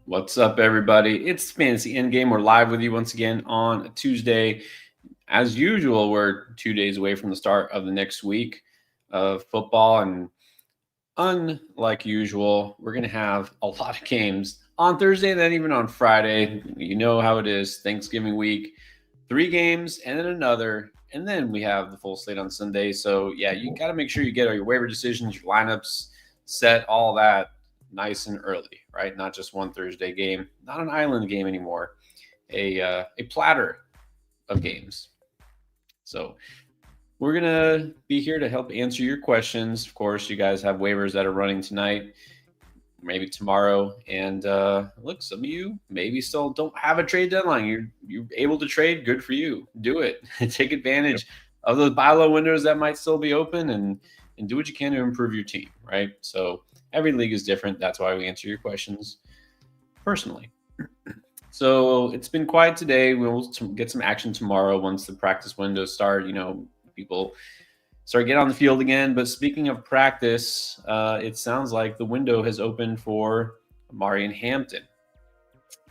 What's up, everybody? It's Fantasy Endgame. We're live with you once again on a Tuesday. As usual, we're 2 days away from the start of the next week of football. And unlike usual, we're going to have a lot of games on Thursday and then even on Friday. You know how it is. Thanksgiving week, 3 games and then another. And then we have the full slate on Sunday. So, yeah, you got to make sure you get all your waiver decisions, your lineups set, all that nice and early, right? Not just one Thursday game, not an island game anymore, a platter of games. So we're gonna be here to help answer your questions. Of course, you guys have waivers that are running tonight, maybe tomorrow, and look, some of you maybe still don't have a trade deadline. You're able to trade. Good for you. Do it. Take advantage of those buy low windows that might still be open, and do what you can to improve your team, right? So every league is different. That's why we answer your questions personally. So it's been quiet today. We'll get some action tomorrow once the practice windows start. You know, people start getting on the field again. But speaking of practice, it sounds like the window has opened for Maye and Hampton.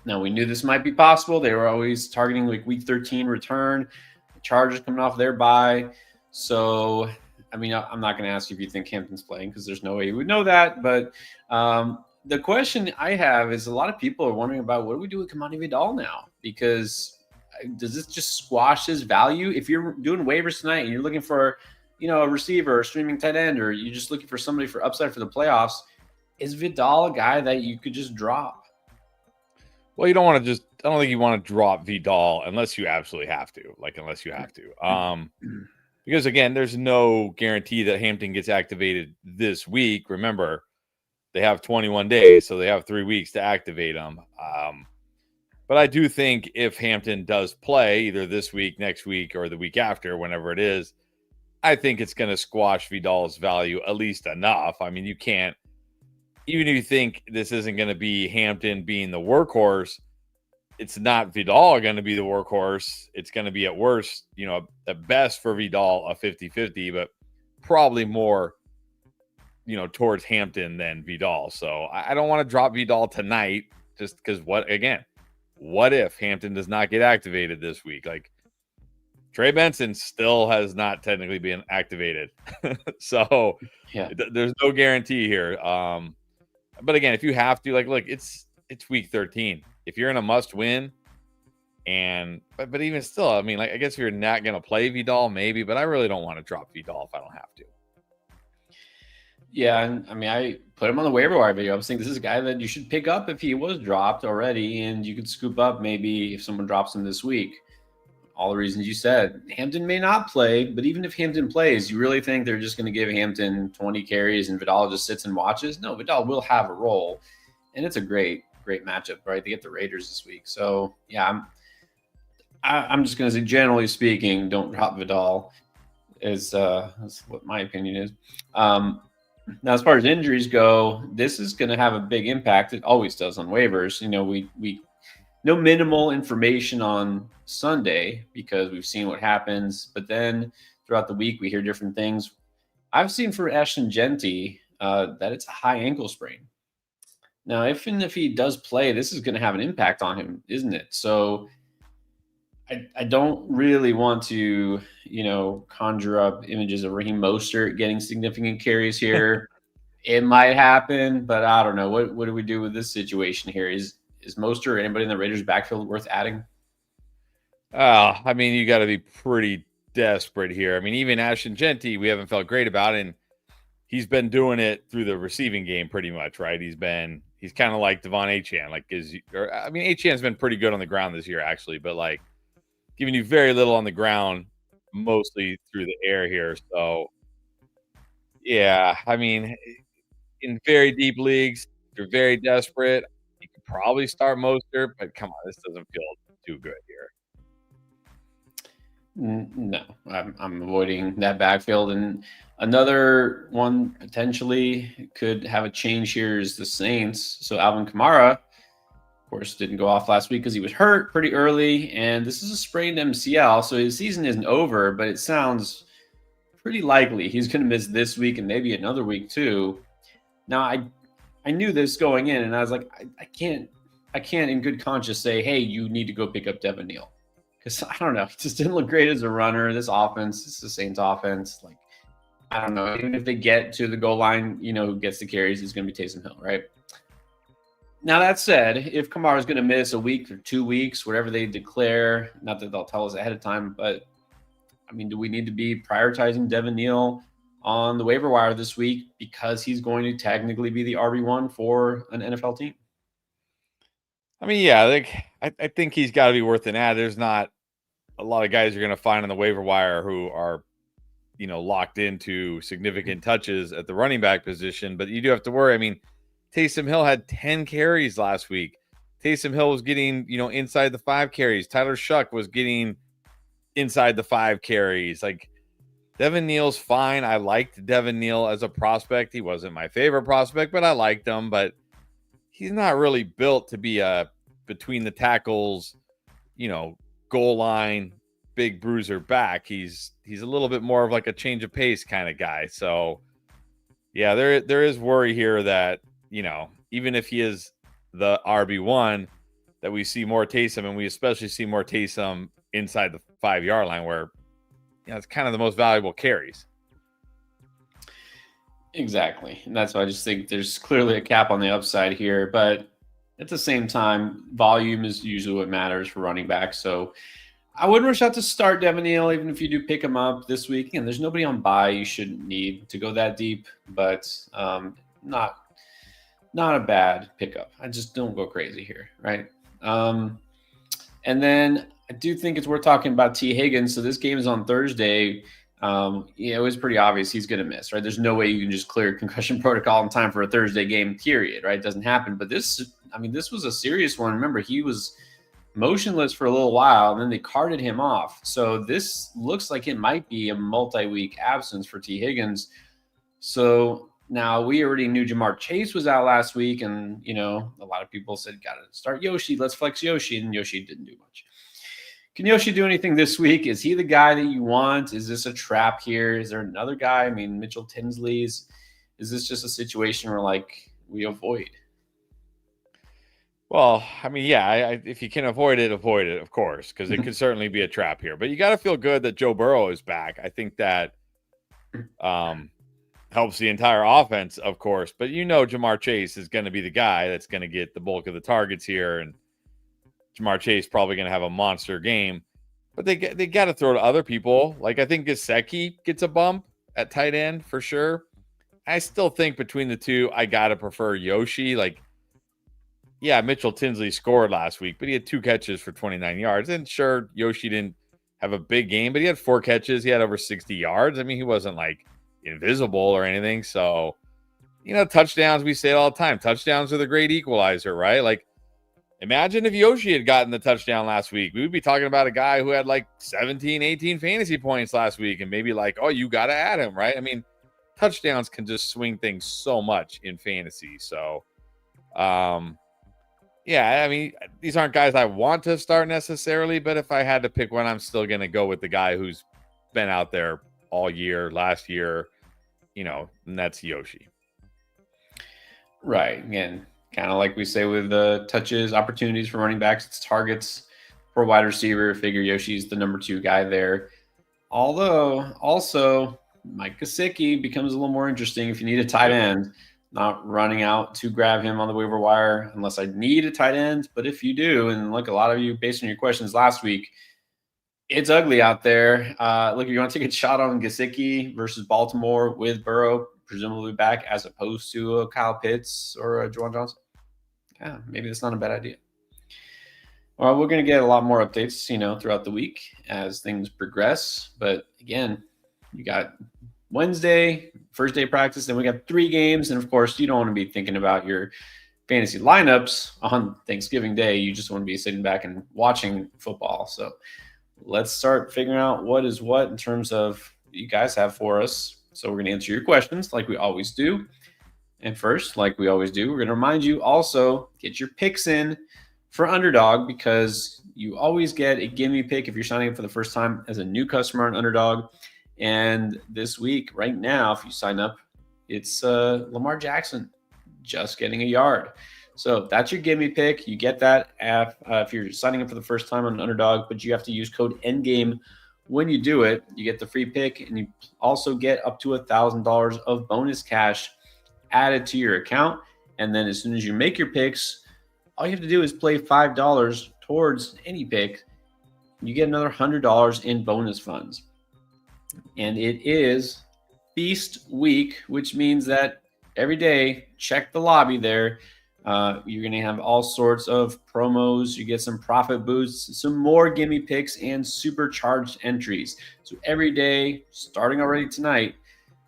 Now, we knew this might be possible. They were always targeting like week 13 return. The Chargers coming off their bye. So I mean, I'm not going to ask you if you think Hampton's playing because there's no way you would know that. But the question I have is a lot of people are wondering about what do we do with Kamani Vidal now? Because does this just squash his value? If you're doing waivers tonight and you're looking for, a receiver or streaming tight end, or you're just looking for somebody for upside for the playoffs, is Vidal a guy that you could just drop? Well, you don't want to I don't think you want to drop Vidal unless you absolutely have to. Because again, there's no guarantee that Hampton gets activated this week. Remember, they have 21 days, so they have 3 weeks to activate them. But I do think if Hampton does play either this week, next week, or the week after, whenever it is, I think it's going to squash Vidal's value at least enough. I mean, you can't, even if you think this isn't going to be Hampton being the workhorse, it's not Vidal going to be the workhorse. It's going to be at worst, at best for Vidal a 50-50, but probably more, towards Hampton than Vidal. So I don't want to drop Vidal tonight just because what if Hampton does not get activated this week? Like Trey Benson still has not technically been activated. So yeah, there's no guarantee here. But again, if you have to, look, it's week 13. If you're in a must win, but even still, I mean, I guess if you're not going to play Vidal, maybe, but I really don't want to drop Vidal if I don't have to. Yeah, and I mean, I put him on the waiver wire video. I was thinking this is a guy that you should pick up if he was dropped already, and you could scoop up maybe if someone drops him this week. All the reasons you said. Hampton may not play, but even if Hampton plays, you really think they're just going to give Hampton 20 carries and Vidal just sits and watches? No, Vidal will have a role, and it's a great matchup, right? They get the Raiders this week. So, yeah, I'm just going to say, generally speaking, don't drop Vidal is what my opinion is. Now, as far as injuries go, this is going to have a big impact. It always does on waivers. We know minimal information on Sunday because we've seen what happens. But then throughout the week, we hear different things. I've seen for Ashton Genty that it's a high ankle sprain. Now, if he does play, this is going to have an impact on him, isn't it? So I don't really want to, conjure up images of Raheem Mostert getting significant carries here. It might happen, but I don't know. What do we do with this situation here? Is Mostert or anybody in the Raiders backfield worth adding? I mean, you got to be pretty desperate here. I mean, even Ashton Genty, we haven't felt great about, and he's been doing it through the receiving game pretty much, right? He's kind of like Devon Achane. Achane's been pretty good on the ground this year, actually, but giving you very little on the ground, mostly through the air here. So, yeah, I mean, in very deep leagues, if you're very desperate, you could probably start Mostert, but come on, this doesn't feel too good here. No, I'm avoiding that backfield. And another one potentially could have a change here is the Saints. So Alvin Kamara, of course, didn't go off last week because he was hurt pretty early. And this is a sprained MCL. So his season isn't over, but it sounds pretty likely he's going to miss this week and maybe another week too. Now, I knew this going in, and I was like, I can't I can't in good conscience say, hey, you need to go pick up Devin Neal. Because I don't know, he just didn't look great as a runner. This offense, this is the Saints offense. Like, I don't know. Even if they get to the goal line, who gets the carries is going to be Taysom Hill, right? Now, that said, if Kamara is going to miss a week or 2 weeks, whatever they declare, not that they'll tell us ahead of time, but I mean, do we need to be prioritizing Devin Neal on the waiver wire this week because he's going to technically be the RB1 for an NFL team? I mean, yeah, I think he's got to be worth an ad. There's not a lot of guys you're going to find on the waiver wire who are, locked into significant touches at the running back position, but you do have to worry. I mean, Taysom Hill had 10 carries last week. Taysom Hill was getting, inside the 5 carries. Tyler Shuck was getting inside the 5 carries. Like, Devin Neal's fine. I liked Devin Neal as a prospect. He wasn't my favorite prospect, but I liked him. But he's not really built to be a between the tackles, goal line, big bruiser back. He's a little bit more of like a change of pace kind of guy. So, yeah, there is worry here that, even if he is the RB1, that we see more Taysom, and we especially see more Taysom inside the 5-yard line where, it's kind of the most valuable carries. Exactly. And that's why I just think there's clearly a cap on the upside here. But at the same time, volume is usually what matters for running backs. So I wouldn't rush out to start Devin Neal, even if you do pick him up this week. And there's nobody on bye you shouldn't need to go that deep, but not a bad pickup. I just don't go crazy here, right? And then I do think it's worth talking about T. Higgins. So this game is on Thursday. It was pretty obvious he's going to miss, right? There's no way you can just clear concussion protocol in time for a Thursday game, period, right? It doesn't happen. But this was a serious one. Remember, he was motionless for a little while, and then they carted him off. So this looks like it might be a multi-week absence for T. Higgins. So now we already knew Jamar Chase was out last week, and, a lot of people said, got to start Yoshi. Let's flex Yoshi, and Yoshi didn't do much. Can Yoshi do anything this week? Is he the guy that you want? Is this a trap here? Is there another guy? I mean, Mitchell Tinsley's. Is this just a situation where, we avoid? Well, I mean, yeah, if you can avoid it, of course, because it could certainly be a trap here. But you got to feel good that Joe Burrow is back. I think that helps the entire offense, of course. But Jamar Chase is going to be the guy that's going to get the bulk of the targets here, and Jamar Chase probably going to have a monster game. But they got to throw to other people. Like, I think Gesicki gets a bump at tight end for sure. I still think between the two, I got to prefer Yoshi. Like, yeah, Mitchell Tinsley scored last week, but he had 2 catches for 29 yards. And sure, Yoshi didn't have a big game, but he had 4 catches. He had over 60 yards. I mean, he wasn't invisible or anything. So, touchdowns, we say it all the time. Touchdowns are the great equalizer, right? Like, imagine if Yoshi had gotten the touchdown last week. We would be talking about a guy who had 17, 18 fantasy points last week, and maybe oh, you got to add him, right? I mean, touchdowns can just swing things so much in fantasy. So, yeah, I mean, these aren't guys I want to start necessarily, but if I had to pick one, I'm still going to go with the guy who's been out there all year, last year, and that's Yoshi. Right. Again, kind of like we say with the touches, opportunities for running backs, it's targets for wide receiver. Figure Yoshi's the number 2 guy there. Although, also, Mike Gesicki becomes a little more interesting if you need a tight end. Not running out to grab him on the waiver wire unless I need a tight end. But if you do, and a lot of you, based on your questions last week, it's ugly out there. If you want to take a shot on Gesicki versus Baltimore with Burrow presumably back as opposed to a Kyle Pitts or a Juwan Johnson, yeah, maybe that's not a bad idea. Well, we're going to get a lot more updates, throughout the week as things progress. But again, you got Wednesday, first day of practice, then we got 3 games. And of course, you don't want to be thinking about your fantasy lineups on Thanksgiving Day. You just want to be sitting back and watching football. So let's start figuring out what is what in terms of what you guys have for us. So we're going to answer your questions like we always do. And first, like we always do, we're going to remind you also get your picks in for Underdog, because you always get a gimme pick if you're signing up for the first time as a new customer on Underdog. And this week, right now, if you sign up, it's Lamar Jackson just getting a yard. So that's your gimme pick. You get that if you're signing up for the first time on Underdog, but you have to use code ENDGAME when you do it. You get the free pick, and you also get up to $1,000 of bonus cash added to your account. And then as soon as you make your picks, all you have to do is play $5 towards any pick. You get another $100 in bonus funds. And it is Feast Week, which means that every day, check the lobby there. You're going to have all sorts of promos. You get some profit boosts, some more gimme picks, and supercharged entries. So every day, starting already tonight,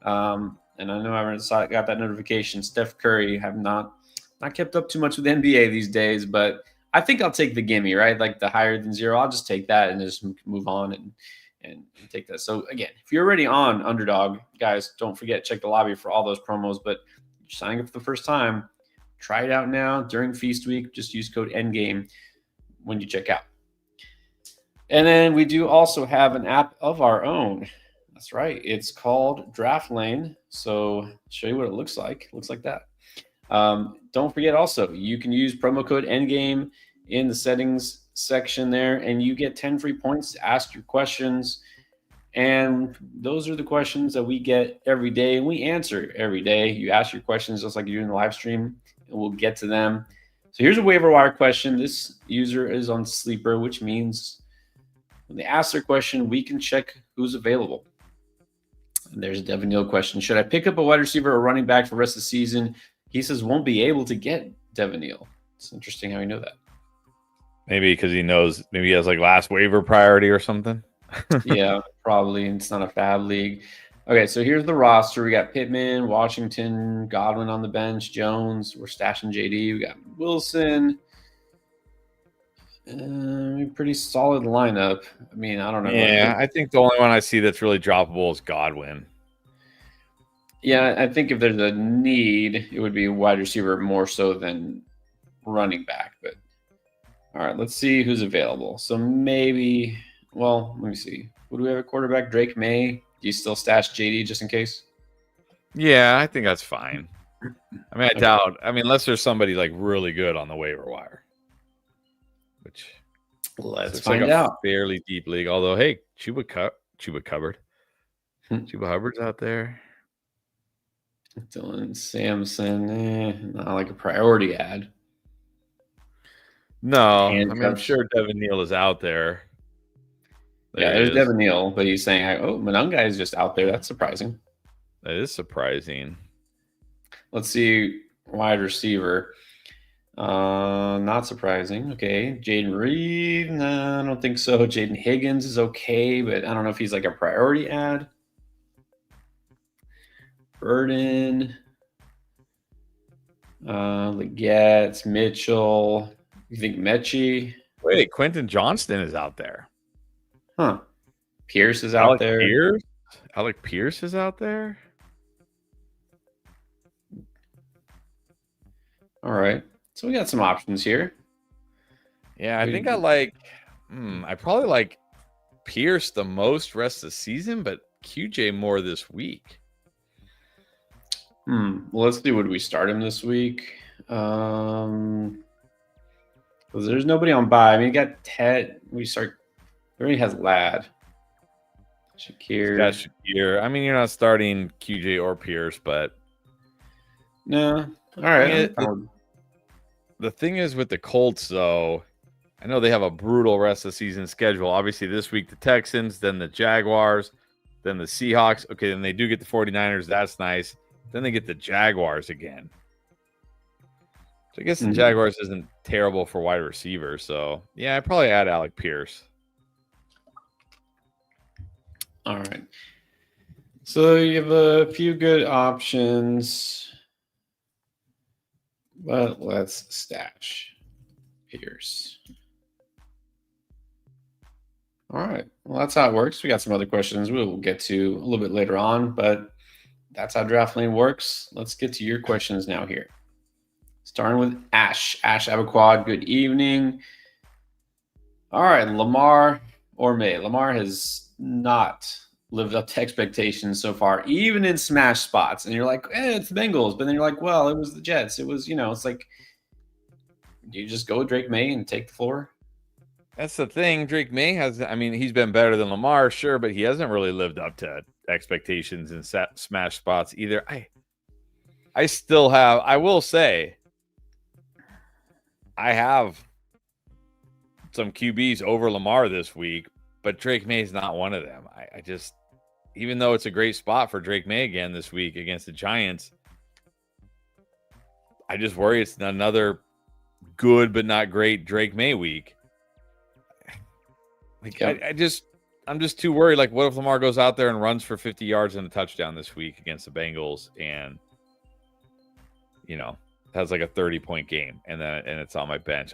and I know I haven't got that notification. Steph Curry have not kept up too much with NBA these days, but I think I'll take the gimme, right? Like the higher than zero. I'll just take that and just move on and take that. So again, if you're already on Underdog, guys, don't forget, check the lobby for all those promos. But you're signing up for the first time, try it out now during Feast Week. Just use code ENDGAME when you check out. And then we do also have an app of our own. That's right. It's called DraftLane. So I'll show you what it looks like. It looks like that. Don't forget also, you can use promo code ENDGAME in the settings section there, and you get 10 free points to ask your questions. And those are the questions that we get every day, and we answer every day. You ask your questions just like you do in the live stream, and we'll get to them. So here's a waiver wire question. This user is on Sleeper, which means when they ask their question, we can check who's available. And there's a Devin Neal question. Should I pick up a wide receiver or running back for the rest of the season? He says won't be able to get Devin Neal. It's interesting how you know that. Maybe because he knows, maybe he has like last waiver priority or something. Yeah, probably. It's not a fab league. Okay, so here's the roster. We got Pittman, Washington, Godwin on the bench, Jones. We're stashing JD. We got Wilson. Pretty solid lineup. I mean, I don't know. Yeah, I think the only one I see that's really droppable is Godwin. Yeah, I think if there's a need, it would be wide receiver more so than running back. But all right, let's see who's available. So maybe, well, let me see. Would we have a quarterback? Drake Maye? Do you still stash JD just in case? Yeah, I think that's fine. I mean, I doubt. I mean, unless there's somebody like really good on the waiver wire, which let's find like out. A fairly deep league. Although, hey, Chuba Hubbard, Chuba Hubbard's out there. Dylan Sampson, not like a priority ad. No, I mean, I'm sure Devin Neal is out there. There's Devin Neal, but he's saying, oh, Monunga is just out there. That's surprising. That is surprising. Let's see, wide receiver. Not surprising. Okay, Jaden Reed. No, I don't think so. Jaden Higgins is okay, but I don't know if he's like a priority ad. Burden, Leggett, Mitchell. You think Mechie? Wait, Quentin Johnston is out there. Huh. Pierce is out there. Alec Pierce is out there. All right. So we got some options here. Yeah, I think I like I probably like Pierce the most rest of the season, but QJ more this week. Well, let's do. Would we start him this week? Because there's nobody on bye. I mean, you got Ted. Already has Ladd. Shakir. I mean, you're not starting QJ or Pierce, but no. All right. The thing is with the Colts, though, I know they have a brutal rest of the season schedule. Obviously, this week the Texans, then the Jaguars, then the Seahawks. Okay, then they do get the 49ers. That's nice. Then they get the Jaguars again. So I guess the Jaguars isn't terrible for wide receivers. So, yeah, I'd probably add Alec Pierce. All right. So you have a few good options, but let's stash Pierce. All right. Well, that's how it works. We got some other questions we'll get to a little bit later on, but that's how DraftLane works. Let's get to your questions now here. Starting with Ash. Ash Abaquad, good evening. All right, Lamar or Maye. Lamar has not lived up to expectations so far, even in smash spots. And you're like, it's the Bengals. But then you're like, well, it was the Jets. It was, it's like you just go with Drake Maye and take the floor? That's the thing. Drake Maye he's been better than Lamar, sure, but he hasn't really lived up to expectations in smash spots either. I will say, I have some QBs over Lamar this week, but Drake Maye is not one of them. I just, even though it's a great spot for Drake Maye again this week against the Giants, I just worry it's another good but not great Drake Maye week. I'm just too worried. Like, what if Lamar goes out there and runs for 50 yards and a touchdown this week against the Bengals and, has like a 30-point game and it's on my bench?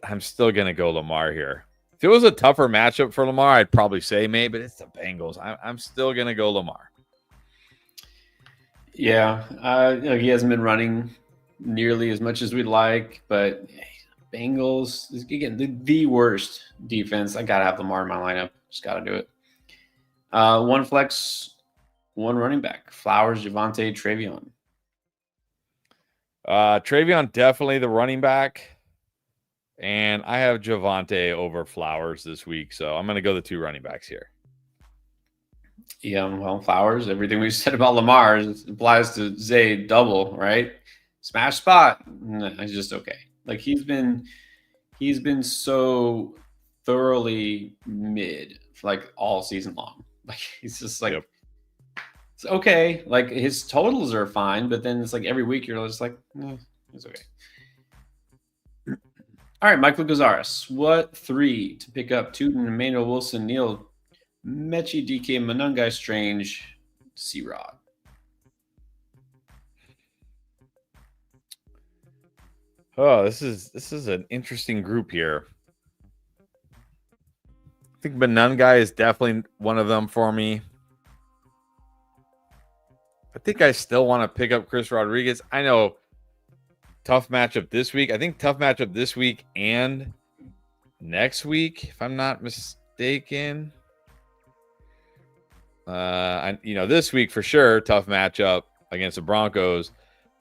I'm still going to go Lamar here. If it was a tougher matchup for Lamar, I'd probably say Maye, but it's the Bengals. I'm still going to go Lamar. Yeah. He hasn't been running nearly as much as we'd like, but Bengals is, again, the worst defense. I got to have Lamar in my lineup. Just got to do it. One flex, one running back. Flowers, Javonte, Travion. Travion, definitely the running back. And I have Javonte over Flowers this week, so I'm going to go the two running backs here. Yeah, well, Flowers, everything we said about Lamar applies to Zay double, right? Smash spot. It's just okay. Like, he's been so thoroughly mid for like all season long. Like, he's just like, It's okay. Like, his totals are fine, but then it's like every week you're just like, it's okay. All right, Michael Gazaris. What 3 to pick up? Tootin, Emmanuel Wilson, Neil, Mechie, DK, Manungai, Strange, C-Rod. Oh, this is an interesting group here. I think Manungai is definitely one of them for me. I think I still want to pick up Chris Rodriguez. I know, tough matchup this week. I think tough matchup this week and next week, if I'm not mistaken. This week for sure, tough matchup against the Broncos.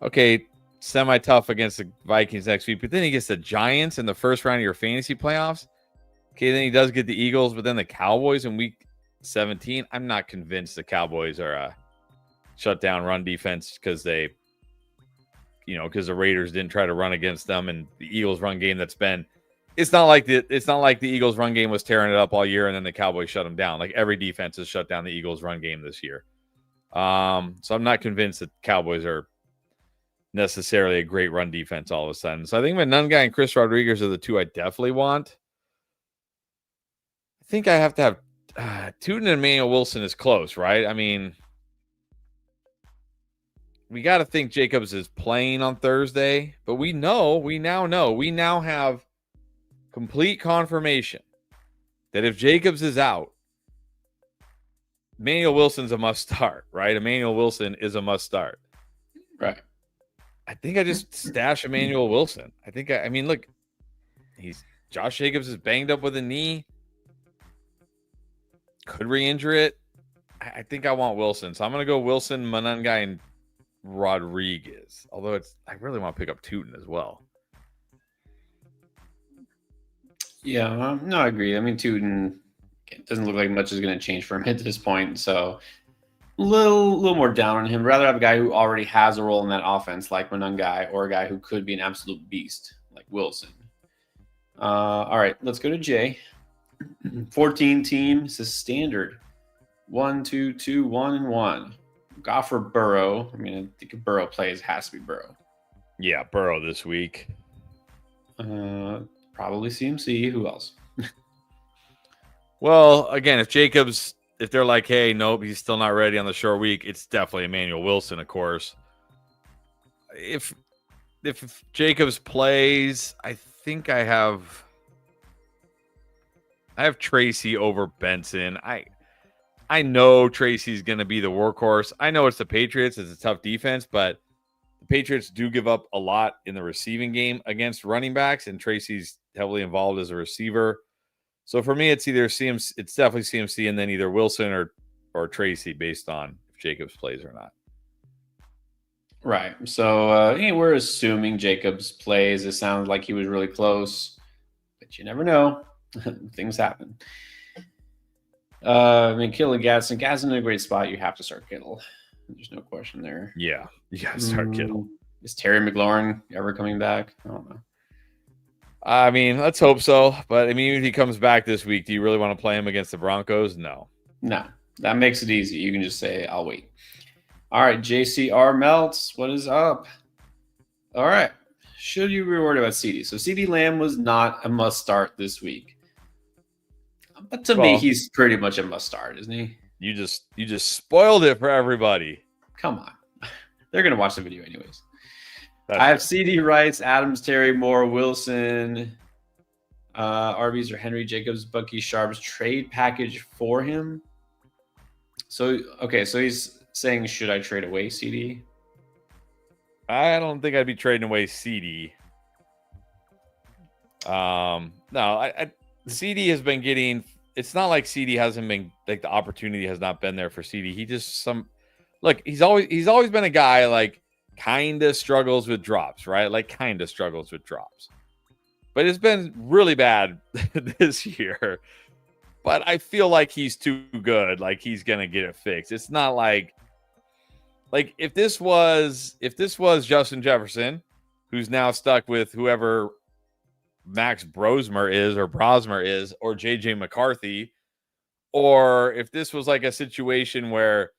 Okay, semi-tough against the Vikings next week, but then he gets the Giants in the first round of your fantasy playoffs. Okay, then he does get the Eagles, but then the Cowboys in week 17. I'm not convinced the Cowboys are a shutdown run defense because the Raiders didn't try to run against them, and the Eagles run game it's not like the Eagles run game was tearing it up all year and then the Cowboys shut them down. Like, every defense has shut down the Eagles run game this year. So I'm not convinced that Cowboys are necessarily a great run defense all of a sudden. So I think Manungai and Chris Rodriguez are the two I definitely want. I think I have to have Tootin and Emmanuel Wilson is close, right? I mean, we got to think Jacobs is playing on Thursday, but we now have complete confirmation that if Jacobs is out, Emmanuel Wilson's a must start, right? Emmanuel Wilson is a must start. Right. I think I just stash Emmanuel Wilson. Look, Josh Jacobs is banged up with a knee. Could re-injure it. I think I want Wilson. So I'm going to go Wilson, Manungai, and Rodriguez. Although I really want to pick up Tootin as well. Yeah, no, I agree. I mean, Tootin, it doesn't look like much is going to change for him at this point. So a little more down on him. Rather have a guy who already has a role in that offense like Manungai, or a guy who could be an absolute beast like Wilson. All right, let's go to Jay. 14 teams is standard. 1, 2, 2, 1, and 1. Gofford, Burrow. I mean, I think if Burrow plays, has to be Burrow. Yeah, Burrow this week. Probably CMC. Who else? Well, again, if they're like, hey, nope, he's still not ready on the short week, it's definitely Emmanuel Wilson, of course. If Jacobs plays, I think I have Tracy over Benson. I know Tracy's going to be the workhorse. I know it's the Patriots. It's a tough defense, but the Patriots do give up a lot in the receiving game against running backs, and Tracy's heavily involved as a receiver. So for me, it's either CMC, it's definitely CMC, and then either Wilson or Tracy based on if Jacobs plays or not. Right. So we're assuming Jacobs plays. It sounded like he was really close, but you never know. Things happen. Kittle and Gadsden. Gadsden in a great spot. You have to start Kittle. There's no question there. Yeah, you got to start Kittle. Is Terry McLaurin ever coming back? I don't know. I mean, let's hope so. But I mean, if he comes back this week, do you really want to play him against the Broncos? No. No, that makes it easy. You can just say, I'll wait. All right, JCR Melts, what is up? All right, should you be worried about CeeDee? So CeeDee Lamb was not a must start this week. But to me, he's pretty much a must start, isn't he? You just spoiled it for everybody. Come on. They're going to watch the video anyways. I have CeeDee Rice, Adams, Terry, Moore, Wilson, Arby's or Henry, Jacobs, Bucky, Sharps trade package for him. So, okay, so he's saying, should I trade away CeeDee? I don't think I'd be trading away CeeDee. No, CeeDee has been getting. It's not like CeeDee hasn't been like the opportunity has not been there for CeeDee. He just he's always been a guy like kind of struggles with drops, right? Like kind of struggles with drops, but it's been really bad this year. But I feel like he's too good. Like he's gonna get it fixed. It's not like if this was Justin Jefferson, who's now stuck with whoever Max Brosmer is or JJ McCarthy, or if this was like a situation where,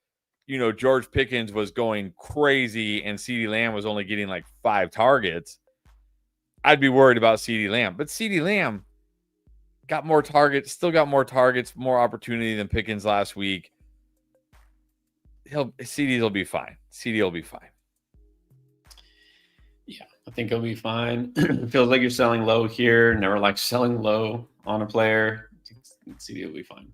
George Pickens was going crazy and CeeDee Lamb was only getting like 5 targets, I'd be worried about CeeDee Lamb. But CeeDee Lamb got more targets, still got more targets, more opportunity than Pickens last week. CeeDee will be fine. CeeDee will be fine. Yeah, I think he'll be fine. It feels like you're selling low here. Never like selling low on a player. CeeDee will be fine.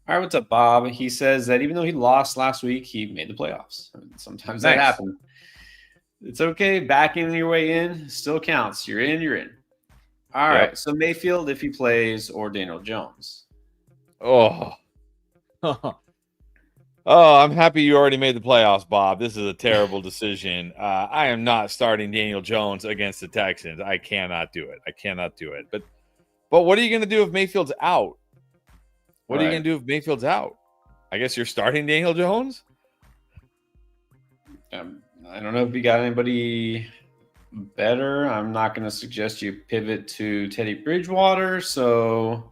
All right, what's up, Bob? He says that even though he lost last week, he made the playoffs. Sometimes that happens. It's okay. Backing your way in still counts. You're in, you're in. All right, so Mayfield if he plays or Daniel Jones. Oh, I'm happy you already made the playoffs, Bob. This is a terrible decision. I am not starting Daniel Jones against the Texans. I cannot do it. But what are you going to do if Mayfield's out? What are you going to do if Mayfield's out? I guess you're starting Daniel Jones? I don't know if you got anybody better. I'm not going to suggest you pivot to Teddy Bridgewater, so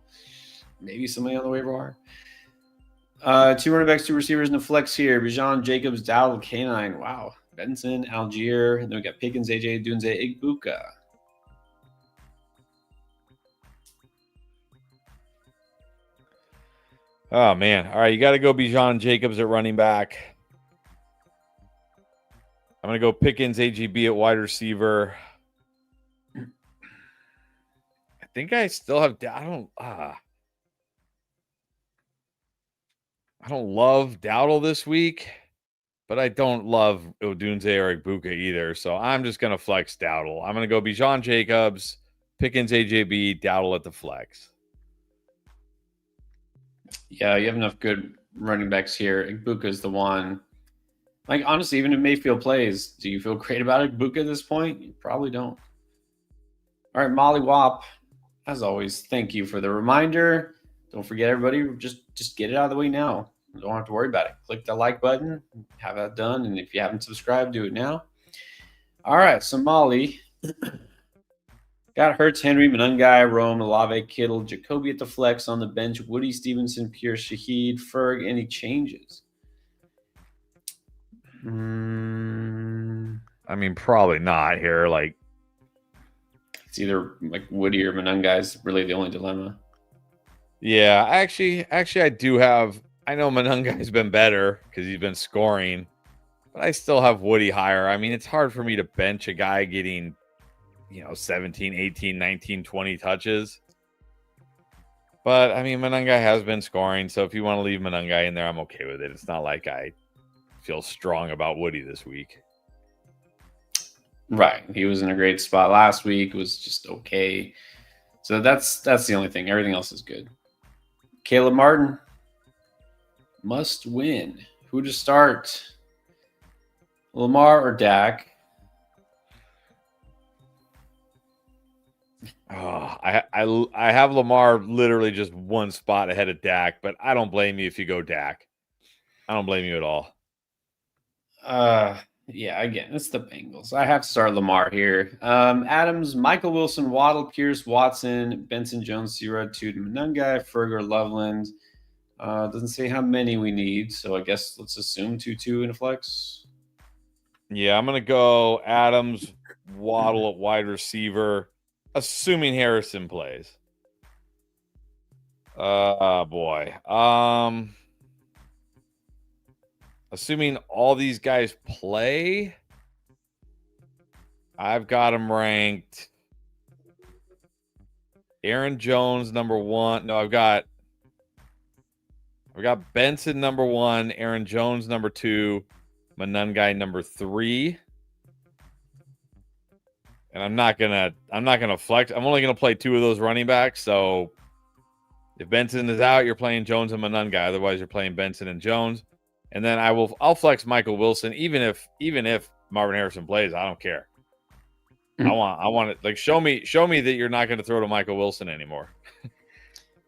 maybe somebody on the waiver wire. 2 running backs, 2 receivers in the flex here. Bijan, Jacobs, Dowdle, Canine. Wow. Benson, Algier. And then we got Pickens, AJ, Dunze, Igbuka. Oh, man. All right, you got to go Bijan, Jacobs at running back. I'm going to go Pickens, AGB at wide receiver. I think I still have. I don't love Dowdle this week, but I don't love Odunze or Igbuka either. So I'm just going to flex Dowdle. I'm going to go Bijan, Jacobs, Pickens, AJB, Dowdle at the flex. Yeah, you have enough good running backs here. Igbuka is the one. Like, honestly, even if Mayfield plays, do you feel great about Igbuka at this point? You probably don't. All right, Molly Wop, as always, thank you for the reminder. Don't forget, everybody, just get it out of the way now. You don't have to worry about it. Click the like button, have that done. And if you haven't subscribed, do it now. All right, so Molly got Hurts, Henry, Monangai, Rome, Olave, Kittle, Jacoby at the flex on the bench, Woody, Stevenson, Pierce, Shaheed, Ferg. Any changes? I mean, probably not here. Like, it's either like Woody or Monangai is really the only dilemma. Yeah, actually, I do have. I know Monangai's been better because he's been scoring, but I still have Woody higher. I mean, it's hard for me to bench a guy getting, 17, 18, 19, 20 touches. But, I mean, Monangai has been scoring, so if you want to leave Monangai in there, I'm okay with it. It's not like I feel strong about Woody this week. Right. He was in a great spot last week. It was just okay. So that's the only thing. Everything else is good. Caleb Martin must win. Who to start? Lamar or Dak? Oh, I have Lamar literally just one spot ahead of Dak, but I don't blame you if you go Dak. I don't blame you at all. Yeah, again, it's the Bengals. I have to start Lamar here. Adams, Michael Wilson, Waddle, Pierce, Watson, Benson, Jones, Sierra, Tude, Munungai, Ferger, Loveland. Doesn't say how many we need, so I guess let's assume 2-2 in a flex. Yeah, I'm gonna go Adams, Waddle at wide receiver, assuming Harrison plays. Boy. Assuming all these guys play, I've got them ranked. Aaron Jones number 1. No, I've got Benson number 1, Aaron Jones number 2, Munungai number 3. And I'm not gonna flex. I'm only gonna play 2 of those running backs. So if Benson is out, you're playing Jones and Munungai. Otherwise, you're playing Benson and Jones. And then I'll flex Michael Wilson, even if Marvin Harrison plays. I don't care. I want it. Like show me that you're not going to throw to Michael Wilson anymore.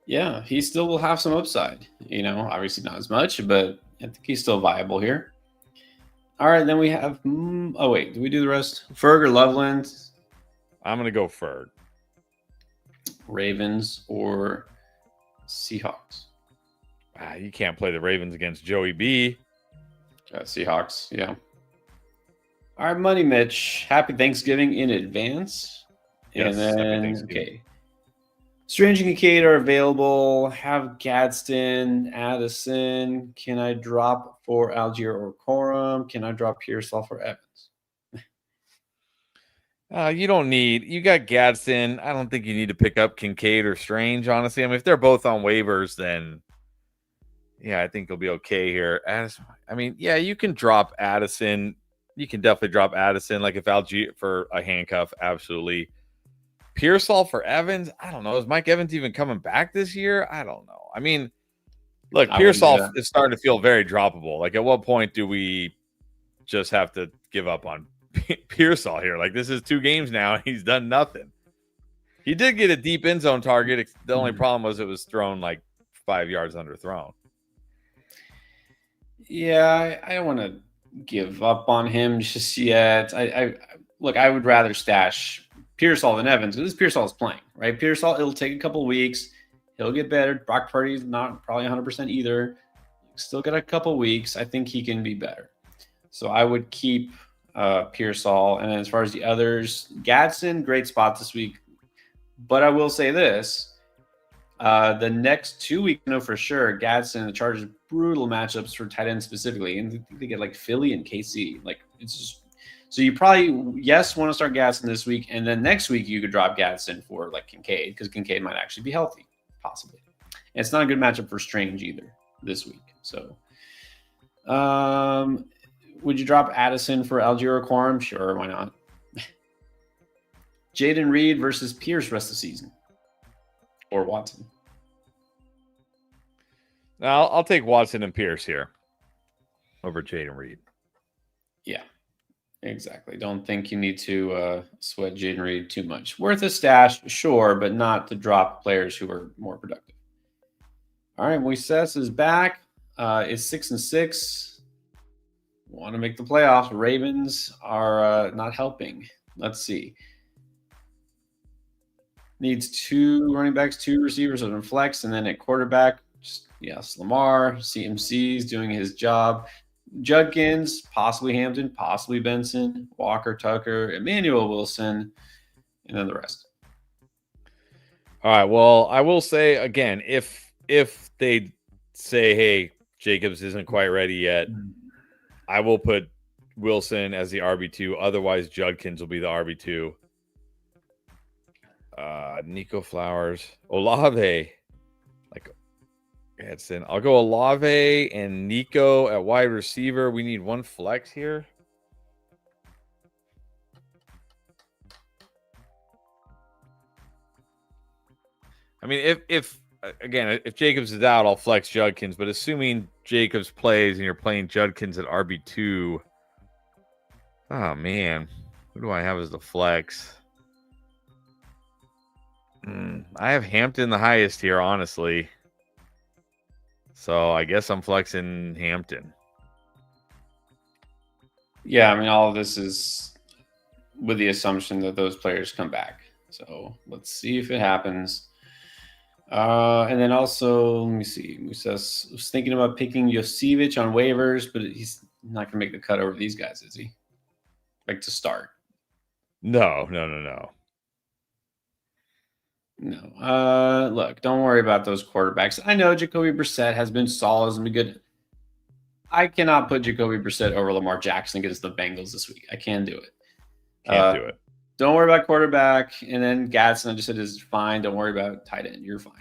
Yeah, he still will have some upside. Obviously not as much, but I think he's still viable here. All right, then we have. Oh wait, do we do the rest? Ferg or Loveland? I'm going to go Ferg. Ravens or Seahawks? You can't play the Ravens against Joey B. Seahawks, yeah. All right, Money Mitch. Happy Thanksgiving in advance. Yes, and then, happy Thanksgiving. Okay. Strange and Kincaid are available. Have Gadsden, Addison. Can I drop for Algier or Corum? Can I drop Pearsall for Evans? You don't need. You got Gadsden. I don't think you need to pick up Kincaid or Strange, honestly. I mean, if they're both on waivers, then yeah, I think you'll be okay here. Yeah, you can drop Addison. You can definitely drop Addison, like if Algier for a handcuff, absolutely. Pearsall for Evans, I don't know. Is Mike Evans even coming back this year? I don't know. I mean, look, Pearsall is starting to feel very droppable. Like, at what point do we just have to give up on Pearsall here? Like, this is 2 games now, and he's done nothing. He did get a deep end zone target. The only problem was it was thrown like 5 yards underthrown. Yeah, I don't want to give up on him just yet. I would rather stash Pearsall than Evans because Pearsall is playing, right? Pearsall, it'll take a couple weeks. He'll get better. Brock Purdy's not probably 100% either. Still got a couple weeks. I think he can be better. So I would keep Pearsall. And as far as the others, Gadsden, great spot this week. But I will say this. The next 2 weeks, I know for sure, Gadsden and the Chargers, brutal matchups for tight ends specifically. And they get like Philly and KC. Like, it's just. So you probably, want to start Gadsden this week. And then next week, you could drop Gadsden for like Kincaid because Kincaid might actually be healthy, possibly. And it's not a good matchup for Strange either this week. So would you drop Addison for Algier or Quorum? Sure, why not? Jaden Reed versus Pierce rest of the season. Or Watson. Now, I'll take Watson and Pierce here over Jaden Reed. Yeah, exactly. Don't think you need to sweat Jaden Reed too much. Worth a stash, sure, but not to drop players who are more productive. All right, Moises is back. Is 6-6. Want to make the playoffs. Ravens are not helping. Let's see. Needs 2 running backs, 2 receivers on flex, and then at quarterback, Lamar. CMC's doing his job. Judkins, possibly Hampton, possibly Benson, Walker, Tucker, Emmanuel Wilson, and then the rest. All right. Well, I will say again, if they say, hey, Jacobs isn't quite ready yet, I will put Wilson as the RB2. Otherwise, Judkins will be the RB2. Nico Flowers, Olave, I'll go Olave and Nico at wide receiver. We need 1 flex here. I mean, if Jacobs is out, I'll flex Judkins. But assuming Jacobs plays and you're playing Judkins at RB2, Oh man, who do I have as the flex? I have Hampton the highest here, honestly. So I guess I'm flexing Hampton. Yeah, I mean, all of this is with the assumption that those players come back. So let's see if it happens. And then also, let me see. Musas was thinking about picking Josievich on waivers, but he's not going to make the cut over these guys, is he? Like to start? No. No. Look, don't worry about those quarterbacks. I know Jacoby Brissett has been solid and been good. I cannot put Jacoby Brissett over Lamar Jackson against the Bengals this week. I can't do it. Can't do it. Don't worry about quarterback. And then Gatson, I just said, is fine. Don't worry about tight end. You're fine.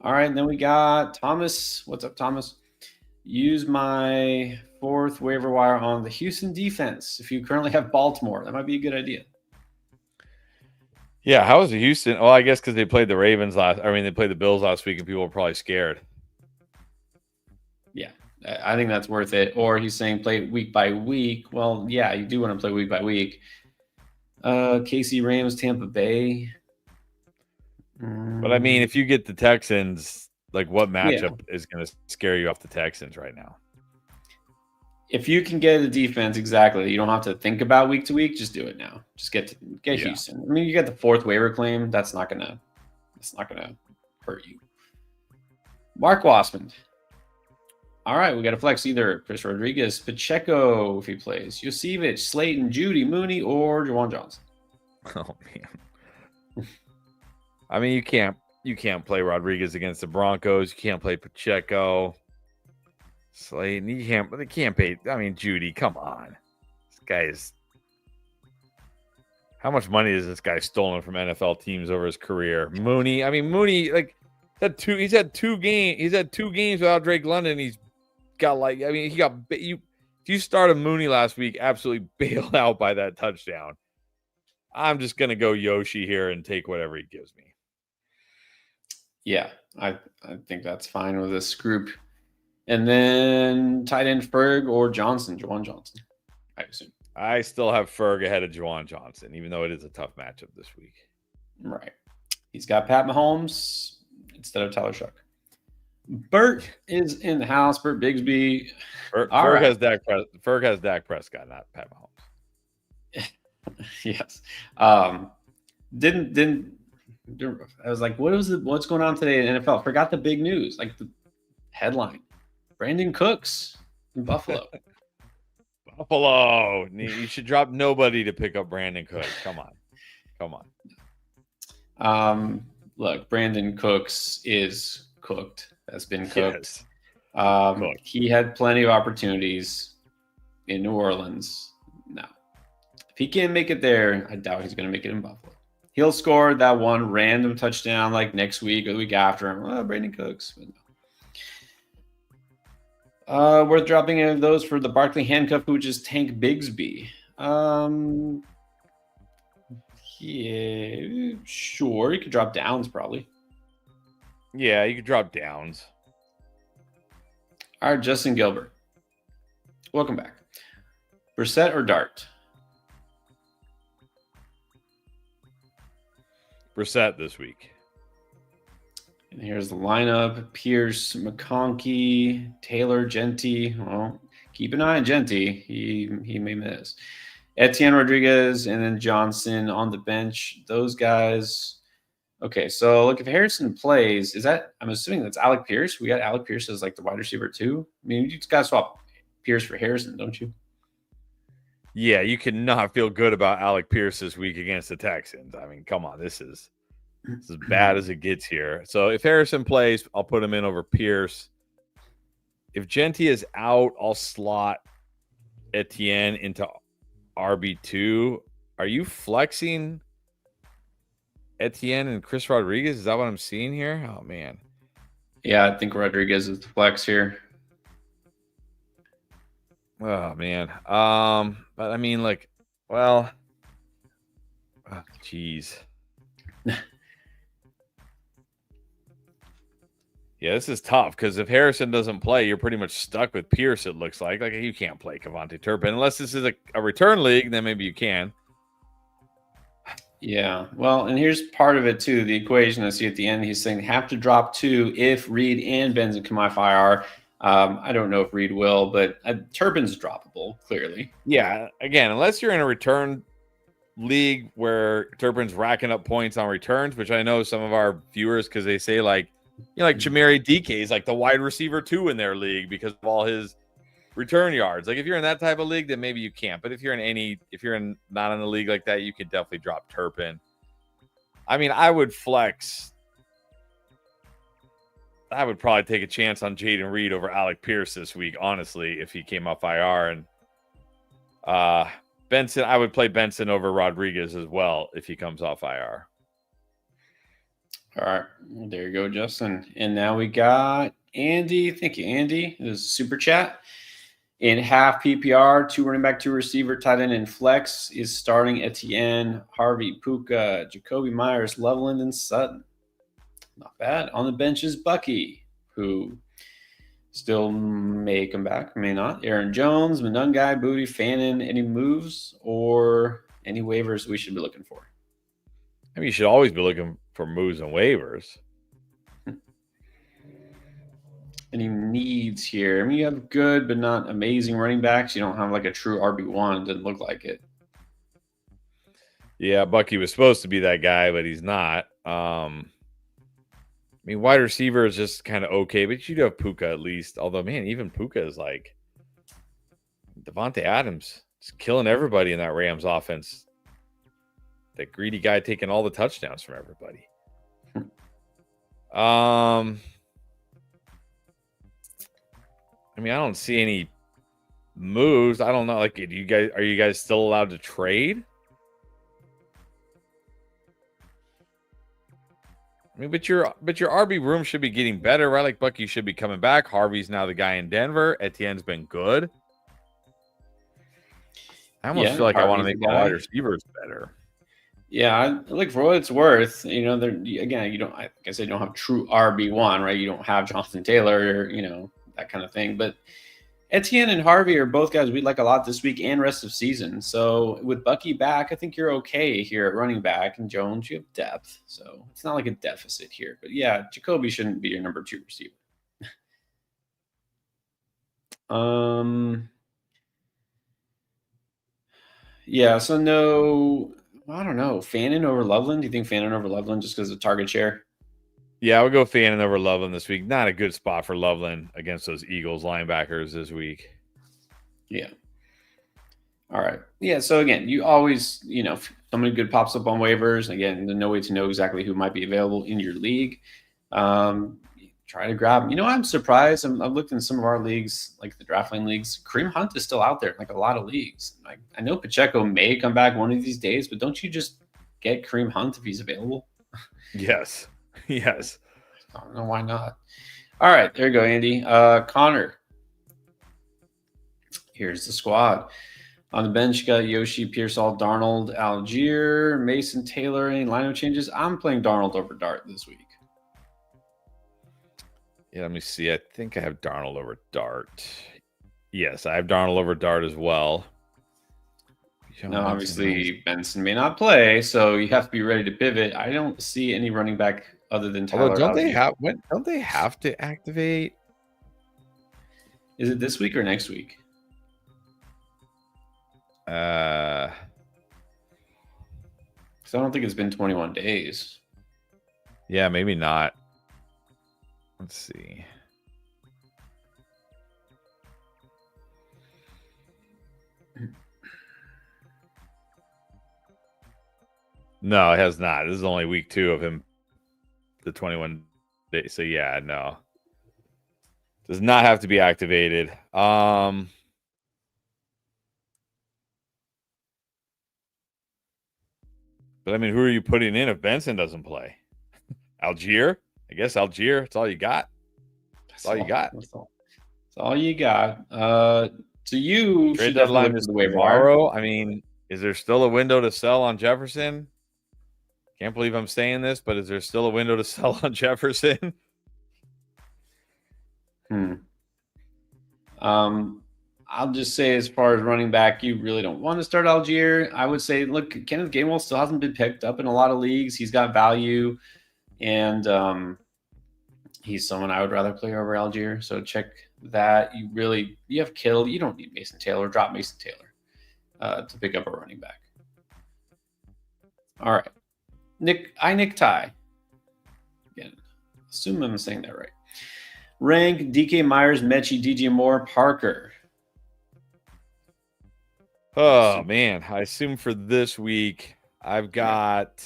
All right. And then we got Thomas. What's up, Thomas? Use my 4th waiver wire on the Houston defense. If you currently have Baltimore, that might be a good idea. Yeah, how was the Houston? Oh, I guess because they played the Ravens they played the Bills last week, and people were probably scared. Yeah, I think that's worth it. Or he's saying play week by week. Well, yeah, you do want to play week by week. KC Rams, Tampa Bay. But I mean, if you get the Texans, like what matchup is going to scare you off the Texans right now? If you can get the defense, exactly. You don't have to think about week to week. Just do it now. Just get Houston. I mean, you got the 4th waiver claim. That's not gonna hurt you. Mark Wassman. All right, we got to flex either Chris Rodriguez, Pacheco if he plays, Josievich, Slayton, Judy, Mooney, or Juwan Johnson. Oh man. I mean, you can't play Rodriguez against the Broncos. You can't play Pacheco. Slayton, they can't pay. I mean, Judy, come on. This guy is. How much money has this guy stolen from NFL teams over his career? Mooney, like he's had two games without Drake London. He's got if you started Mooney last week, absolutely bailed out by that touchdown. I'm just gonna go Yoshi here and take whatever he gives me. Yeah, I think that's fine with this group. And then tight end Ferg or Juwan Johnson, I assume. I still have Ferg ahead of Juwan Johnson, even though it is a tough matchup this week. Right. He's got Pat Mahomes instead of Tyler Shuck. Bert is in the house. Bert Bigsby. Ferg has Dak Prescott, not Pat Mahomes. Yes. Didn't. I was like, what's going on today in NFL? Forgot the big news, like the headline. Brandon Cooks in Buffalo. Buffalo. You should drop nobody to pick up Brandon Cooks. Come on. Look, Brandon Cooks is cooked. Has been cooked. Yes. He had plenty of opportunities in New Orleans. No. If he can't make it there, I doubt he's going to make it in Buffalo. He'll score that one random touchdown like next week or the week after him. Oh, Brandon Cooks. But no. Worth dropping any of those for the Barkley handcuff, which is Tank Bigsby. Yeah, sure. You could drop Downs probably. Yeah, you could drop Downs. All right, Justin Gilbert. Welcome back. Brissett or Dart? Brissett this week. And here's the lineup. Pierce, McConkey, Taylor, Genty. Well, keep an eye on Genty. He may miss. Etienne Rodriguez and then Johnson on the bench. Those guys. Okay, so look, if Harrison plays, I'm assuming that's Alec Pierce. We got Alec Pierce as like the wide receiver too. I mean, you just got to swap Pierce for Harrison, don't you? Yeah, you cannot feel good about Alec Pierce this week against the Texans. I mean, come on, this is as bad as it gets here. So if Harrison plays, I'll put him in over Pierce. If Genty is out, I'll slot Etienne into RB2. Are you flexing Etienne and Chris Rodriguez? Is that what I'm seeing here? Oh, man. Yeah, I think Rodriguez is the flex here. Oh, man. But I mean, like, well, geez. Yeah, this is tough because if Harrison doesn't play, you're pretty much stuck with Pierce, it looks like. Like, you can't play Kevontae Turpin. Unless this is a return league, then maybe you can. Yeah, well, and here's part of it too. The equation I see at the end, he's saying have to drop 2 if Reed and Benson come off IR. I don't know if Reed will, but Turpin's droppable, clearly. Yeah, again, unless you're in a return league where Turpin's racking up points on returns, which I know some of our viewers, because they say like Chamari DK is like the wide receiver 2 in their league because of all his return yards. Like if you're in that type of league, then maybe you can't. But if you're not in a league like that, you could definitely drop Turpin. I mean, I would flex. I would probably take a chance on Jaden Reed over Alec Pierce this week, honestly, if he came off IR. And Benson, I would play Benson over Rodriguez as well if he comes off IR. All right. Well, there you go, Justin. And now we got Andy. Thank you, Andy. It was super chat. In half PPR, 2 running back, 2 receiver, tight end, and flex is starting Etienne, Harvey, Puka, Jacoby Myers, Loveland, and Sutton. Not bad. On the bench is Bucky, who still may come back, may not. Aaron Jones, Monungai, Booty, Fannin. Any moves or any waivers we should be looking for? I mean, you should always be looking for moves and waivers. Any needs here? I mean, you have good but not amazing running backs. You don't have like a true RB1. It doesn't look like it. Yeah, Bucky was supposed to be that guy, but he's not. I mean, wide receiver is just kind of okay, but you do have Puka at least. Although, man, even Puka is like Devontae Adams is killing everybody in that Rams offense. That greedy guy taking all the touchdowns from everybody. I mean, I don't see any moves. I don't know. Like, are you guys still allowed to trade? I mean, but your RB room should be getting better, right? Like Bucky should be coming back. Harvey's now the guy in Denver. Etienne's been good. I almost feel like I want to make the wide receivers better. Yeah, like for what it's worth, you know, again, you don't. I guess they don't have true RB1, right? You don't have Jonathan Taylor, you know, that kind of thing. But Etienne and Harvey are both guys we like a lot this week and rest of season. So with Bucky back, I think you're okay here at running back. And Jones, you have depth. So it's not like a deficit here. But yeah, Jacoby shouldn't be your number 2 receiver. Yeah, so no, I don't know. Fannin over Loveland? Do you think Fannin over Loveland just because of target share? Yeah, I would go Fannin over Loveland this week. Not a good spot for Loveland against those Eagles linebackers this week. Yeah. All right. Yeah, so again, you always, you know, if somebody good pops up on waivers. Again, there's no way to know exactly who might be available in your league. Try to grab them. You know, I'm surprised. I've looked in some of our leagues, like the DraftLane leagues. Kareem Hunt is still out there, like a lot of leagues. I know Pacheco may come back one of these days, but don't you just get Kareem Hunt if he's available? Yes. Yes. I don't know why not. All right, there you go, Andy. Connor. Here's the squad. On the bench, you got Yoshi, Pearsall, Darnold, Algier, Mason, Taylor. Any lineup changes? I'm playing Darnold over Dart this week. Yeah, let me see. I think I have Darnold over Dart. Yes, I have Darnold over Dart as well. Now, obviously, Benson may not play, so you have to be ready to pivot. I don't see any running back other than Tyler. Don't they have to activate? Is it this week or next week? So I don't think it's been 21 days. Yeah, maybe not. Let's see. No, it has not. This is only week 2 of him, the 21 days. So yeah, no. Does not have to be activated. But I mean, who are you putting in if Benson doesn't play? Algier? I guess Algier. That's all you got. That's all you got. That's all you got. So you trade deadline is tomorrow. I mean, is there still a window to sell on Jefferson? Can't believe I'm saying this, but is there still a window to sell on Jefferson? I'll just say, as far as running back, you really don't want to start Algier. I would say, look, Kenneth Gainwell still hasn't been picked up in a lot of leagues. He's got value, and he's someone I would rather play over Algier. So check that. You have Kittle. You don't need Mason Taylor. Drop Mason Taylor to pick up a running back. All right. Nick Ty. Again, assume I'm saying that right. Rank DK Myers, Mechie, DJ Moore, Parker. Oh, man. I assume for this week, I've got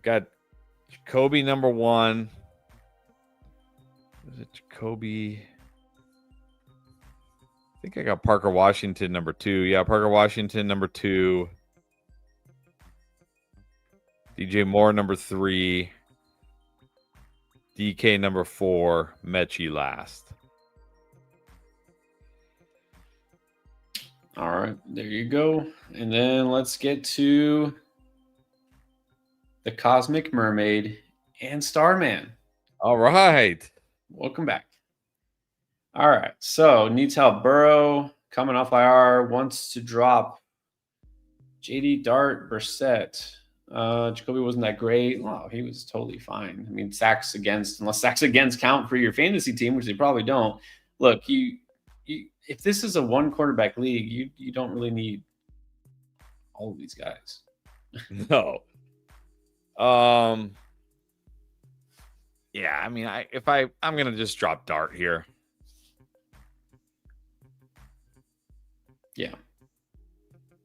Jacoby number 1. Is it Jacoby? I think I got Parker Washington number 2. Yeah, Parker Washington number 2. DJ Moore number 3. DK number 4. Mechie last. All right, there you go. And then let's get to the Cosmic Mermaid and Starman. All right. Welcome back. All right, so needs help. Burrow coming off IR, wants to drop JD, Dart, Brissett. Jacoby wasn't that great. Wow, he was totally fine. I mean, sacks against, unless sacks against count for your fantasy team, which they probably don't. Look, you if this is a one quarterback league, you don't really need all of these guys. No. Yeah, I mean, I'm gonna just drop Dart here. Yeah.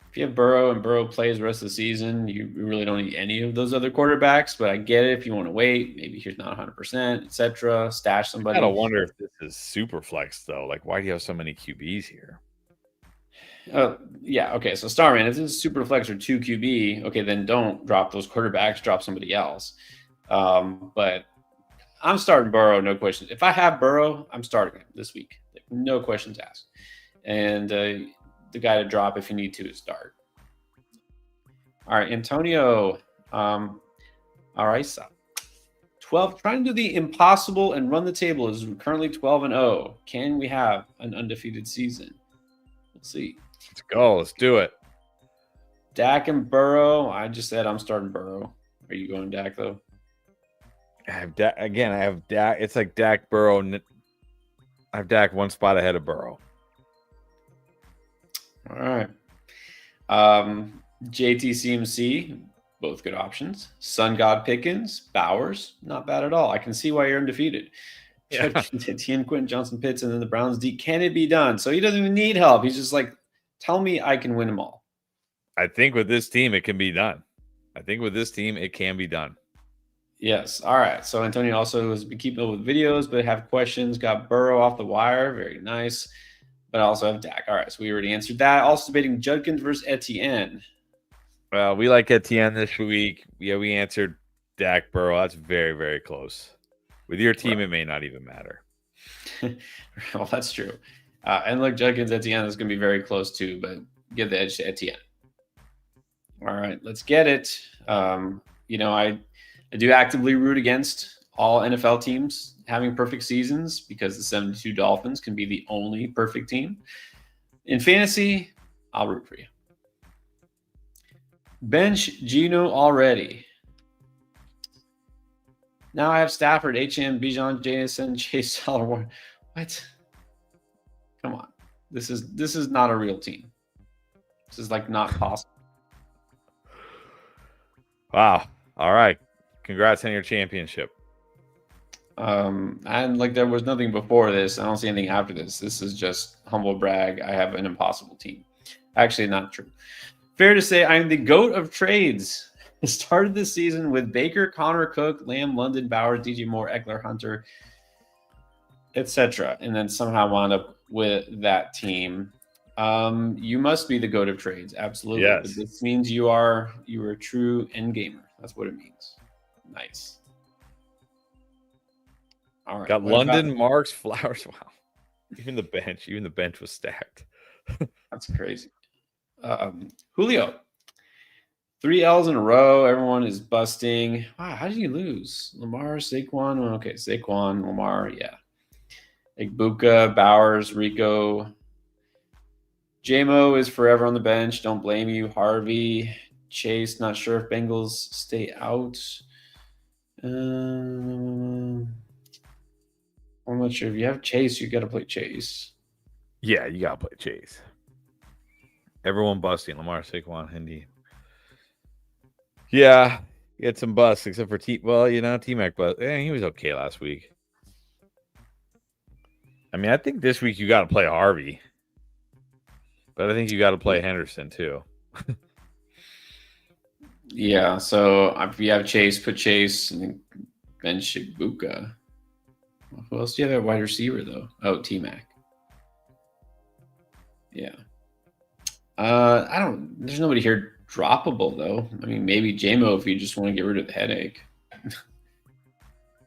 If you have Burrow and Burrow plays the rest of the season, you really don't need any of those other quarterbacks. But I get it if you want to wait. Maybe he's not 100%, etc. Stash somebody. I gotta wonder if this is Superflex though. Like, why do you have so many QBs here? Yeah. Okay. So Starman, if this is Superflex or 2 QB, okay, then don't drop those quarterbacks. Drop somebody else. But I'm starting Burrow, no question. If I have Burrow, I'm starting him this week. Like, no questions asked. And the guy to drop if you need to is Dart. All right, Antonio Araiza. 12, trying to do the impossible and run the table, is currently 12-0. Can we have an undefeated season? Let's see. Let's go. Let's do it. Dak and Burrow. I just said I'm starting Burrow. Are you going Dak, though? I have Dak. Again, I have Dak. It's like Dak, Burrow. I have Dak one spot ahead of Burrow. All right. JTCMC, both good options. Sun God Pickens, Bowers, not bad at all. I can see why you're undefeated. Yeah. Etienne, Quentin Johnson, Pitts, and then the Browns D. Can it be done? So he doesn't even need help. He's just like, tell me I can win them all. I think with this team, it can be done. Yes. All right. So Antonio also has been keeping up with videos, but have questions. Got Burrow off the wire. Very nice. But I also have Dak. All right. So we already answered that. Also debating Judkins versus Etienne. Well, we like Etienne this week. Yeah, we answered Dak, Burrow. That's very, very close. With your team, It may not even matter. Well, that's true. And look, Judkins, Etienne is going to be very close too, but give the edge to Etienne. All right, let's get it. I do actively root against all NFL teams having perfect seasons because the 72 Dolphins can be the only perfect team. In fantasy, I'll root for you. Bench Geno already. Now I have Stafford, HM, Bijan, Jameson, Chase, Dollar. What? Come on. This is not a real team. This is like not possible. Wow. All right. Congrats on your championship. And like there was nothing before this. I don't see anything after this. This is just humble brag. I have an impossible team. Actually, not true. Fair to say I am the GOAT of trades. Started this season with Baker, Connor, Cook, Lamb, London, Bowers, DJ Moore, Eckler, Hunter, etc. And then somehow wound up with that team. You must be the GOAT of trades. Absolutely. Yes. But this means you are a true end gamer. That's what it means. Nice. All right. Got London, Marks, Flowers. Wow. Even the bench was stacked. That's crazy. Julio. 3 L's in a row. Everyone is busting. Wow, how did you lose? Lamar, Saquon. Okay, Saquon, Lamar. Yeah. Igbuka, Bowers, Rico. JMO is forever on the bench. Don't blame you. Harvey, Chase. Not sure if Bengals stay out. I'm not sure. If you have Chase, you got to play Chase. Yeah, you got to play Chase. Everyone busting. Lamar, Saquon, Hindi. Yeah, he had some busts except for T-Mac, but he was okay last week. I mean, I think this week you got to play Harvey, but I think you got to play Henderson too. Yeah, so if you have Chase, put Chase and bench Igbuka. Who else do you have at wide receiver though? Oh, T-Mac. Yeah. There's nobody here droppable though. I mean, maybe JMO if you just want to get rid of the headache.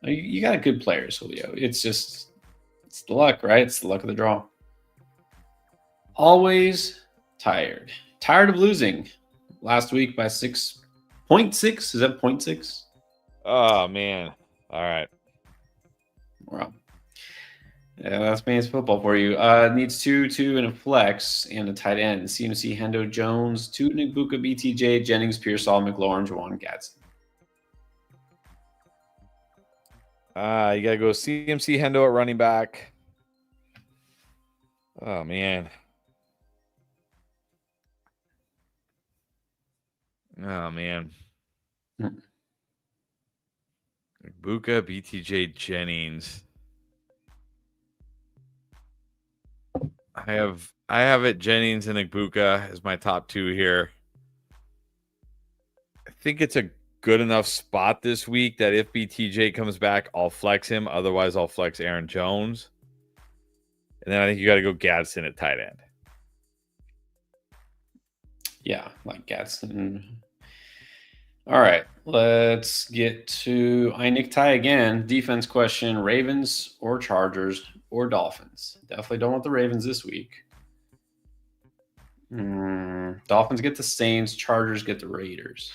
You got good players, Julio. It's the luck, right? It's the luck of the draw. Always tired. Tired of losing. Last week by 6.6. Is that 0.6? Oh, man. All right. Wow. Yeah, that's man's football for you. Needs 2, and a flex, and a tight end. CMC, Hendo, Jones, Tootin, Igbuka, BTJ, Jennings, Pearsall, McLaurin, Juwan, Gadsden. You got to go CMC, Hendo at running back. Oh, man. Igbuka, BTJ, Jennings. I have it Jennings and Igbuka as my top 2 here. I think it's a good enough spot this week that if BTJ comes back, I'll flex him. Otherwise, I'll flex Aaron Jones. And then I think you got to go Gadsden at tight end. Yeah, like Gadsden. All right, let's get to Nick Ty again. Defense question: Ravens or Chargers or Dolphins? Definitely don't want the Ravens this week. Dolphins get the Saints. Chargers get the Raiders.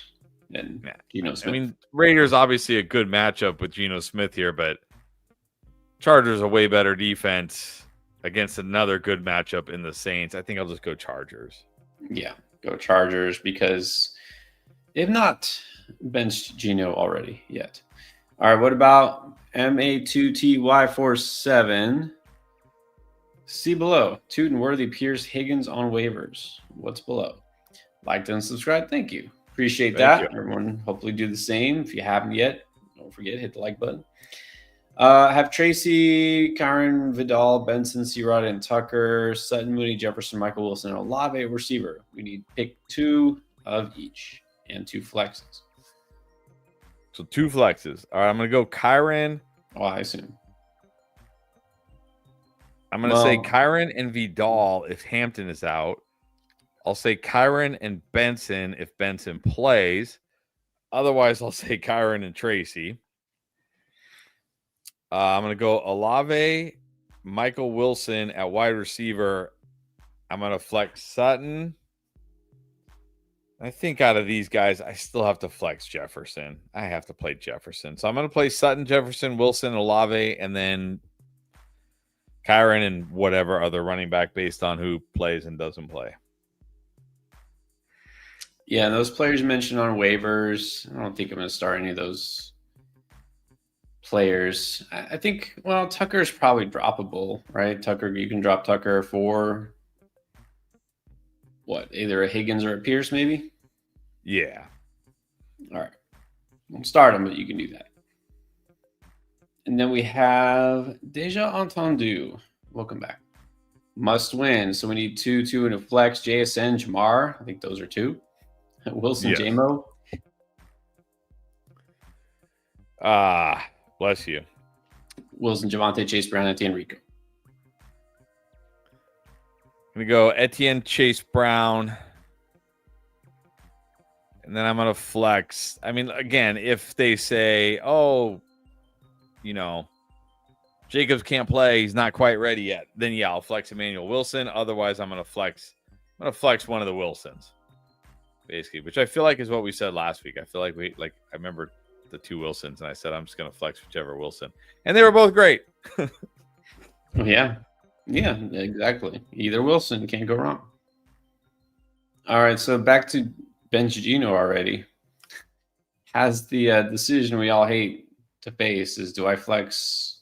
And Geno Smith. I mean, Raiders obviously a good matchup with Geno Smith here, but Chargers a way better defense against another good matchup in the Saints. I think I'll just go Chargers. Yeah, go Chargers because they've not benched Geno already yet. All right, what about MA2TY47? See below. Tootin, Worthy, Pierce, Higgins on waivers. What's below? Like and subscribe. Thank you. Appreciate that. Everyone hopefully do the same. If you haven't yet, don't forget, hit the like button. Have Tracy, Kyron, Vidal, Benson, C-Rod, and Tucker, Sutton, Mooney, Jefferson, Michael Wilson, and Olave receiver. We need to pick 2 of each and 2 flexes. So 2 flexes. All right, I'm going to go Kyron. Oh, I assume. I'm going to say Kyron and Vidal if Hampton is out. I'll say Kyron and Benson if Benson plays. Otherwise, I'll say Kyron and Tracy. I'm going to go Olave, Michael Wilson at wide receiver. I'm going to flex Sutton. I think out of these guys, I still have to flex Jefferson. I have to play Jefferson. So I'm going to play Sutton, Jefferson, Wilson, Olave, and then Kyron and whatever other running back based on who plays and doesn't play. Yeah, those players mentioned on waivers, I don't think I'm going to start any of those players. I think, well, Tucker's probably droppable, right? Tucker, you can drop Tucker for what? Either a Higgins or a Pierce, maybe? Yeah. All right. Won't start him, but you can do that. And then we have Deja Entendu. Welcome back. Must win. So we need 2, and a flex. JSN, Jamar. I think those are 2. Wilson, yes. JMO. Bless you. Wilson, Javonte, Chase Brown, Etienne, Rico. I'm going to go Etienne, Chase Brown. And then I'm going to flex. I mean, again, if they say, Jacobs can't play, he's not quite ready yet, then I'll flex Emmanuel Wilson. Otherwise, I'm going to flex one of the Wilsons. basically, which I feel like is what we said last week. I feel like I remember the 2 Wilsons, and I said I'm just going to flex whichever Wilson, and they were both great. Yeah, exactly. Either Wilson, can't go wrong. All right, so back to Benjigino already. Has the decision we all hate to face is, do I flex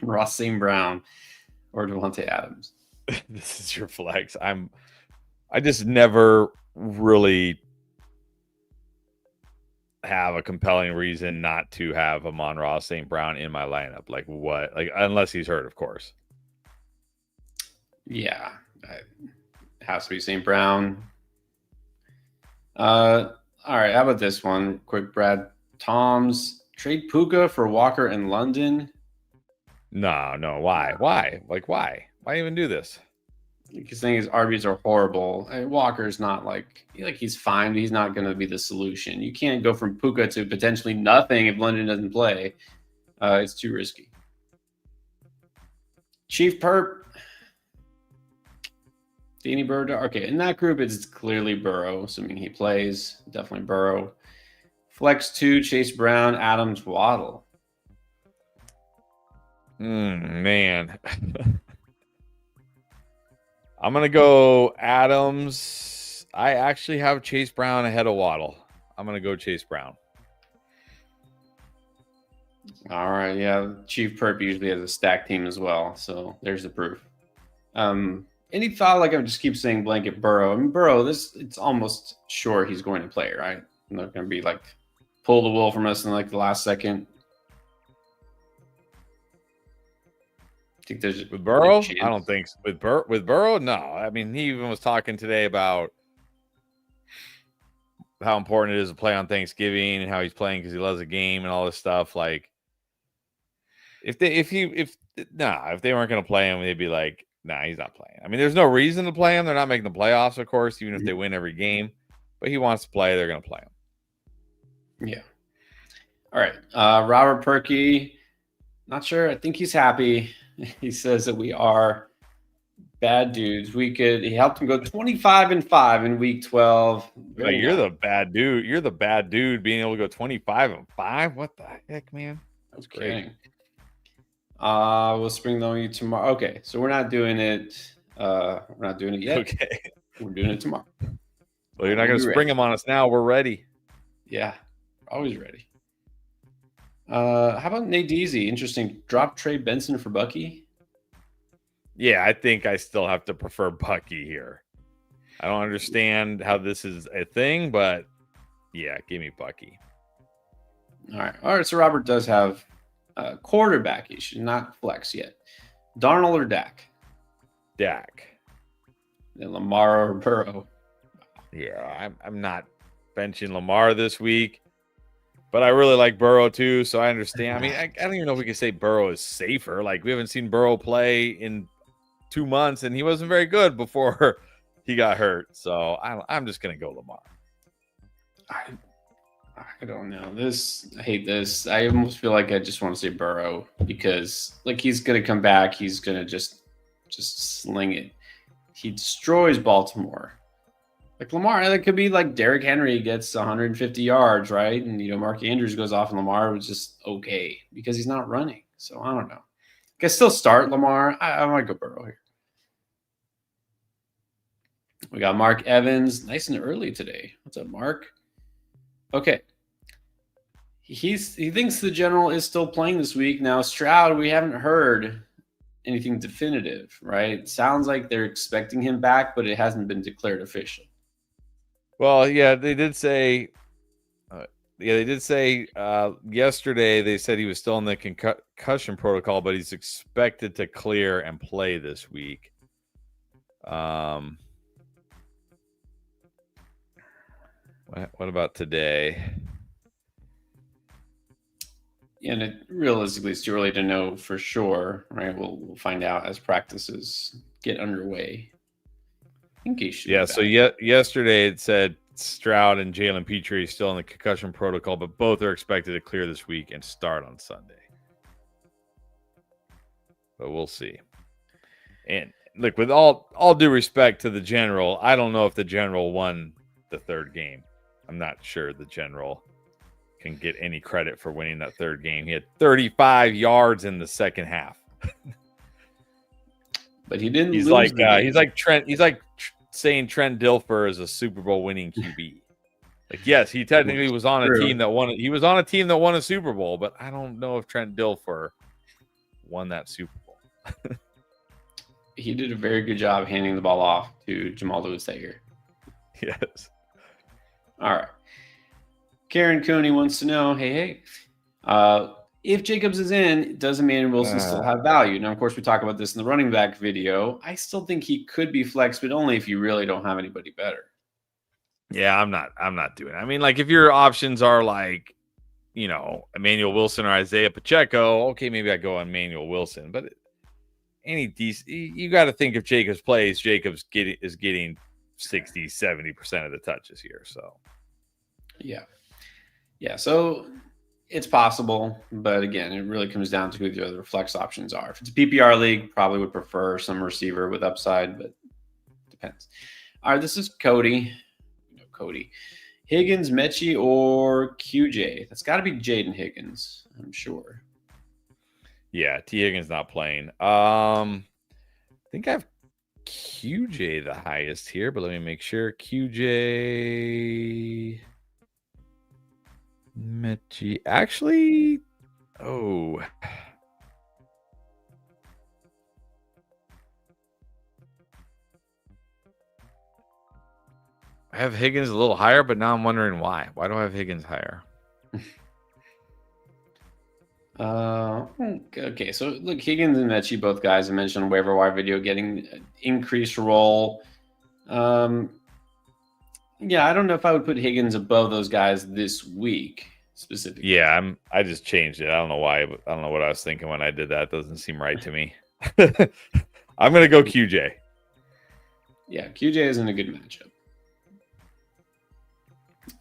Ross St. Brown or Devontae Adams? This is your flex. I just never really have a compelling reason not to have Amon-Ra St. Brown in my lineup. Like what? Like unless he's hurt, of course. Yeah, it has to be St. Brown. All right, how about this one? Quick, Brad. Tom's trade Puka for Walker in London. No. Why? Like why? Why even do this? He's saying his RBs are horrible. Walker's not like he's fine, but he's not going to be the solution. You can't go from Puka to potentially nothing if London doesn't play. It's too risky. Chief Perp. Danny Burrow. Okay, in that group, it's clearly Burrow, assuming he plays. Definitely Burrow. Flex 2, Chase Brown, Adams, Waddle. Man. I'm going to go Adams. I actually have Chase Brown ahead of Waddle. I'm going to go Chase Brown. All right, yeah. Chief Perp usually has a stack team as well, so there's the proof. Any thought, like I just keep saying blanket Burrow. I mean, Burrow, it's almost sure he's going to play, right? I'm not going to be like pull the wool from us in like the last second. I think there's with Burrow. I don't think so. With Burrow, no. I mean, he even was talking today about how important it is to play on Thanksgiving and how he's playing because he loves the game and all this stuff. Like, if they weren't going to play him, they'd be like, nah, he's not playing. I mean, there's no reason to play him. They're not making the playoffs, of course, even if they win every game. But he wants to play. They're going to play him. Yeah. All right. Robert Perkey, not sure. I think he's happy. He says that we are bad dudes. He helped him go 25-5 in week 12. Like, you're the bad dude. You're the bad dude being able to go 25-5. What the heck, man? That's great. We'll spring loan you tomorrow. Okay, so we're not doing it. We're not doing it yet. Okay, we're doing it tomorrow. Well, you're not going to spring them on us now. We're ready. Yeah, always ready. How about Nate Deasy? Interesting. Drop Trey Benson for Bucky. Yeah, I think I still have to prefer Bucky here. I don't understand how this is a thing, but yeah, give me Bucky. All right. So Robert does have quarterback issue, not flex yet. Darnold or Dak? Dak. Then Lamar or Burrow? Yeah, I'm not benching Lamar this week, but I really like Burrow too, so I understand. I mean, I don't even know if we can say Burrow is safer. Like, we haven't seen Burrow play in 2 months, and he wasn't very good before he got hurt. So I'm just going to go Lamar. I don't know. I hate this. I almost feel like I just want to say Burrow because, like, he's going to come back. He's going to just sling it. He destroys Baltimore. Like Lamar, that could be like Derrick Henry gets 150 yards, right? And, Mark Andrews goes off and Lamar was just okay because he's not running. So I don't know. I guess still start Lamar. I might go Burrow here. We got Mark Evans. Nice and early today. What's up, Mark? Okay. He thinks the general is still playing this week. Now, Stroud, we haven't heard anything definitive, right? It sounds like they're expecting him back, but it hasn't been declared official. Well, yeah, they did say yesterday they said he was still in the concussion protocol, but he's expected to clear and play this week. What about today? And realistically, it's too early to know for sure, right? We'll find out as practices get underway. I think he should. Yeah. So yesterday it said Stroud and Jalen Petrie still in the concussion protocol, but both are expected to clear this week and start on Sunday. But we'll see. And look, with all due respect to the general, I don't know if the general won the third game. I'm not sure the general can get any credit for winning that third game. He had 35 yards in the second half. But he didn't He's lose like the game. he's like Trent. He's like saying Trent Dilfer is a Super Bowl winning QB. Like, yes, he technically was on a team that won. He was on a team that won a Super Bowl, but I don't know if Trent Dilfer won that Super Bowl. He did a very good job handing the ball off to Jamal Lewis-Sager. Yes. All right. Karen Cooney wants to know, hey, if Jacobs is in, does Emmanuel Wilson still have value? Now, of course, we talk about this in the running back video. I still think he could be flexed, but only if you really don't have anybody better. Yeah, I'm not doing it. I mean, like, if your options are like, Emmanuel Wilson or Isaiah Pacheco, okay, maybe I go on Emmanuel Wilson. But any decent, you got to think if Jacobs plays, Jacobs is getting 60, 70% of the touches here. So, yeah. So it's possible, but again, it really comes down to who the other flex options are. If it's a PPR league, probably would prefer some receiver with upside, but it depends. All right, this is Cody. Higgins, Mechie, or QJ? That's got to be Jaden Higgins, I'm sure. Yeah, T. Higgins not playing. I think I have QJ the highest here, but let me make sure. QJ Mechie. Actually, I have Higgins a little higher, but now I'm wondering why. Why do I have Higgins higher? Okay, so look, Higgins and Mechie, both guys I mentioned on waiver wire video, getting increased role. Yeah, I don't know if I would put Higgins above those guys this week specifically. Yeah, I just changed it. I don't know why, but I don't know what I was thinking when I did that. It doesn't seem right to me. I'm gonna go QJ. Yeah, QJ is in a good matchup.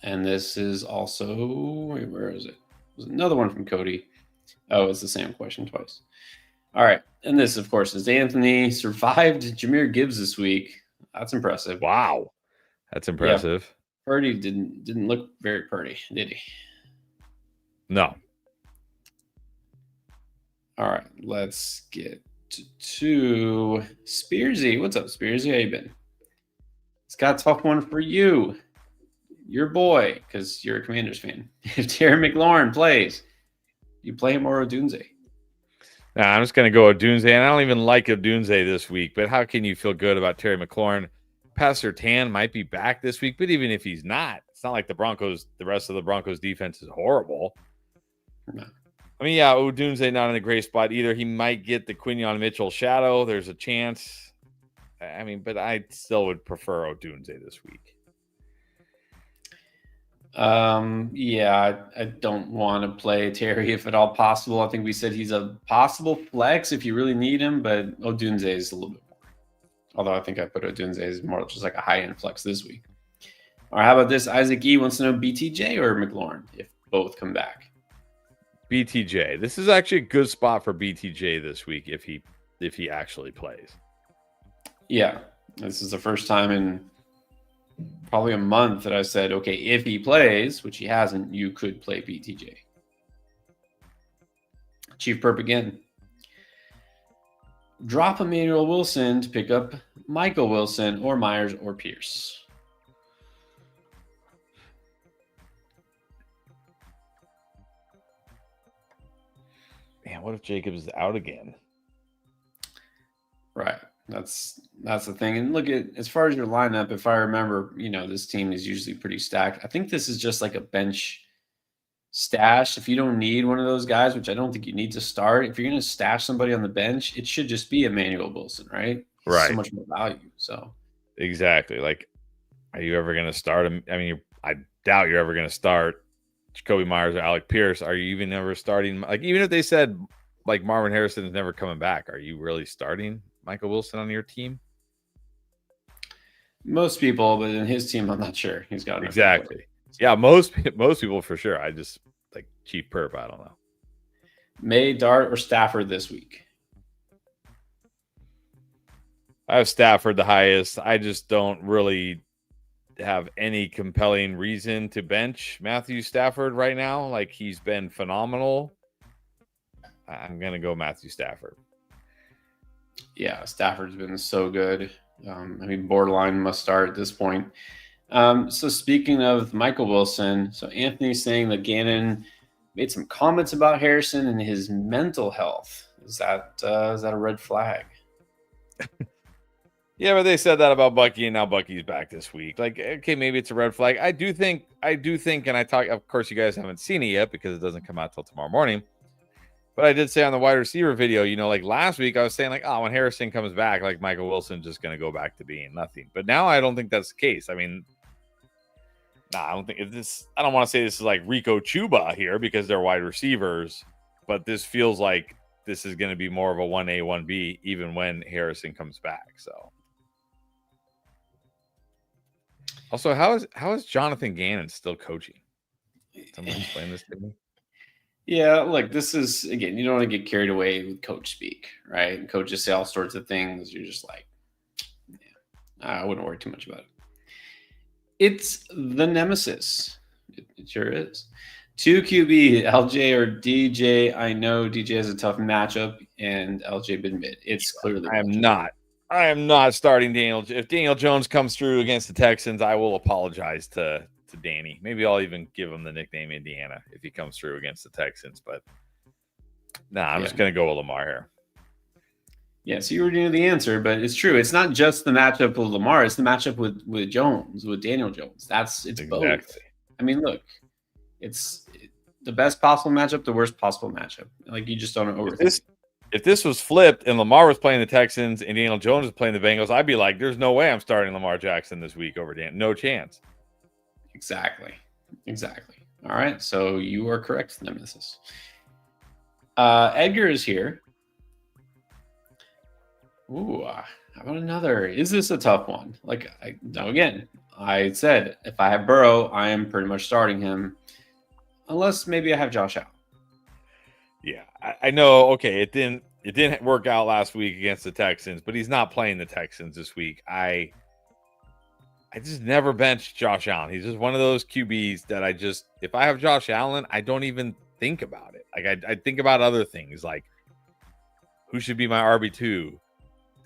And this is also, where is it? There's another one from Cody. Oh, it's the same question twice. All right. And this, of course, is Anthony survived Jahmyr Gibbs this week. That's impressive. Wow. That's impressive. Yeah, Purdy didn't look very pretty, did he? No. All right. Let's get to Spearsy. What's up, Spearsy? How you been? It's got a tough one for you. Your boy, because you're a Commanders fan. If Terry McLaurin plays, you play him or Odunze? Nah, I'm just going to go Odunze, and I don't even like Odunze this week, but how can you feel good about Terry McLaurin? Pastor Tan might be back this week, but even if he's not, it's not like the rest of the Broncos defense is horrible. No. I mean, yeah, Odunze not in a great spot either. He might get the Quinion Mitchell shadow. There's a chance. I mean, but I still would prefer Odunze this week. Yeah, I don't want to play Terry if at all possible. I think we said he's a possible flex if you really need him, but Odunze is a little bit more. Although I think I put Odunze as more just like a high-end flex this week. All right, how about this? Isaac E wants to know BTJ or McLaurin if both come back. BTJ. This is actually a good spot for BTJ this week if he actually plays. Yeah, this is the first time in probably a month that I said, okay, if he plays, which he hasn't, you could play BTJ. Chief Perp again. Drop Emmanuel Wilson to pick up Michael Wilson or Myers or Pierce. Man, what if Jacobs is out again? Right. That's the thing. And look at, as far as your lineup, if I remember, this team is usually pretty stacked. I think this is just like a bench stash. If you don't need one of those guys, which I don't think you need to start, if you're going to stash somebody on the bench, it should just be Emmanuel Wilson, right? Right. So much more value. So exactly. Like, are you ever going to start him? I mean, I doubt you're ever going to start Jacoby Myers or Alec Pierce. Are you even ever starting? Like, even if they said like Marvin Harrison is never coming back, are you really starting Michael Wilson on your team? Most people, but in his team, I'm not sure. He's got exactly. Yeah, most people for sure. I just like Chief Perp. I don't know. Maye, Dart, or Stafford this week? I have Stafford the highest. I just don't really have any compelling reason to bench Matthew Stafford right now. Like, he's been phenomenal. I'm going to go Matthew Stafford. Yeah, Stafford's been so good. Borderline must start at this point. So speaking of Michael Wilson, so Anthony's saying that Gannon made some comments about Harrison and his mental health. Is that a red flag? Yeah, but they said that about Bucky, and now Bucky's back this week. Like, okay, maybe it's a red flag. I do think, and I talk. Of course, you guys haven't seen it yet because it doesn't come out till tomorrow morning. But I did say on the wide receiver video, like last week, I was saying like, oh, when Harrison comes back, like Michael Wilson's just going to go back to being nothing. But now I don't think that's the case. I mean, I don't think this. I don't want to say this is like Rico Chuba here because they're wide receivers, but this feels like this is going to be more of a 1A, 1B, even when Harrison comes back. So. Also, how is Jonathan Gannon still coaching? Someone explain this to me. Yeah, look, this is, again, you don't want to get carried away with coach speak, right? And coaches say all sorts of things. You're just like, yeah, I wouldn't worry too much about it. It's the nemesis. It sure is. 2 QB, LJ or DJ. I know DJ has a tough matchup, and LJ been mid. It's clearly I am not starting Daniel. If Daniel Jones comes through against the Texans, I will apologize to Danny. Maybe I'll even give him the nickname Indiana if he comes through against the Texans. But I'm just going to go with Lamar here. Yeah, so you already knew the answer, but it's true. It's not just the matchup with Lamar. It's the matchup with Jones, with Daniel Jones. It's exactly. Both. I mean, look, it's the best possible matchup, the worst possible matchup. Like, you just don't overthink. If this was flipped and Lamar was playing the Texans and Daniel Jones was playing the Bengals, I'd be like, there's no way I'm starting Lamar Jackson this week over Dan. No chance. Exactly. All right, so you are correct, Nemesis. Edgar is here. Ooh, how about another? Is this a tough one? Like, I said, if I have Burrow, I am pretty much starting him. Unless maybe I have Josh Allen. Yeah, I know. Okay, it didn't work out last week against the Texans, but he's not playing the Texans this week. I just never benched Josh Allen. He's just one of those QBs that if I have Josh Allen, I don't even think about it. Like, I think about other things, like who should be my RB2?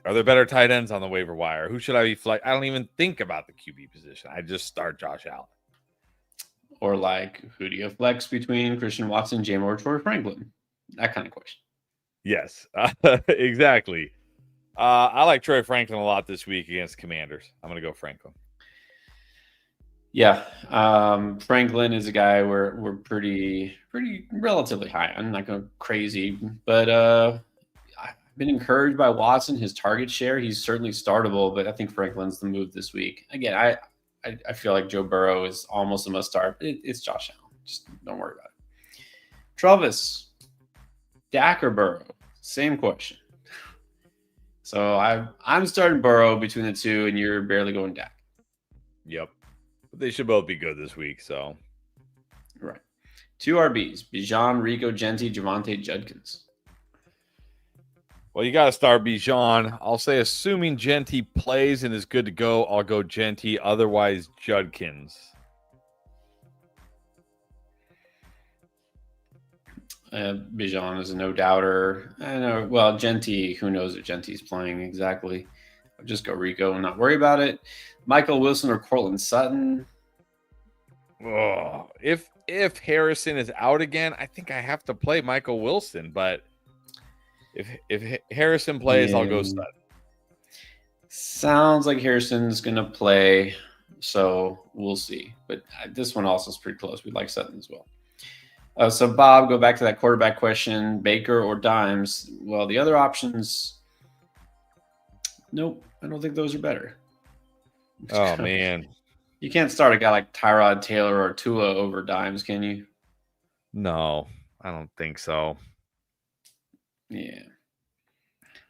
Are there better tight ends on the waiver wire? Who should I be flex? I don't even think about the QB position. I just start Josh Allen. Or like, who do you flex between Christian Watson, Jam, or Troy Franklin? That kind of question. Yes, exactly. I like Troy Franklin a lot this week against Commanders. I'm going to go Franklin. Yeah, Franklin is a guy we're pretty relatively high on. Not going crazy, but I've been encouraged by Watson. His target share, he's certainly startable, but I think Franklin's the move this week. Again, I feel like Joe Burrow is almost a must start. It's Josh Allen. Just don't worry about it. Travis, Dak or Burrow? Same question. So I'm starting Burrow between the two, and you're barely going Dak. Yep. But they should both be good this week, so. Right. 2 RBs, Bijan, Rico, Genti, Javonte, Judkins. Well, you got to start Bijan. I'll say, assuming Genti plays and is good to go, I'll go Genti. Otherwise, Judkins. Bijan is a no-doubter. I know. Well, Genti, who knows if Genti's playing exactly. I'll just go Rico and not worry about it. Michael Wilson or Cortland Sutton? Oh, if Harrison is out again, I think I have to play Michael Wilson. But if Harrison plays, I'll go Sutton. Sounds like Harrison's going to play, so we'll see. But this one also is pretty close. We like Sutton as well. So, Bob, go back to that quarterback question. Baker or Dimes? Well, the other options, nope. I don't think those are better. Oh, man. You can't start a guy like Tyrod Taylor or Tua over Dimes, can you? No, I don't think so. Yeah.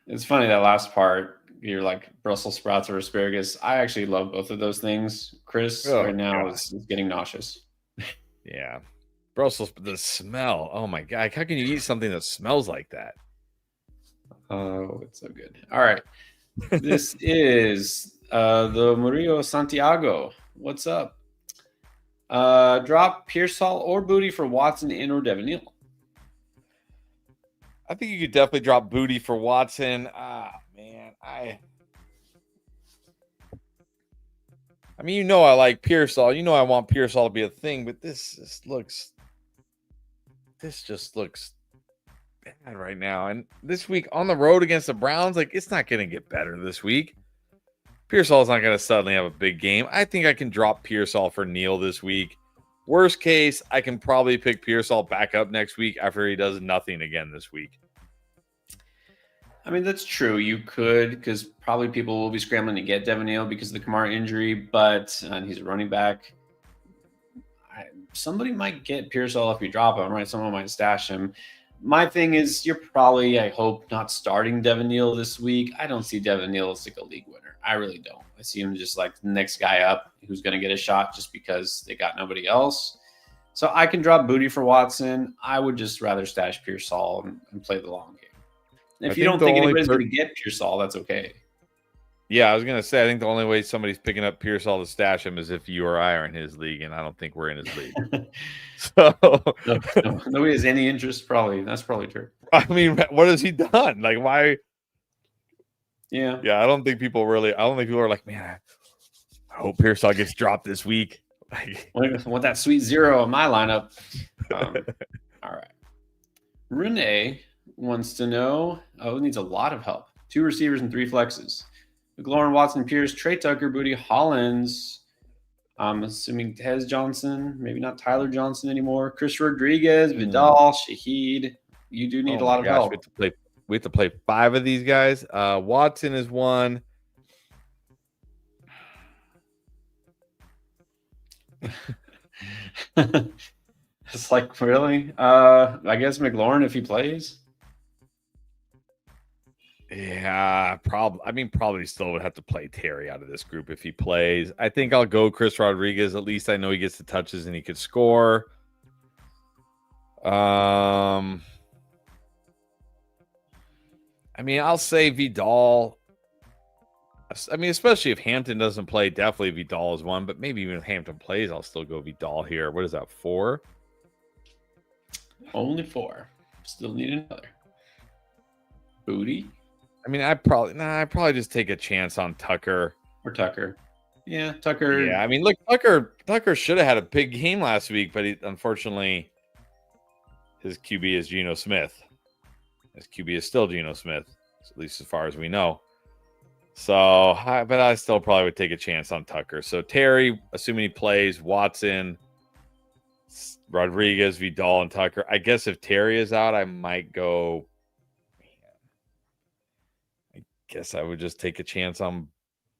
It's funny, that last part, you're like Brussels sprouts or asparagus. I actually love both of those things. Chris right now is getting nauseous. Yeah. Brussels, the smell. Oh my God. How can you eat something that smells like that? Oh, it's so good. All right. This is the Murillo Santiago. What's up? Drop Pearsall or Booty for Watson and or Devin Neal. I think you could definitely drop Booty for Watson. Man, I mean, you know I like Pearsall. You know I want Pearsall to be a thing, but this just looks bad right now. And this week on the road against the Browns, like it's not going to get better this week. Pearsall's not going to suddenly have a big game. I think I can drop Pearsall for Neal this week. Worst case, I can probably pick Pearsall back up next week after he does nothing again this week. I mean, that's true. You could, because probably people will be scrambling to get Devin Neal because of the Kamara injury, but he's a running back. Somebody might get Pearsall if you drop him, right? Someone might stash him. My thing is, you're probably, I hope, not starting Devin Neal this week. I don't see Devin Neal as like a league winner. I really don't. I see him just like the next guy up who's going to get a shot just because they got nobody else. So I can drop Booty for Watson. I would just rather stash Pearsall and play the long game. If you don't think anybody's going to get Pearsall, that's okay. Yeah, I was going to say, I think the only way somebody's picking up Pearsall to stash him is if you or I are in his league, and I don't think we're in his league. So nobody has any interest, probably. That's probably true. I mean, what has he done? Like, why? Yeah. I don't think people are like, man, I hope Pearsall gets dropped this week. I want that sweet zero in my lineup. All right. Renee wants to know, needs a lot of help. 2 receivers and 3 flexes. McLaurin, Watson, Pierce, Trey Tucker, Booty, Hollins. I'm assuming Tez Johnson, maybe not Tyler Johnson anymore. Chris Rodriguez, Vidal, Shaheed. You do need a lot of help. We have to play 5 of these guys. Watson is one. It's like, really? I guess McLaurin if he plays. Yeah, probably still would have to play Terry out of this group if he plays. I think I'll go Chris Rodriguez. At least I know he gets the touches and he could score. I mean, I'll say Vidal. I mean, especially if Hampton doesn't play, definitely Vidal is one. But maybe even if Hampton plays, I'll still go Vidal here. What is that, 4? Only 4. Still need another. Booty. I mean, I'd probably just take a chance on Tucker. Or Tucker. Yeah, Tucker. Yeah, I mean, look, Tucker should have had a big game last week, but unfortunately, his QB is Geno Smith. His QB is still Geno Smith, at least as far as we know. So, but I still probably would take a chance on Tucker. So Terry, assuming he plays, Watson, Rodriguez, Vidal, and Tucker. I guess if Terry is out, I might go. I guess I would just take a chance on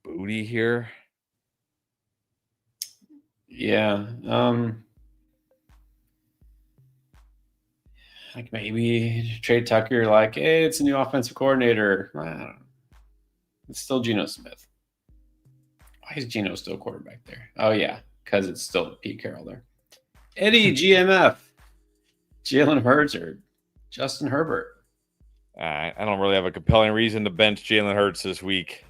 Booty here. Yeah. Like maybe trade Tucker, like, hey, it's a new offensive coordinator. I don't know. It's still Geno Smith. Why is Geno still quarterback there? Oh, yeah, because it's still Pete Carroll there. Eddie, GMF, Jalen Hurts or Justin Herbert? I don't really have a compelling reason to bench Jalen Hurts this week.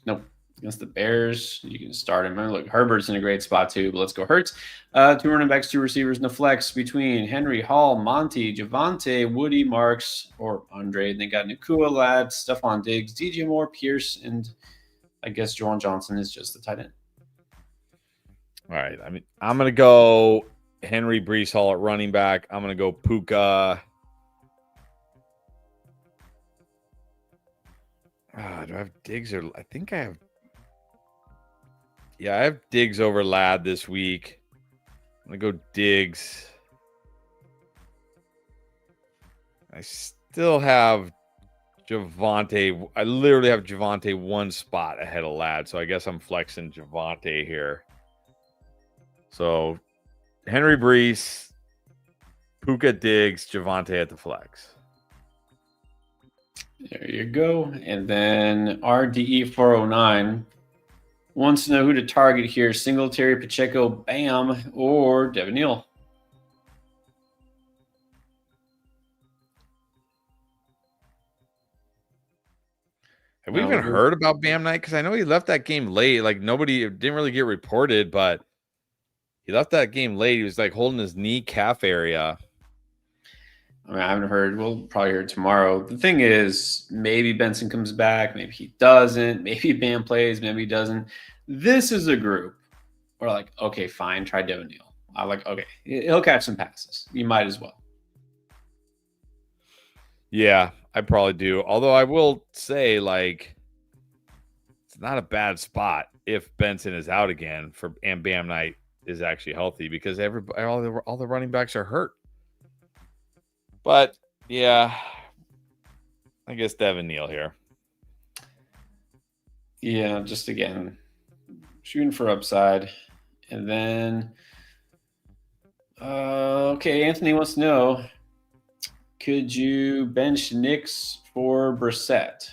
Nope. Against the Bears, you can start him. Look, Herbert's in a great spot too, but let's go Hurts. 2 running backs, 2 receivers in the flex between Henry, Hall, Monty, Javante, Woody, Marks, or Andre. And they got Nakua, Ladd, Stephon Diggs, DJ Moore, Pierce, and I guess Juwan Johnson is just the tight end. All right. I mean, I'm going to go Henry, Breece Hall at running back. I'm going to go Puka. Do I have Diggs or I think I have. Yeah, I have Diggs over Ladd this week. I'm going to go Diggs. I still have Javante. I literally have Javante 1 spot ahead of Ladd, so I guess I'm flexing Javante here. So Henry, Breece, Puka, Diggs, Javante at the flex. There you go. And then RDE409 wants to know who to target here. Singletary, Pacheco, Bam, or Devin Neal. Have we even heard about Bam Knight? Because I know he left that game late. Like nobody didn't really get reported, but he left that game late. He was like holding his knee calf area. I mean, I haven't heard. We'll probably hear tomorrow. The thing is, maybe Benson comes back. Maybe he doesn't. Maybe Bam plays. Maybe he doesn't. This is a group where like, okay, fine, try Devin Neal. I like, okay, he'll catch some passes. You might as well. Yeah, I probably do. Although I will say, like, it's not a bad spot if Benson is out again and Bam Knight is actually healthy because all the running backs are hurt. But yeah, I guess Devin Neal here. Yeah, just again, shooting for upside. And then, okay, Anthony wants to know, could you bench Nix for Brissett?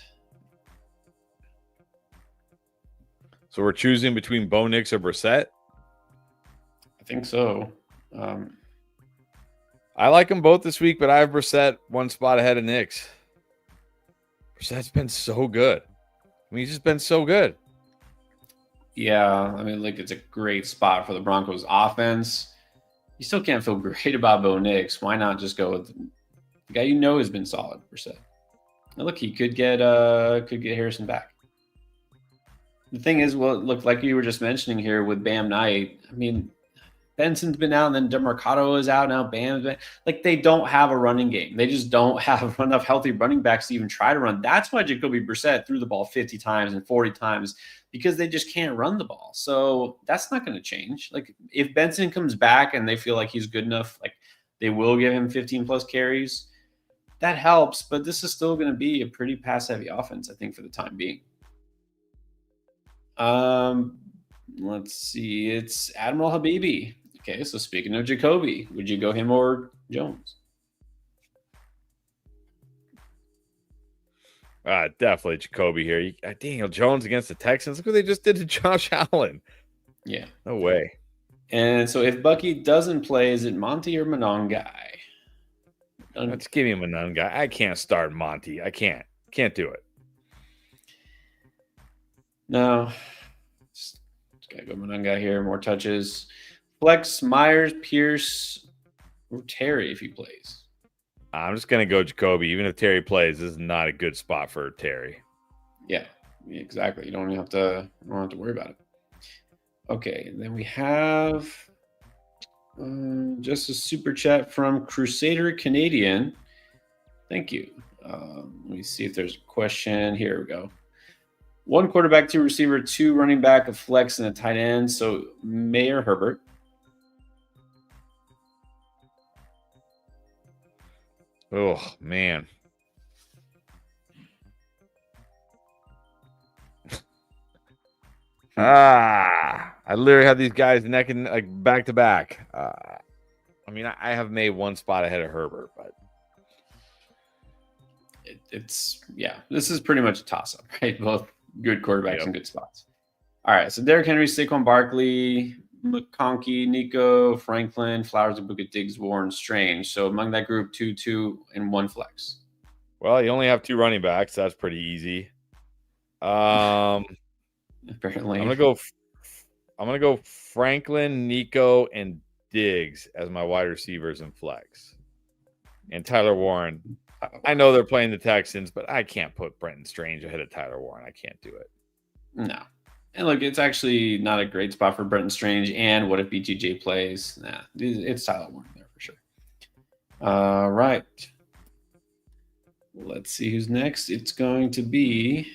So we're choosing between Bo Nix or Brissett? I think so. I like them both this week, but I have Brissett one spot ahead of Nix. Brissett's been so good. I mean, he's just been so good. Yeah, I mean, like it's a great spot for the Broncos offense. You still can't feel great about Bo Nix. Why not just go with the guy you know has been solid, Brissett? Now look, he could get Harrison back. The thing is, well, look, like you were just mentioning here with Bam Knight, I mean, Benson's been out, and then DeMarcado is out now. Bam's been, like they don't have a running game. They just don't have enough healthy running backs to even try to run. That's why Jacoby Brissett threw the ball 50 times and 40 times because they just can't run the ball. So that's not going to change. Like if Benson comes back and they feel like he's good enough, like they will give him 15 plus carries. That helps, but this is still going to be a pretty pass heavy offense, I think, for the time being. Let's see. It's Admiral Habibi. Okay, so speaking of Jacoby, would you go him or Jones? Definitely Jacoby here. Daniel Jones against the Texans. Look what they just did to Josh Allen. Yeah. No way. And so if Bucky doesn't play, is it Monty or Monongai? Let's give him a Monongai. I can't start Monty. I can't. Can't do it. No. Just gotta go Monongai here. More touches. Flex, Myers, Pierce, or Terry if he plays. I'm just going to go Jacoby. Even if Terry plays, this is not a good spot for Terry. Yeah, exactly. You don't have to worry about it. Okay, and then we have just a super chat from Crusader Canadian. Thank you. Let me see if there's a question. Here we go. 1 quarterback, 2 receiver, 2 running back, a flex, and a tight end. So Maye or Herbert? Oh, man. I literally have these guys neck and like back to back. I mean, I have Maye one spot ahead of Herbert, but it's this is pretty much a toss-up, right? Both good quarterbacks and good spots. All right, so Derrick Henry, Saquon Barkley, McConkey, Nico, Franklin, Flowers, Ibuka, Diggs, Warren, Strange. So among that group, 2, and 1 flex. Well, you only have 2 running backs. That's pretty easy. Apparently, I'm gonna go Franklin, Nico, and Diggs as my wide receivers and flex, and Tyler Warren. I know they're playing the Texans, but I can't put Brenton Strange ahead of Tyler Warren. I can't do it. No. And look, it's actually not a great spot for Brenton Strange. And what if BTJ plays? Nah, it's Tyler Warren there for sure. All right. Let's see who's next. It's going to be,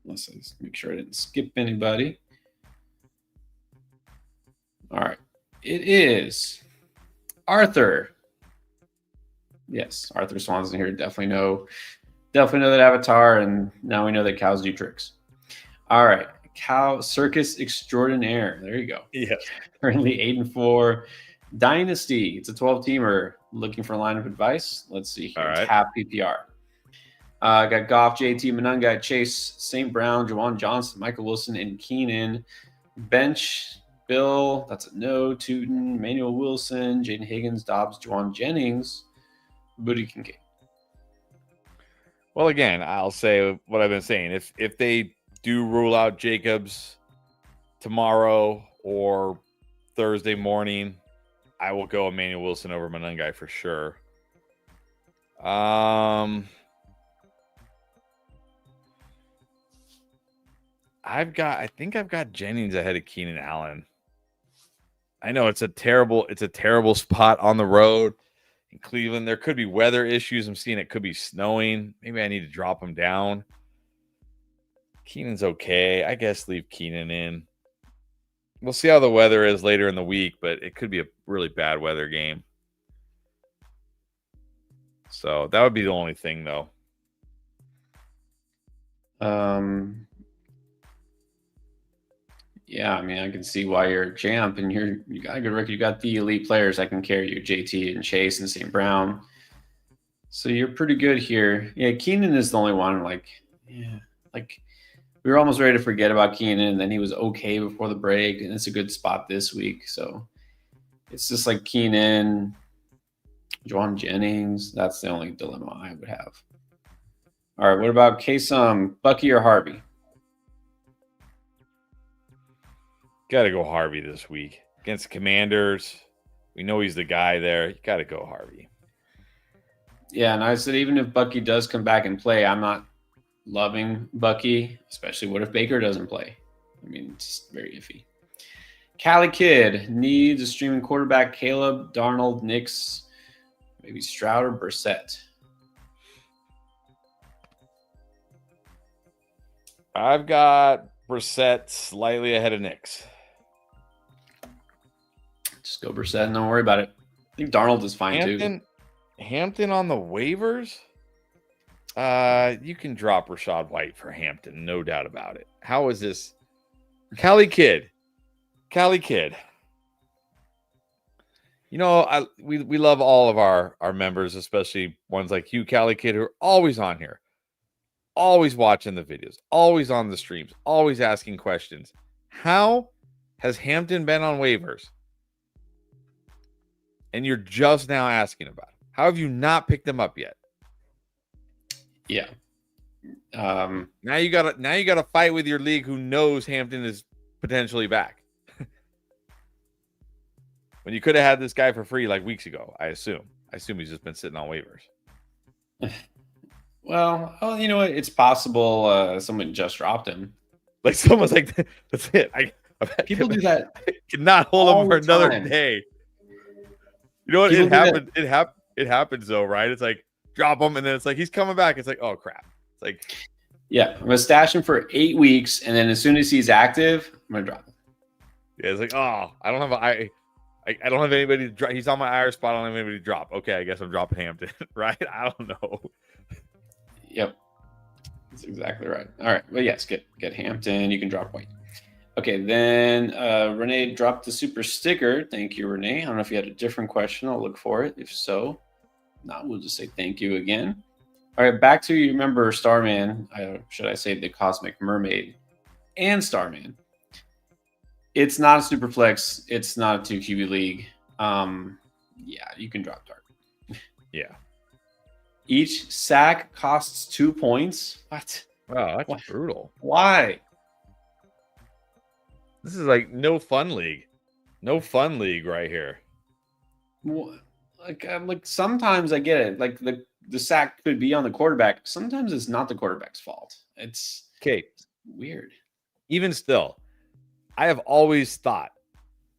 let's make sure I didn't skip anybody. All right. It is Arthur. Yes, Arthur Swanson here. Definitely know that avatar. And now we know that cows do tricks. All right. Cow Circus Extraordinaire. There you go. Yeah. Currently 8-4. Dynasty. It's a 12-teamer. Looking for lineup advice. Let's see here. All right. It's half PPR. Got Goff, JT, Monongai, Chase, St. Brown, Jawan Johnson, Michael Wilson, and Keenan. Bench, Bill. That's a no. Tootin, Emmanuel Wilson, Jaden Higgins, Dobbs, Juwan Jennings, Booty Kincaid. Well, again, I'll say what I've been saying. If they do rule out Jacobs tomorrow or Thursday morning, I will go Emmanuel Wilson over Monangai for sure. I think I've got Jennings ahead of Keenan Allen. I know it's a terrible spot on the road in Cleveland. There could be weather issues. I'm seeing it could be snowing. Maybe I need to drop him down. Keenan's okay. I guess leave Keenan in. We'll see how the weather is later in the week, but it could be a really bad weather game. So that would be the only thing, though. Yeah, I mean, I can see why you're a champ, and you got a good record. You got the elite players that can carry you, JT and Chase and St. Brown. So you're pretty good here. Yeah, Keenan is the only one. We were almost ready to forget about Keenan, and then he was okay before the break, and it's a good spot this week. So it's just like Keenan, Juwan Jennings. That's the only dilemma I would have. All right, what about Kasem, Bucky or Harvey? Got to go Harvey this week against the Commanders. We know he's the guy there. You got to go Harvey. Yeah, and I said even if Bucky does come back and play, I'm not loving Bucky, especially what if Baker doesn't play? I mean, it's very iffy. Cali Kid needs a streaming quarterback. Caleb, Darnold, Nix, maybe Stroud or Brissett. I've got Brissett slightly ahead of Nix. Just go Brissett and don't worry about it. I think Darnold is fine too. Hampton on the waivers? You can drop Rachaad White for Hampton, no doubt about it. How is this? Cali Kid. You know, we love all of our members, especially ones like you, Cali Kid, who are always on here, always watching the videos, always on the streams, always asking questions. How has Hampton been on waivers? And you're just now asking about it. How have you not picked them up yet? Yeah. Now you gotta fight with your league who knows Hampton is potentially back. When you could have had this guy for free like weeks ago, I assume. I assume he's just been sitting on waivers. Well, you know what? It's possible someone just dropped him. Like someone's like, that's it. People do that. I cannot hold him for another day. You know what? It happens though, right? It's like drop him, and then it's like he's coming back. It's like, oh crap. It's like, yeah, I'm gonna stash him for 8 weeks, and then as soon as he's active, I'm gonna drop him. Yeah, it's like, oh, I don't have anybody to drop. He's on my IR spot. I don't have anybody to drop. Okay, I guess I'm dropping Hampton, right? I don't know. Yep, that's exactly right. All right, well, yes, get Hampton. You can drop White. Okay, then Renee dropped the super sticker. Thank you, Renee. I don't know if you had a different question. I'll look for it. If so, not, we'll just say thank you again. All right, back to, you remember Starman, should I say the Cosmic Mermaid and Starman. It's not a super flex. It's not a 2 QB league. Yeah, you can drop Dart. Yeah. Each sack costs 2 points. What? Wow, that's brutal. Why? This is like no fun league. No fun league right here. Like sometimes I get it. Like the sack could be on the quarterback. Sometimes it's not the quarterback's fault. It's okay. Weird. Even still, I have always thought,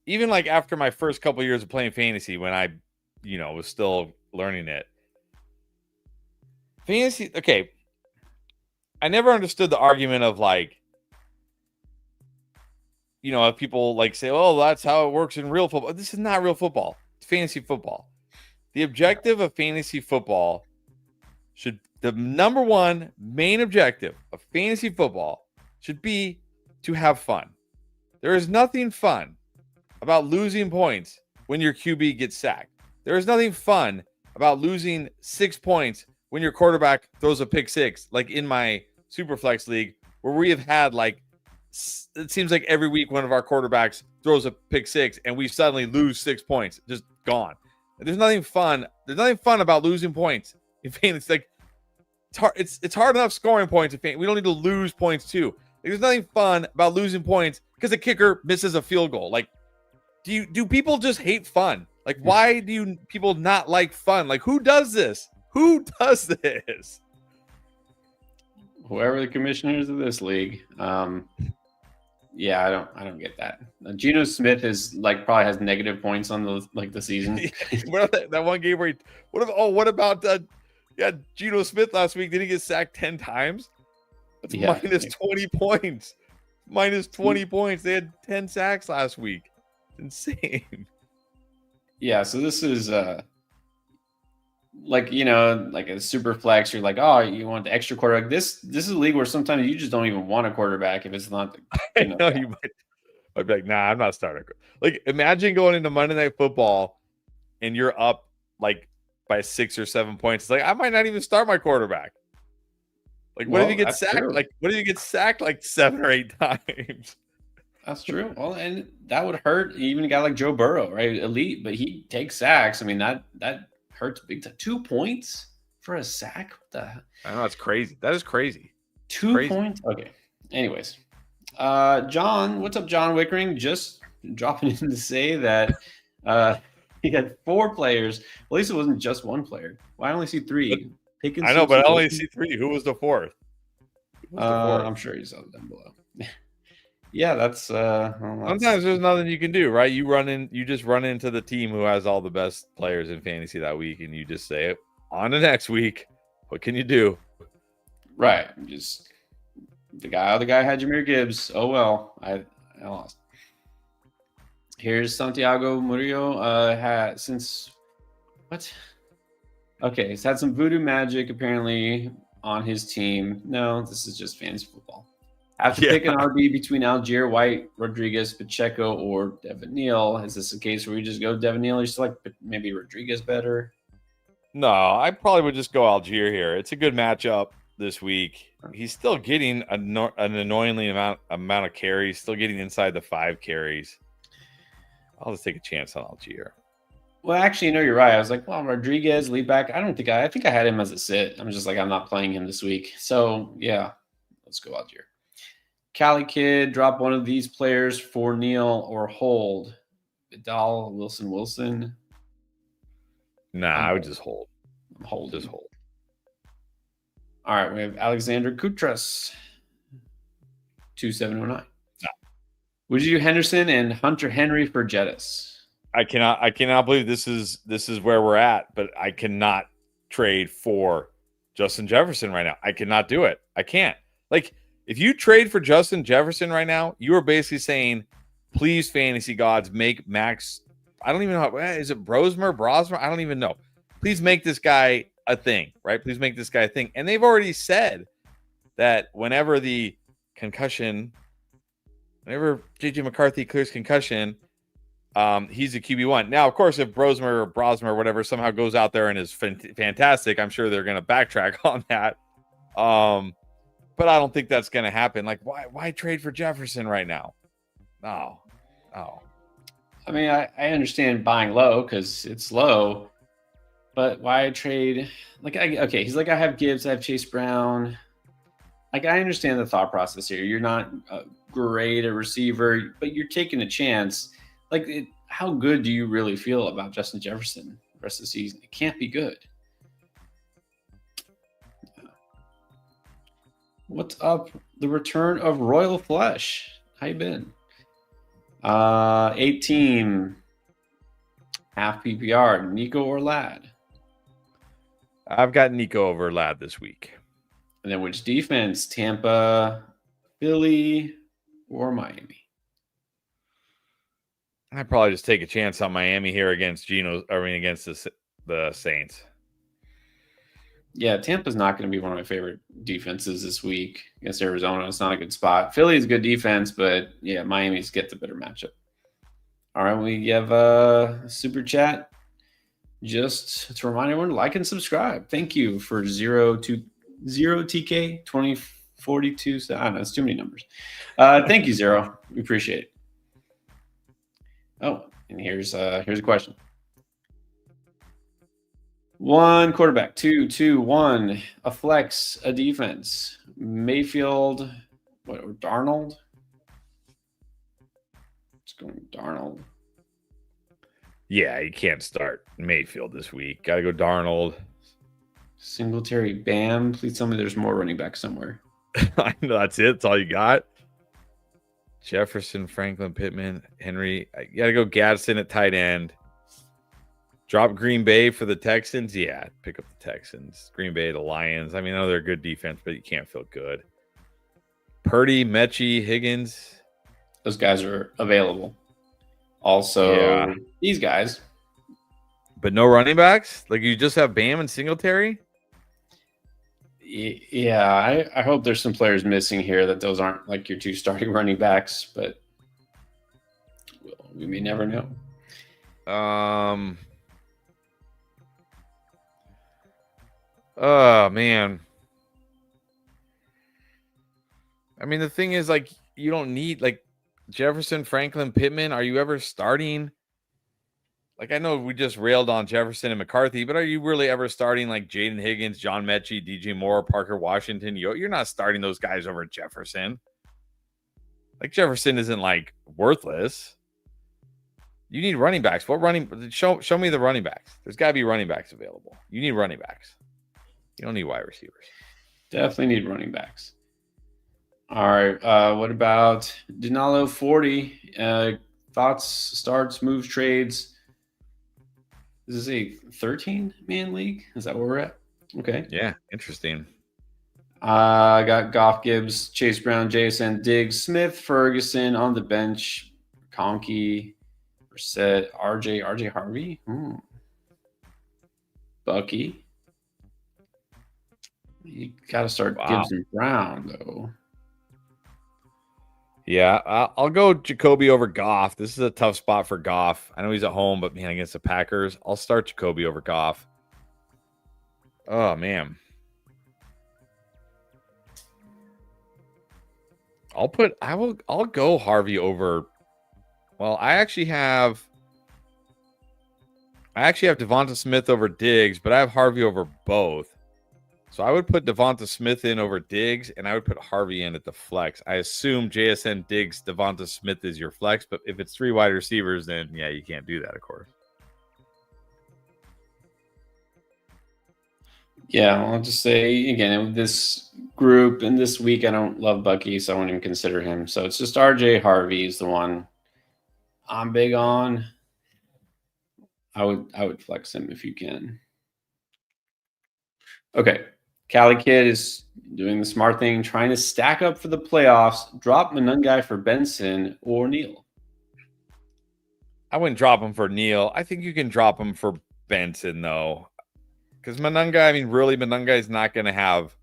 even like after my first couple of years of playing fantasy, when I, was still learning it. Fantasy, okay. I never understood the argument of like, if people like say, oh, that's how it works in real football. This is not real football. It's fantasy football. The objective of fantasy football the number one main objective of fantasy football should be to have fun. There is nothing fun about losing points when your QB gets sacked. There is nothing fun about losing 6 points when your quarterback throws a pick six, like in my Superflex league, where we have had like, it seems like every week one of our quarterbacks throws a pick six and we suddenly lose 6 points, just gone. There's nothing fun. There's nothing fun about losing points. It's like it's hard enough scoring points. We don't need to lose points too. There's nothing fun about losing points because a kicker misses a field goal. Like, do people just hate fun? Like, why do people not like fun? Like, who does this? Who does this? Whoever the commissioners of this league. Yeah, I don't get that. Geno Smith is like probably has negative points on the season. What about that one game where what about Geno Smith last week? Did he get sacked 10 times? That's minus 20 points. Minus 20 points. They had 10 sacks last week. It's insane. Yeah, so this is like a super flex. You're like, oh, you want the extra quarterback. This is a league where sometimes you just don't even want a quarterback if it's not. I know you might be like, nah, I'm not starting. Like, imagine going into Monday Night Football and you're up like by 6 or 7 points. It's like, I might not even start my quarterback. Like, what if you get sacked? True. Like, what if you get sacked like 7 or 8 times? That's true. Well, and that would hurt even a guy like Joe Burrow, right? Elite, but he takes sacks. I mean, that hurts big time. 2 points for a sack? What the hell? I know, that's crazy. That is crazy. 2 points? Okay. Anyways. John, what's up, John Wickering? Just dropping in to say that he had 4 players. At least it wasn't just one player. Well, I only see 3. I know, but I only see 3. Who was the 4th? I'm sure you saw them below. Yeah, that's sometimes there's nothing you can do, right? You just run into the team who has all the best players in fantasy that week, and you just say, on to next week. What can you do? Right. Just the guy had Jahmyr Gibbs. Oh well, I lost. Here's Santiago Murillo. Okay, he's had some voodoo magic apparently on his team. No, this is just fantasy football. After picking RB between Algier, White, Rodriguez, Pacheco, or Devin Neal, is this a case where we just go Devin Neal? You still like maybe Rodriguez better? No, I probably would just go Algier here. It's a good matchup this week. He's still getting an annoyingly amount of carries, still getting inside the 5 carries. I'll just take a chance on Algier. Well, actually, you're right. I was like, well, Rodriguez, lead back. I think I had him as a sit. I'm just like, I'm not playing him this week. So, yeah, let's go Algier. Cali Kid, drop one of these players for Neal or hold. Vidal, Wilson. Nah, I would just hold. I'm holding. Just hold. All right, we have Alexander Kutras, 2709. No. Would you do Henderson and Hunter Henry for Jettis? I cannot believe this is where we're at, but I cannot trade for Justin Jefferson right now. I cannot do it. I can't. Like, if you trade for Justin Jefferson right now, you are basically saying, please, fantasy gods, make Max. I don't even know. Is it Brosmer? I don't even know. Please make this guy a thing, right? Please make this guy a thing. And they've already said that whenever JJ McCarthy clears concussion, he's a QB1. Now, of course, if Brosmer or whatever somehow goes out there and is fantastic, I'm sure they're going to backtrack on that. But I don't think that's going to happen. Like, why trade for Jefferson right now? No. I mean, I understand buying low because it's low, but why trade? Like, he's like, I have Gibbs, I have Chase Brown. Like, I understand the thought process here. You're not great a receiver, but you're taking a chance. Like, how good do you really feel about Justin Jefferson the rest of the season? It can't be good. What's up? The return of Royal Flush. How you been? 8-team, half PPR, Nico or Ladd? I've got Nico over Ladd this week. And then which defense? Tampa, Philly, or Miami? I'd probably just take a chance on Miami here against against the Saints. Yeah, Tampa's not going to be one of my favorite defenses this week against Arizona. It's not a good spot. Philly's a good defense, but yeah, Miami's get the better matchup. All right, we have a super chat. Just to remind everyone, like and subscribe. Thank you for 0TK 2042. I don't know, it's too many numbers. Thank you, Zero. We appreciate it. Oh, and here's a question. One quarterback, two, one, a flex, a defense. Mayfield, or Darnold? It's going Darnold. Yeah, you can't start Mayfield this week. Got to go Darnold. Singletary, Bam. Please tell me there's more running back somewhere. I know that's it. That's all you got. Jefferson, Franklin, Pittman, Henry. You got to go Gadsden at tight end. Drop Green Bay for the Texans. Yeah, pick up the Texans. Green Bay, the Lions. I mean, I know they're a good defense, but you can't feel good. Purdy, Mechie, Higgins. Those guys are available. Also, these guys. But no running backs? Like you just have Bam and Singletary? Yeah, I hope there's some players missing here that those aren't like your two starting running backs, but we may never know. Oh, man. I mean, the thing is, like, you don't need, like, Jefferson, Franklin, Pittman. Are you ever starting? Like, I know we just railed on Jefferson and McCarthy, but are you really ever starting, like, Jaden Higgins, John Mechie, DJ Moore, Parker Washington? You're not starting those guys over Jefferson. Like, Jefferson isn't, like, worthless. You need running backs. What running? Show me the running backs. There's got to be running backs available. You need running backs. You don't need wide receivers. Definitely need running backs. All right. What about Denalo 40? Thoughts, starts, moves, trades. This is a 13-man league. Is that where we're at? Okay. Yeah, interesting. I got Goff, Gibbs, Chase Brown, Jason, Diggs, Smith, Ferguson on the bench, Conkey, Brissett, RJ Harvey, Bucky. You got to start Gibbs and Brown, though. Yeah, I'll go Jacoby over Goff. This is a tough spot for Goff. I know he's at home, but man, against the Packers, I'll start Jacoby over Goff. Oh man, I'll go Harvey over. Well, I actually have Devonta Smith over Diggs, but I have Harvey over both. So I would put Devonta Smith in over Diggs, and I would put Harvey in at the flex. I assume JSN, Diggs, Devonta Smith is your flex, but if it's three wide receivers, then yeah, you can't do that, of course. Yeah, I'll just say again, this group and this week, I don't love Bucky, so I won't even consider him. So it's just RJ Harvey is the one I'm big on. I would flex him if you can. Okay. Cali Kid is doing the smart thing, trying to stack up for the playoffs. Drop Manungai for Benson or Neal. I wouldn't drop him for Neal. I think you can drop him for Benson, though. Because Manungai, I mean, really, Manungai is not going to have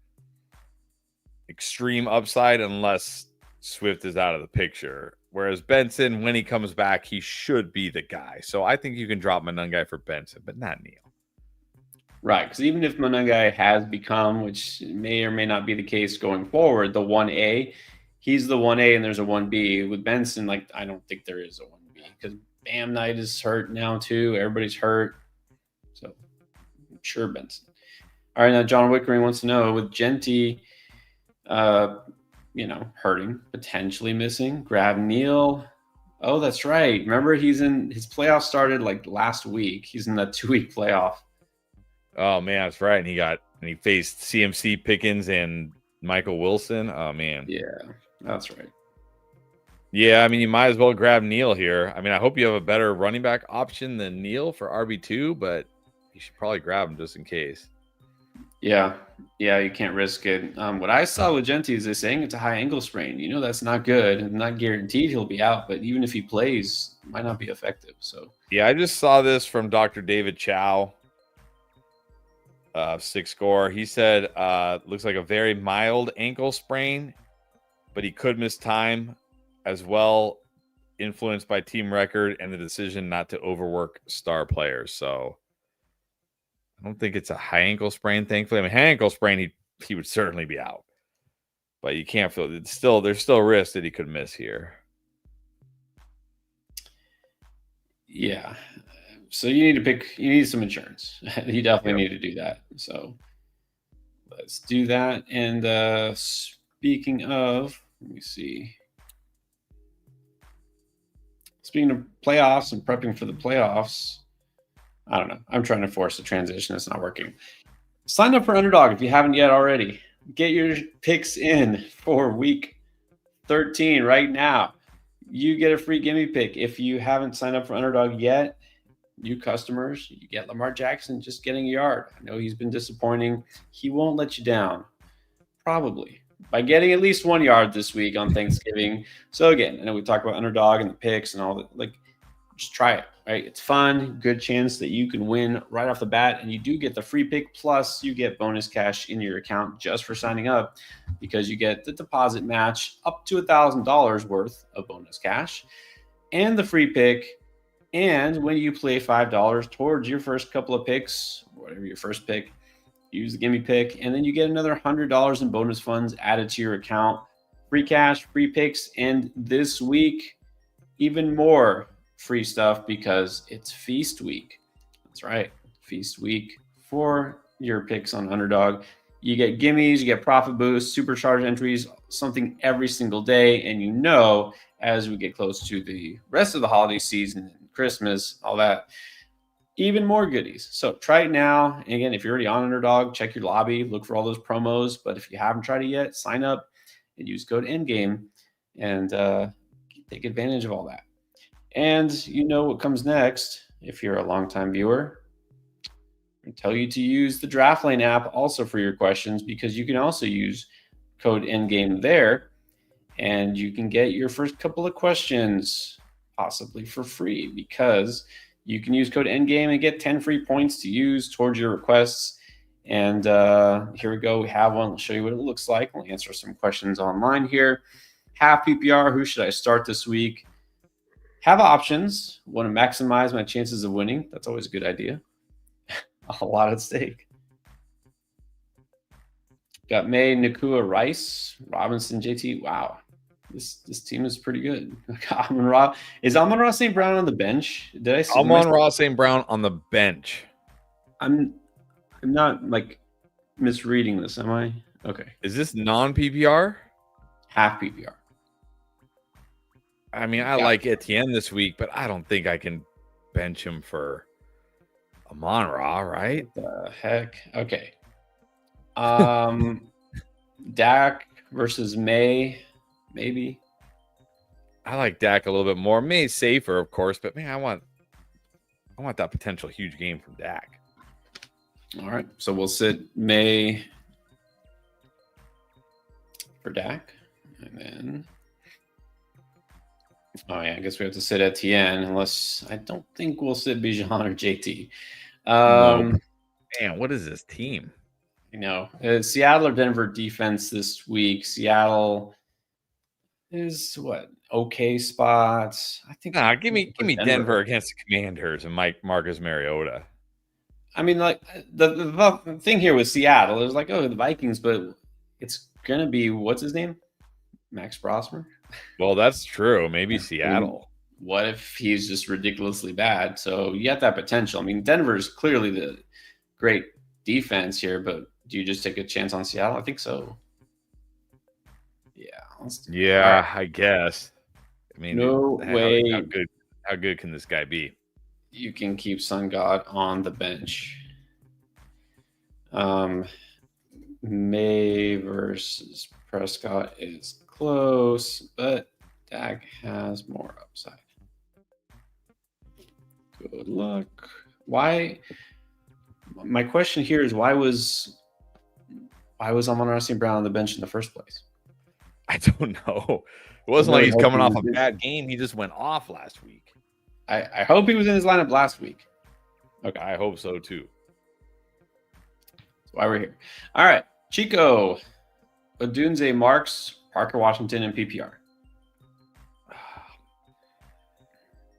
extreme upside unless Swift is out of the picture. Whereas Benson, when he comes back, he should be the guy. So I think you can drop Manungai for Benson, but not Neal. Right, because even if Manungai has become, which may or may not be the case going forward, the 1A, he's the 1A and there's a 1B. With Benson, like, I don't think there is a 1B because Bam Knight is hurt now too. Everybody's hurt. So I'm sure Benson. All right, now John Wickering wants to know, with Genty, hurting, potentially missing, grab Neal. Oh, that's right. Remember, his playoff started like last week. He's in that 2-week playoff. Oh man, that's right. And he faced CMC Pickens and Michael Wilson. Oh man. Yeah, that's right. Yeah, I mean, you might as well grab Neal here. I mean, I hope you have a better running back option than Neal for RB2, but you should probably grab him just in case. Yeah, you can't risk it. What I saw with Genty is they're saying it's a high ankle sprain. That's not good and not guaranteed he'll be out, but even if he plays, it might not be effective. So yeah, I just saw this from Dr. David Chow. 6 score. He said, looks like a very mild ankle sprain, but he could miss time as well, influenced by team record and the decision not to overwork star players. So I don't think it's a high ankle sprain, thankfully. I mean, high ankle sprain, he would certainly be out, but you can't feel it. There's still risk that he could miss here. Yeah. So you need some insurance. You definitely need to do that. So let's do that. And speaking of, let me see. Speaking of playoffs and prepping for the playoffs, I don't know. I'm trying to force a transition. It's not working. Sign up for Underdog if you haven't yet already. Get your picks in for week 13 right now. You get a free gimme pick. If you haven't signed up for Underdog yet, new customers, you get Lamar Jackson just getting a yard. I know he's been disappointing. He won't let you down, probably, by getting at least 1 yard this week on Thanksgiving. So again, I know we talk about Underdog and the picks and all that. Like, just try it, right? It's fun. Good chance that you can win right off the bat. And you do get the free pick. Plus, you get bonus cash in your account just for signing up, because you get the deposit match up to $1,000 worth of bonus cash and the free pick. And when you play $5 towards your first couple of picks, whatever your first pick, use the gimme pick, and then you get another $100 in bonus funds added to your account. Free cash, free picks, and this week, even more free stuff because it's feast week. That's right, feast week for your picks on Underdog. You get gimmies, you get profit boosts, supercharged entries, something every single day. And you know, as we get close to the rest of the holiday season, Christmas, all that, even more goodies. So try it now. And again, if you're already on Underdog, check your lobby, look for all those promos. But if you haven't tried it yet, sign up and use code ENDGAME and take advantage of all that. And you know what comes next if you're a longtime viewer. I tell you to use the DraftLane app also for your questions, because you can also use code ENDGAME there, and you can get your first couple of questions possibly for free, because you can use code ENDGAME and get 10 free points to use towards your requests. And here we go. We have one. I'll show you what it looks like. We'll answer some questions online here. Half PPR. Who should I start this week? Have options. Want to maximize my chances of winning. That's always a good idea. A lot at stake. Got Maye, Nakua, Rice, Robinson, JT. Wow. This team is pretty good. Is Amon-Ra St. Brown on the bench? Did I see Amon-Ra St. Brown on the bench? I'm not like misreading this, am I? Okay. Is this non-PPR? Half PPR. I mean, I like Etienne this week, but I don't think I can bench him for Amon-Ra, right? What the heck? Okay. Dak versus Maye, maybe. I like Dak a little bit more. Maye's safer, of course, but man, I want that potential huge game from Dak. All right, so we'll sit Maye for Dak, and then I guess we have to sit Etienne, unless I don't think we'll sit Bijan or JT. No. Man, what is this team? You know, Seattle or Denver defense this week. Seattle is okay spots. I think. Give me Denver against the Commanders and Marcus Mariota. I mean, like the thing here with Seattle is like, the Vikings, but it's gonna be what's his name, Max Brosmer. Well, that's true. Maybe Seattle. I mean, what if he's just ridiculously bad? So you got that potential. I mean, Denver's clearly the great defense here, but do you just take a chance on Seattle? I think so. Yeah, I guess. I mean, no way. How good can this guy be? You can keep Sun God on the bench. Maye versus Prescott is close, but Dak has more upside. Good luck. Why? My question here is why was Amon-Ra St. Brown on the bench in the first place? I don't know. It wasn't like he's coming off a bad game. He just went off last week. I hope he was in his lineup last week. Okay, I hope so too. That's why we're here. All right, Chico, Odunze, Marks, Parker Washington, and PPR.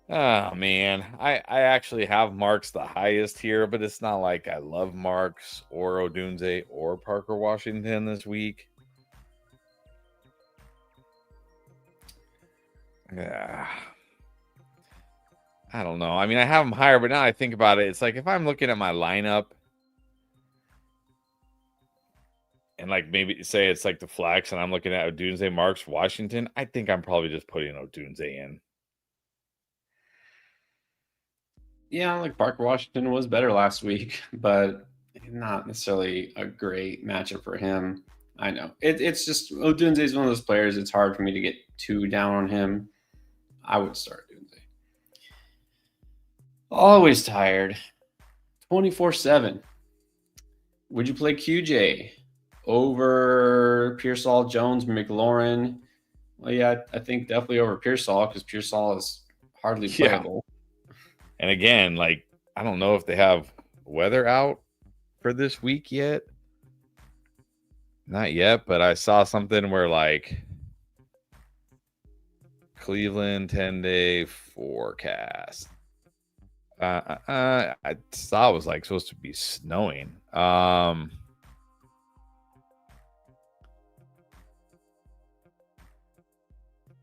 Oh man, I actually have Marks the highest here, but it's not like I love Marks or Odunze or Parker Washington this week. Yeah, I don't know. I mean, I have him higher, but now I think about it, it's like if I'm looking at my lineup and like maybe say it's like the flex and I'm looking at Odunze, Marks, Washington, I think I'm probably just putting Odunze in. Yeah, like Parker Washington was better last week, but not necessarily a great matchup for him. I know. It's just Odunze is one of those players. It's hard for me to get too down on him. I would start Odunze. Always tired. 24/7. Would you play QJ over Pearsall, Jones, McLaurin? Well, yeah, I think definitely over Pearsall because Pearsall is hardly playable. And again, like, I don't know if they have weather out for this week yet. Not yet, but I saw something where like Cleveland 10-day forecast. I saw it was like supposed to be snowing.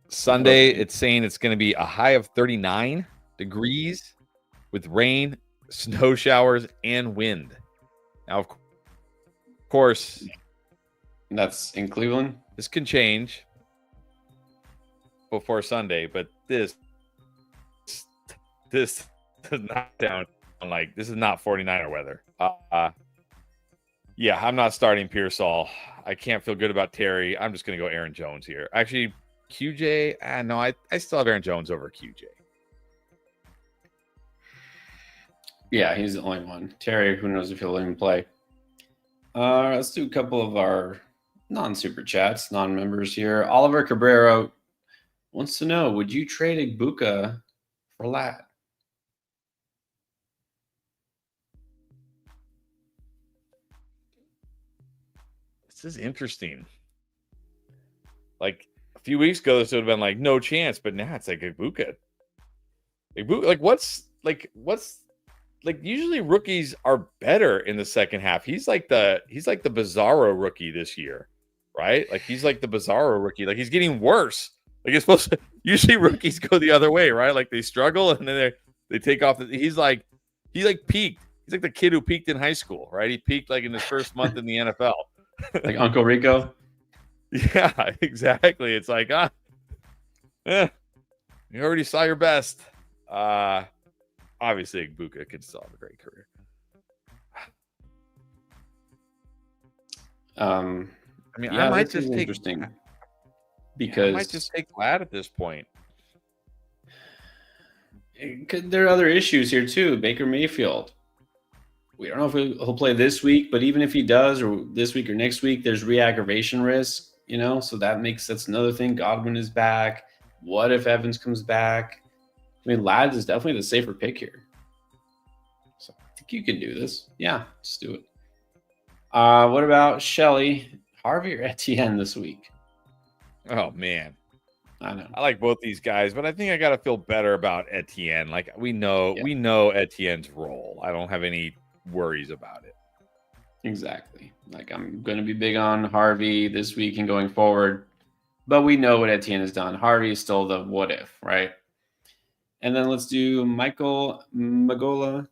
Sunday, it's saying it's going to be a high of 39 degrees with rain, snow showers, and wind. Now, of course, that's in Cleveland. This can change before Sunday, but this is not down. Like, this is not 49er weather. Yeah, I'm not starting Pearsall. I can't feel good about Terry. I'm just going to go Aaron Jones here. Actually, QJ, no, I still have Aaron Jones over QJ. Yeah, he's the only one. Terry, who knows if he'll even play. Let's do a couple of our non-super chats, non-members here. Oliver Cabrera wants to know, would you trade Igbuka for Ladd? This is interesting. Like a few weeks ago, this would have been like no chance, but now it's like Igbuka. Like what's usually rookies are better in the second half. He's like the Bizarro rookie this year, right? Like he's like the Bizarro rookie. Like he's getting worse. Like it's supposed to. Usually rookies go the other way, right? Like they struggle and then they take off. He's like peaked. He's like the kid who peaked in high school, right? He peaked like in his first month in the NFL. Like Uncle Rico. Yeah, exactly. It's like, you already saw your best. Obviously, Igbuka could still have a great career. I mean, yeah, I might just take interesting because I might just take Ladd at this point. There are other issues here too. Baker Mayfield. We don't know if he'll play this week, but even if he does, or this week or next week, there's re-aggravation risk, so that's another thing. Godwin is back. What if Evans comes back? I mean, Ladd is definitely the safer pick here. So I think you can do this. Yeah, just do it. What about Shelley, Harvey, or Etienne this week? Oh, man. I know. I like both these guys, but I think I got to feel better about Etienne. Like we know Etienne's role. I don't have any worries about it. Exactly. Like I'm going to be big on Harvey this week and going forward, but we know what Etienne has done. Harvey is still the what if, right? And then let's do Michael Magola,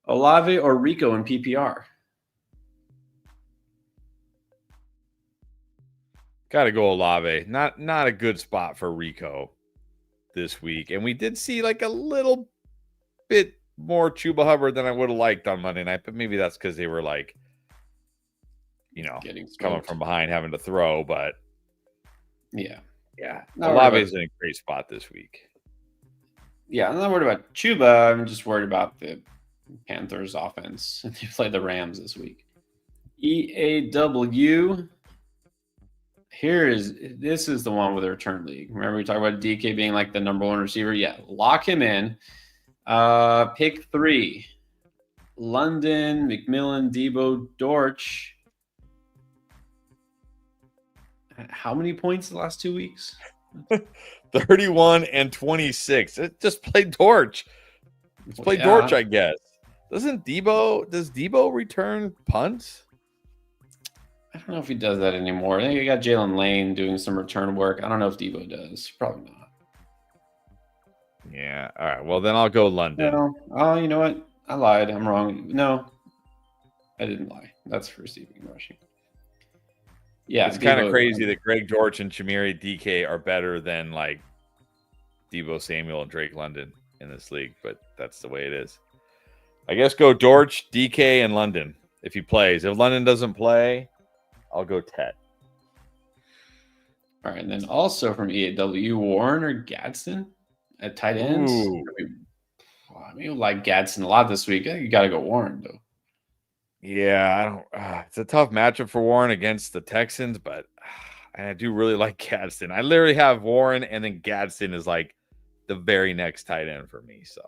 Olave, or Rico in PPR. Got to go Olave. Not a good spot for Rico this week. And we did see like a little bit more Chuba Hubbard than I would have liked on Monday night, but maybe that's because they were like, coming from behind, having to throw. But yeah, Olave is in a great spot this week. Yeah, I'm not worried about Chuba. I'm just worried about the Panthers offense. They play the Rams this week. EAW. This is the one with the return league. Remember we talked about DK being like the number one receiver? Yeah, lock him in. Pick 3. London, McMillan, Debo, Dortch. How many points the last 2 weeks? 31 and 26. Just play Dortch. Let's play Dortch, I guess. Does Debo return punts? I don't know if he does that anymore. I think I got Jalen Lane doing some return work. I don't know if Debo does. Probably not. Yeah. All right. Well, then I'll go London. No. Oh, you know what? I lied. I'm wrong. No, I didn't lie. That's for receiving and rushing. Yeah, It's kind of Debo, crazy that Greg Dortch and Shamiri DK are better than like Debo Samuel and Drake London in this league, but that's the way it is. I guess go Dortch, DK, and London if he plays. If London doesn't play, I'll go Tet. All right, and then also from EAW, Warren or Gadsden at tight ends. I mean, like Gadsden a lot this week. I think you got to go Warren though. Yeah, I don't. It's a tough matchup for Warren against the Texans, but I do really like Gadsden. I literally have Warren, and then Gadsden is like the very next tight end for me. So,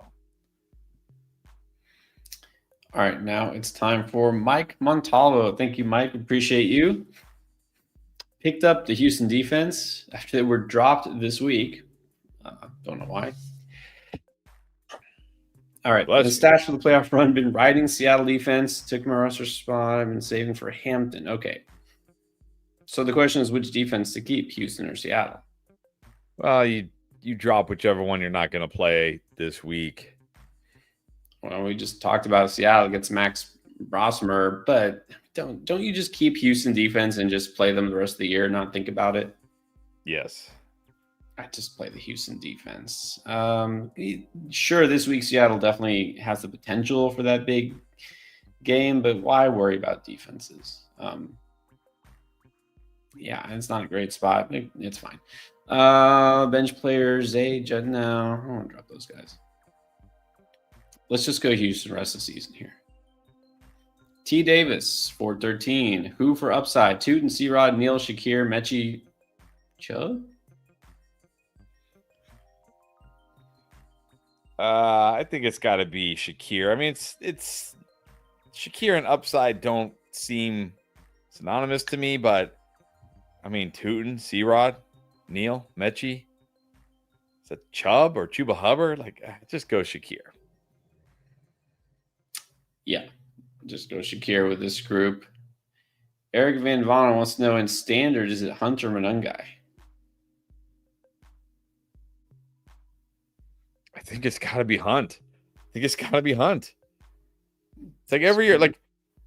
all right, now it's time for Mike Montalvo. Thank you, Mike. Appreciate you. Picked up the Houston defense after they were dropped this week. Don't know why. All right. The stash for the playoff run, been riding Seattle defense. Took my roster spot. I've been saving for Hampton. Okay. So the question is, which defense to keep, Houston or Seattle? Well, you drop whichever one you're not going to play this week. Well, we just talked about Seattle gets Max Rossmer, but don't you just keep Houston defense and just play them the rest of the year and not think about it? Yes. I just play the Houston defense. Sure, this week Seattle definitely has the potential for that big game, but why worry about defenses? Yeah, it's not a great spot. It's fine. Bench players, Zay, Judd now. I don't want to drop those guys. Let's just go Houston rest of the season here. T. Davis, 413. Who for upside? Tootin, C-Rod, Neal, Shakir, Mechie, Chubb? I think it's got to be Shakir. I mean, it's Shakir and upside don't seem synonymous to me, but I mean, Tootin, C-Rod, Neal, Mechie. Is that Chubb or Chuba Hubbard? Like, just go Shakir. Yeah, just go Shakir with this group. Eric Van Von wants to know in standard, is it Hunt or Monungai? I think it's got to be Hunt. It's like every year, like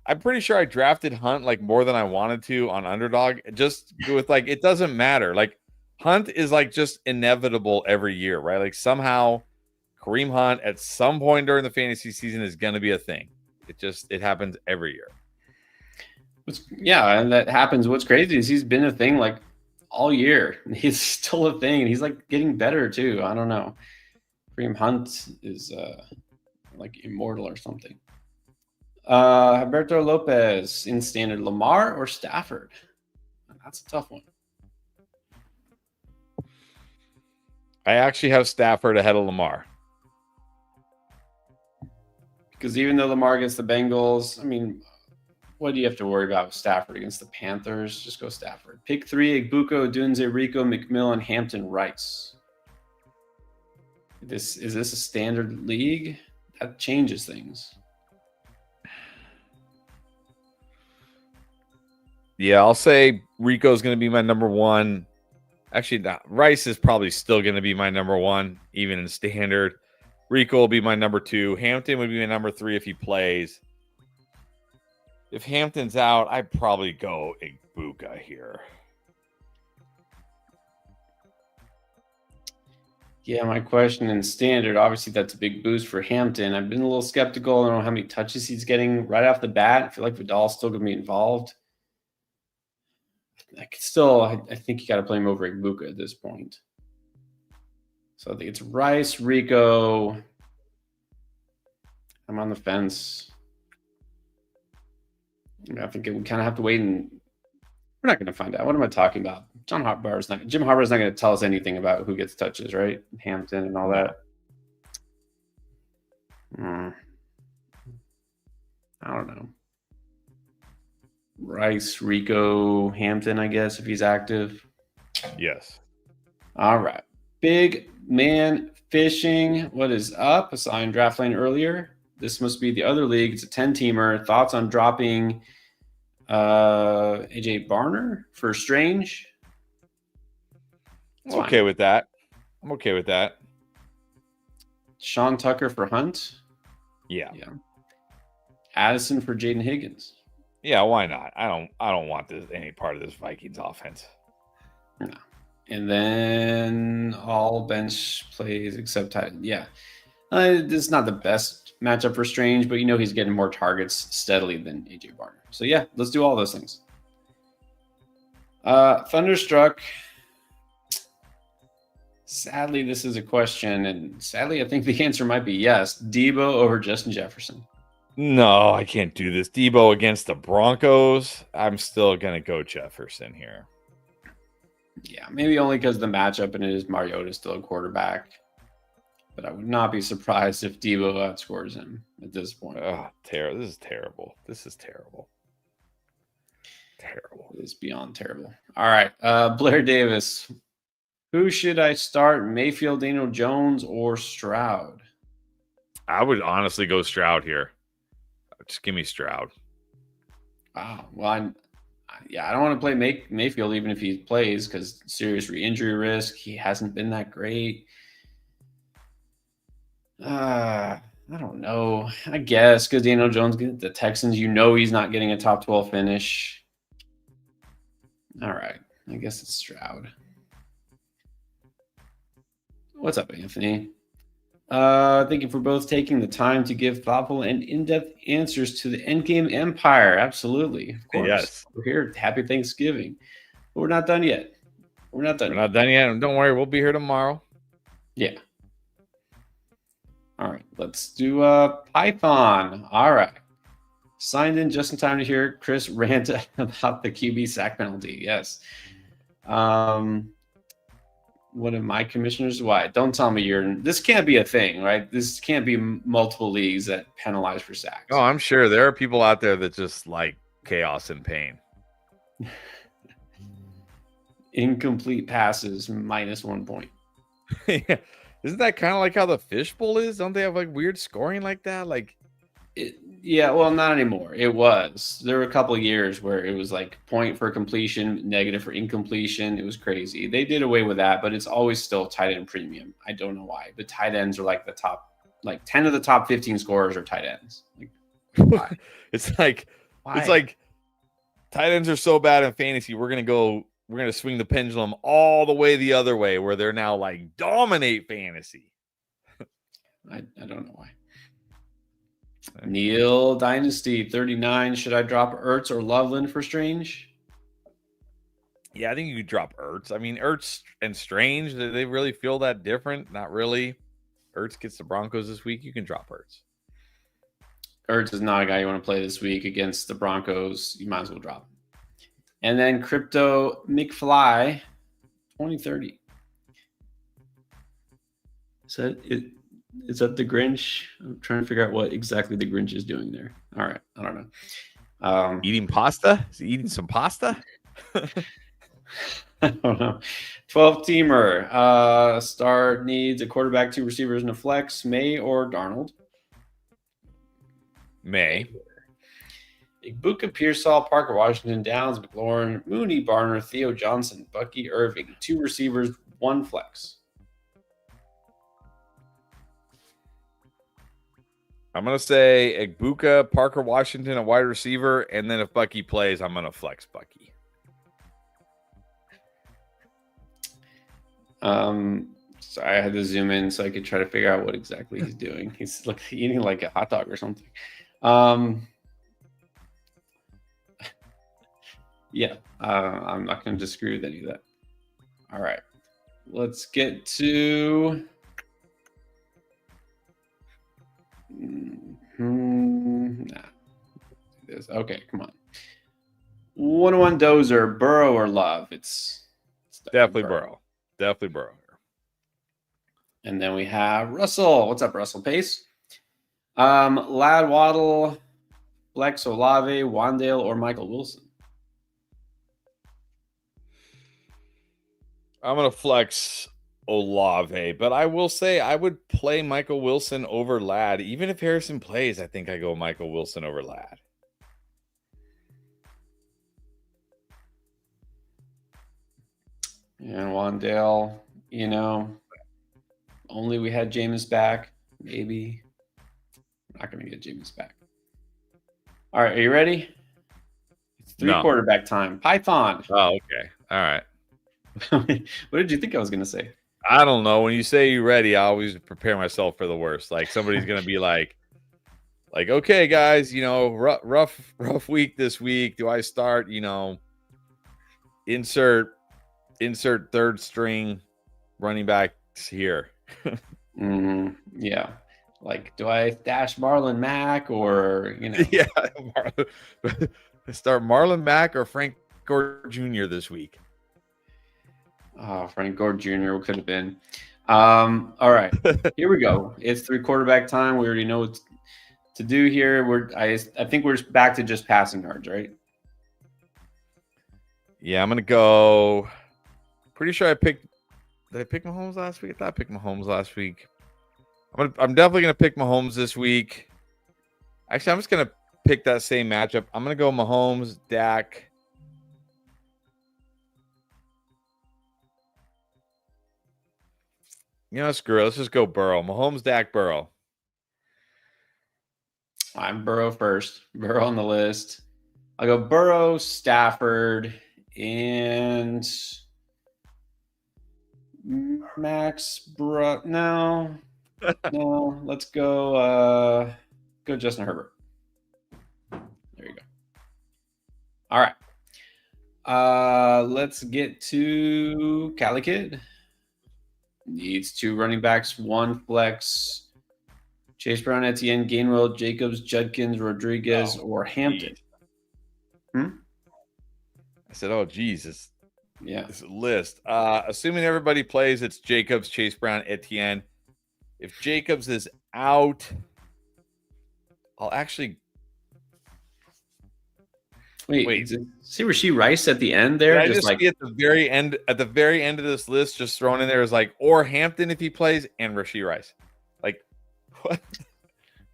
I'm pretty sure I drafted Hunt like more than I wanted to on Underdog. Just with like, it doesn't matter. Like Hunt is like just inevitable every year, right? Like somehow Kareem Hunt at some point during the fantasy season is going to be a thing. It happens every year. Yeah, and that happens. What's crazy is he's been a thing like all year. He's still a thing, and he's like getting better too. I don't know. Kareem Hunt is like immortal or something. Alberto Lopez in standard, Lamar or Stafford? That's a tough one. I actually have Stafford ahead of Lamar. Because even though Lamar against the Bengals, I mean, what do you have to worry about with Stafford against the Panthers? Just go Stafford. Pick 3, Igbuko, Dunze, Rico, McMillan, Hampton, Rice. Is this a standard league? That changes things. Yeah, I'll say Rico's going to be my number 1. Actually, Rice is probably still going to be my number 1, even in standard. Rico will be my number 2. Hampton would be my number 3 if he plays. If Hampton's out, I'd probably go Igbuka here. Yeah, my question in standard, obviously that's a big boost for Hampton. I've been a little skeptical. I don't know how many touches he's getting right off the bat. I feel like Vidal's still going to be involved. I think you got to play him over Igbuka at this point. So I think it's Rice, Rico. I'm on the fence. I think we kind of have to wait, and we're not going to find out. What am I talking about? Jim Harbaugh's not going to tell us anything about who gets touches, right? Hampton and all that. I don't know. Rice, Rico, Hampton, I guess, if he's active. Yes. All right. Big man fishing. What is up? Assigned DraftLane earlier. This must be the other league. It's a 10-teamer. Thoughts on dropping AJ Barner for Strange? I'm okay with that. Sean Tucker for Hunt. Yeah. Addison for Jaden Higgins. Yeah, why not? I don't want any part of this Vikings offense. No. And then all bench plays except Titan. Yeah. This is not the best matchup for Strange, but he's getting more targets steadily than AJ Barner. So yeah, let's do all those things. Thunderstruck. Sadly, this is a question, and sadly, I think the answer might be yes. Debo over Justin Jefferson. No, I can't do this. Debo against the Broncos. I'm still going to go Jefferson here. Yeah, maybe only because the matchup and it is Mariota still a quarterback. But I would not be surprised if Debo outscores him at this point. Oh, this is terrible. This is terrible. Terrible. It is beyond terrible. All right. Blair Davis. Who should I start? Mayfield, Daniel Jones, or Stroud? I would honestly go Stroud here. Just give me Stroud. Wow. Well, I don't want to play Mayfield even if he plays because serious re-injury risk. He hasn't been that great. I don't know. I guess because Daniel Jones get the Texans, he's not getting a top 12 finish. All right. I guess it's Stroud. What's up, Anthony? Thank you for both taking the time to give thoughtful and in-depth answers to the Endgame Empire. Absolutely. Of course. Yes. We're here. Happy Thanksgiving. But we're not done yet. We're not done yet. Don't worry. We'll be here tomorrow. Yeah. All right. Let's do Python. All right. Signed in just in time to hear Chris rant about the QB sack penalty. Yes. One of my commissioners. Why? Don't tell me this can't be a thing, right? This can't be multiple leagues that penalize for sacks. Oh, I'm sure there are people out there that just like chaos and pain. Incomplete passes -1 point. Yeah. Isn't that kind of like how the fishbowl is? Don't they have like weird scoring like that? Yeah, well, not anymore. There were a couple of years where it was like point for completion, negative for incompletion. It was crazy. They did away with that, but it's always still tight end premium. I don't know why. But tight ends are like the top, like 10 of the top 15 scorers are tight ends. Like, why? It's like tight ends are so bad in fantasy. We're gonna swing the pendulum all the way the other way, where they're now like dominate fantasy. I don't know why. Neil Dynasty 39. Should I drop Ertz or Loveland for Strange? Yeah, I think you could drop Ertz. I mean, Ertz and Strange, do they really feel that different? Not really. Ertz gets the Broncos this week. You can drop Ertz. Ertz is not a guy you want to play this week against the Broncos. You might as well drop him. And then Crypto McFly 2030. Is that the Grinch? I'm trying to figure out what exactly the Grinch is doing there. All right. I don't know. Eating pasta? Is he eating some pasta? I don't know. 12-teamer. Start needs a quarterback, 2 receivers, and a flex. Maye or Darnold? Maye. Igbuka, Pearsall, Parker, Washington, Downs, McLaurin, Mooney, Barner, Theo Johnson, Bucky, Irving. 2 receivers, 1 flex. I'm going to say Igbuka, Parker, Washington, a wide receiver, and then if Bucky plays, I'm going to flex Bucky. Sorry, I had to zoom in so I could try to figure out what exactly he's doing. He's eating like a hot dog or something. Yeah, I'm not going to disagree with any of that. All right, let's get to... Okay, come on. 101 Dozer, Burrow or Love? It's definitely Burrow. Definitely Burrow. And then we have Russell. What's up, Russell Pace? Lad Waddle, Flex Olave, Wandale, or Michael Wilson? I'm going to flex Olave, but I will say I would play Michael Wilson over Lad. Even if Harrison plays, I think I go Michael Wilson over Lad. And Wandale, only we had Jameis back. maybe. I'm not going to get Jameis back. All right, are you ready? It's three quarterback time. Python. Oh, okay. All right. What did you think I was going to say? I don't know. When you say you're ready, I always prepare myself for the worst. Like somebody's going to be like, okay, guys, rough week this week. Do I start, insert third string running backs here? Yeah. Like, do I stash Marlon Mack or, Yeah. Start Marlon Mack or Frank Gore Jr. this week? Oh, Frank Gore Jr. could have been. All right, here we go. It's three quarterback time. We already know what to do here. I think we're back to just passing yards, right? Yeah, I'm gonna go. Pretty sure did I pick Mahomes last week? I thought I picked Mahomes last week. I'm definitely gonna pick Mahomes this week. Actually, I'm just gonna pick that same matchup. I'm gonna go Mahomes, Dak. Screw it. Let's just go Burrow. Mahomes, Dak, Burrow. I'm Burrow first. Burrow on the list. I'll go Burrow, Stafford, and Max. No. Let's go Justin Herbert. There you go. All right. Let's get to Cali Kid. Needs two running backs, one flex. Chase Brown, Etienne, Gainwell, Jacobs, Judkins, Rodriguez, or Hampton. I said, oh, Jesus. Yeah. This list. Assuming everybody plays, it's Jacobs, Chase Brown, Etienne. If Jacobs is out, I'll actually... Wait. See Rashee Rice at the end there? I just see at the very end of this list, just thrown in there is or Hampton if he plays and Rashee Rice. Like, what? I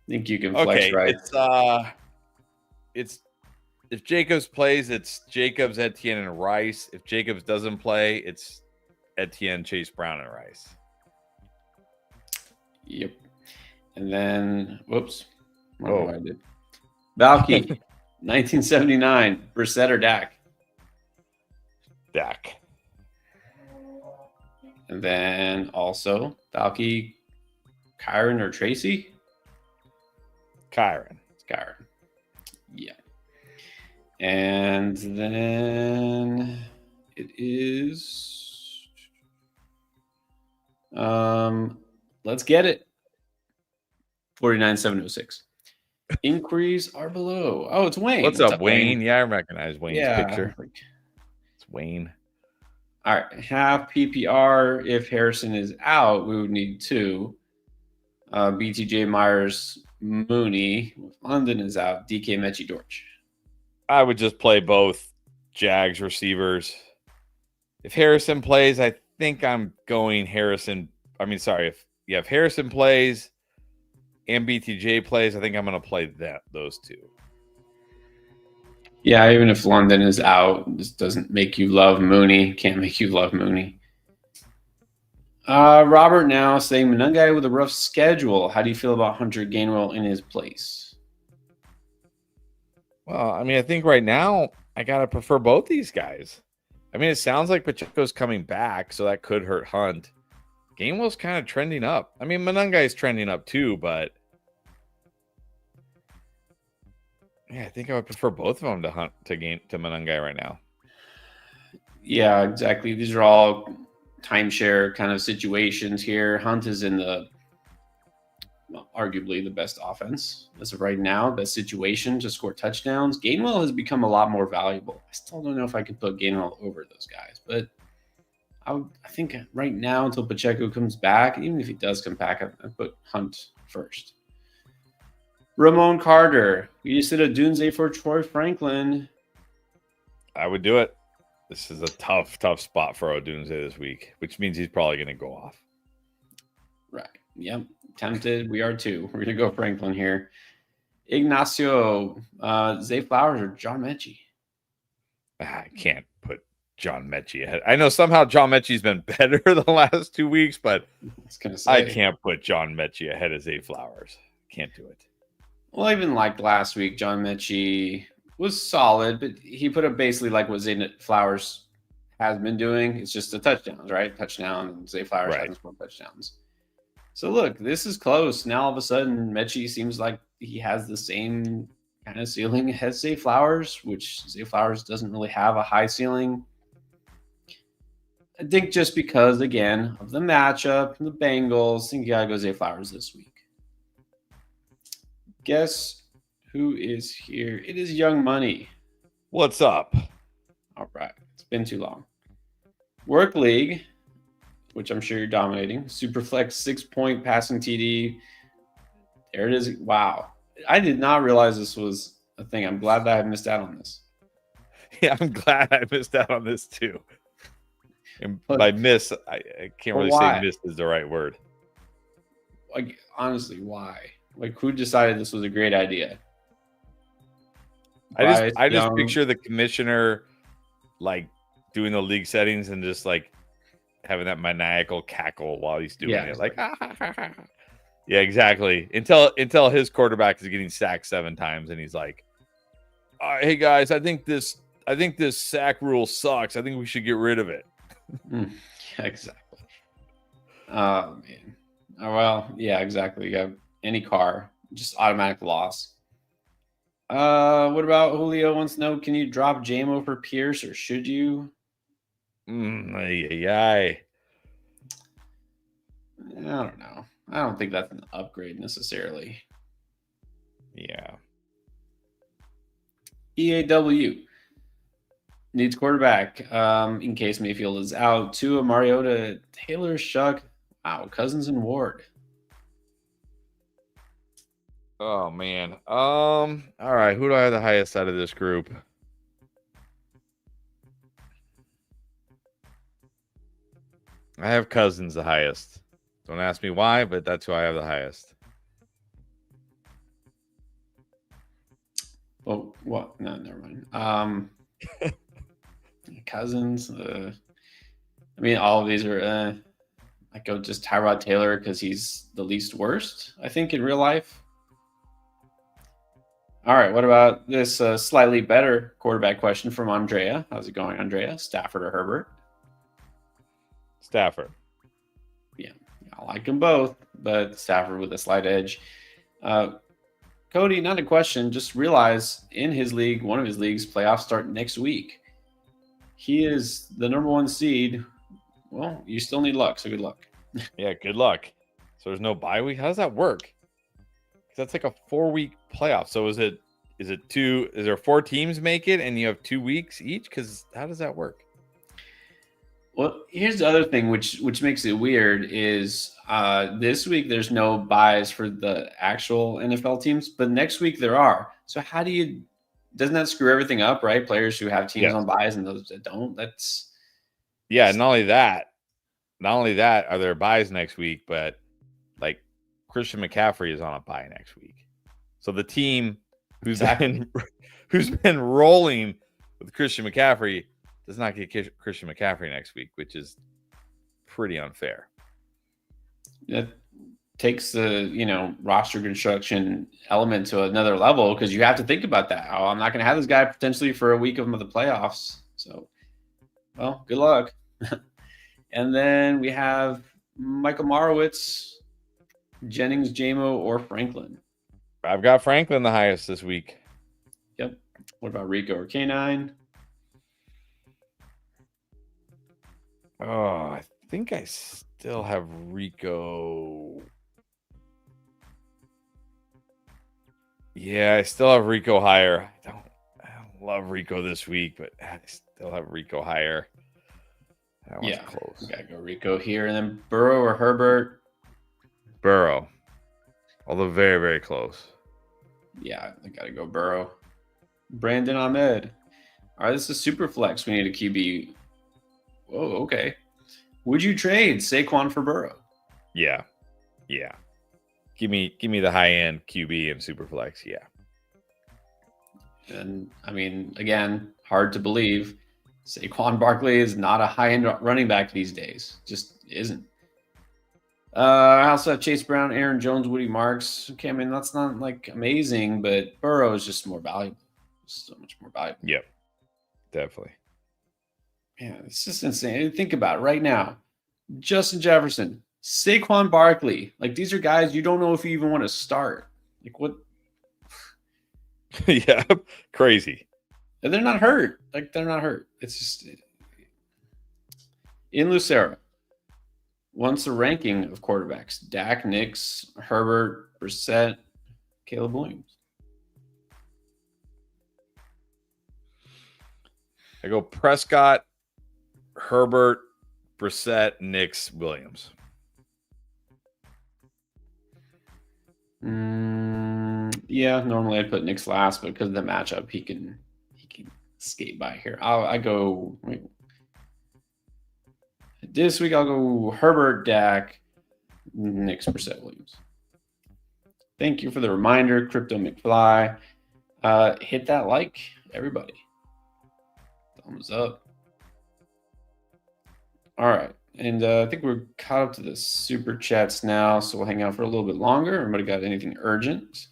think you can flex Rice. It's if Jacobs plays, it's Jacobs, Etienne, and Rice. If Jacobs doesn't play, it's Etienne, Chase Brown, and Rice. Yep. And then, whoops. What I did. Valky. 1979, Brissett or Dak? Dak. And then also, Valky, Kyron or Tracy? Kyron. It's Kyron. Yeah. And then it is... let's get it. 49,706. Inquiries are below. Oh, it's Wayne. What's up, Wayne? Yeah, I recognize Wayne's picture. It's Wayne. All right. Half PPR. If Harrison is out, we would need two. BTJ Myers, Mooney. If London is out, DK Mechie Dortch. I would just play both Jags receivers. If Harrison plays, I think I'm going Harrison. If Harrison plays and BTJ plays, I think I'm going to play those two. Yeah, even if London is out, this doesn't make you love Mooney. Can't make you love Mooney. Robert now saying Monungai with a rough schedule. How do you feel about Hunter Gainwell in his place? Well, I think right now I got to prefer both these guys. It sounds like Pacheco's coming back, so that could hurt Hunt. Gainwell's kind of trending up. Monungai's trending up too, but yeah, I think I would prefer both of them to Hunt to Monungai right now. Yeah, exactly. These are all timeshare kind of situations here. Hunt is in arguably the best offense as of right now, best situation to score touchdowns. Gainwell has become a lot more valuable. I still don't know if I could put Gainwell over those guys, but I think right now until Pacheco comes back, even if he does come back, I'd put Hunt first. Ramon Carter, you just did a Doomsday for Troy Franklin. I would do it. This is a tough spot for Odunze this week, which means he's probably going to go off. Right. Yep. Tempted. We are too. We're going to go Franklin here. Ignacio, Zay Flowers or John Mechie? I can't put John Mechie ahead. I know somehow John Mechie's been better the last 2 weeks, but I can't put John Mechie ahead of Zay Flowers. Can't do it. Well, even like last week, John Mechie was solid, but he put up basically like what Zay Flowers has been doing. It's just the touchdowns, right? Touchdown, and Zay Flowers hasn't scored touchdowns. So look, this is close. Now all of a sudden, Mechie seems like he has the same kind of ceiling as Zay Flowers, which Zay Flowers doesn't really have a high ceiling. I think just because, again, of the matchup and the Bengals, I think you got to go Zay Flowers this week. Guess who is here? It is Young Money. What's up? All right. It's been too long. Work League, which I'm sure you're dominating. Superflex 6-point passing TD. There it is. Wow. I did not realize this was a thing. I'm glad that I missed out on this. Yeah, I'm glad I missed out on this too. And by miss, I can't really say miss is the right word. Like, honestly, why? Like, who decided this was a great idea? I just picture the commissioner like doing the league settings and just like having that maniacal cackle while he's doing it. Like, yeah, exactly. Until his quarterback is getting sacked 7 times and he's like, hey guys, I think this sack rule sucks. I think we should get rid of it. Exactly. Oh man. Oh, well, yeah, exactly. You have any car, just automatic loss. What about Julio wants to know, can you drop JMO for Pierce or should you? I don't know. I don't think that's an upgrade necessarily. Yeah. EAW needs quarterback in case Mayfield is out. Tua, Mariota, Taylor, Shuck. Wow, Cousins and Ward. Oh man. All right. Who do I have the highest out of this group? I have Cousins the highest. Don't ask me why, but that's who I have the highest. Well, what? No, never mind. Cousins. I mean, all of these are. I go just Tyrod Taylor because he's the least worst, I think, in real life. All right. What about this slightly better quarterback question from Andrea? How's it going, Andrea? Stafford or Herbert? Stafford. Yeah, I like them both, but Stafford with a slight edge. Cody, not a question. Just realize in his league, one of his leagues, playoffs start next week. He is the number 1 seed. Well, you still need luck, so good luck. Yeah, good luck. So there's no bye week. How does that work? That's like a 4-week playoff. So is it 2? Is there 4 teams make it, and you have 2 weeks each? Because how does that work? Well, here's the other thing, which makes it weird is this week there's no buys for the actual NFL teams, but next week there are. So how do you? Doesn't that screw everything up, right? Players who have teams on buys and those that don't. That's not only that are there buys next week, but like Christian McCaffrey is on a bye next week. So the team who's been rolling with Christian McCaffrey does not get Christian McCaffrey next week, which is pretty unfair. That takes the roster construction element to another level because you have to think about that. Oh, I'm not going to have this guy potentially for a week of the playoffs. So, well, good luck. And then we have Michael Marowitz, Jennings, JMO, or Franklin. I've got Franklin the highest this week. Yep. What about Rico or K9? Oh, I think I still have Rico. Yeah, I still have Rico higher. I don't love Rico this week, but I still have Rico higher. That one's close. Gotta go Rico here, and then Burrow or Herbert. Burrow, although very, very close. Yeah, I gotta go Burrow. Brandon Ahmed. All right, this is Superflex. We need a QB. Whoa, okay. Would you trade Saquon for Burrow? Yeah. Give me the high end QB and Superflex. Yeah. And I mean, again, hard to believe. Saquon Barkley is not a high-end running back these days. Just isn't. I also have Chase Brown, Aaron Jones, Woody Marks. Okay, I mean, that's not like amazing, but Burrow is just more valuable. So much more valuable. Yep, definitely. Yeah, it's just insane. Think about it right now. Justin Jefferson, Saquon Barkley. Like, these are guys you don't know if you even want to start. Like, what? Yeah, crazy. And they're not hurt. Like, they're not hurt. It's just in Lucero. Wants a ranking of quarterbacks: Dak, Nix, Herbert, Brissett, Caleb Williams. I go Prescott, Herbert, Brissett, Nix, Williams. Yeah, normally I'd put Nix last, but because of the matchup, he can skate by here. I go. Wait. This week I'll go Herbert, Dak, Nix, Brissett, Williams. Thank you for the reminder, Crypto McFly. Hit that like, everybody. Thumbs up. All right. And I think we're caught up to the super chats now, so we'll hang out for a little bit longer. Everybody got anything urgent?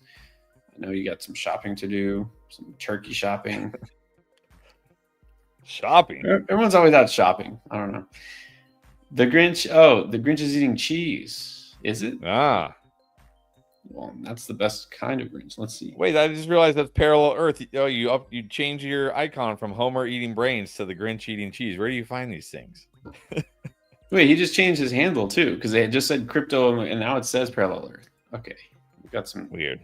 I know you got some shopping to do, some turkey shopping. Shopping? Everyone's always out shopping. I don't know. The Grinch. Oh, the Grinch is eating cheese. Is it? Ah. Well, that's the best kind of Grinch. Let's see. Wait, I just realized that's parallel Earth. Oh, you change your icon from Homer eating brains to the Grinch eating cheese. Where do you find these things? Wait, he just changed his handle too, because they had just said crypto and now it says parallel Earth. Okay, we got some weird.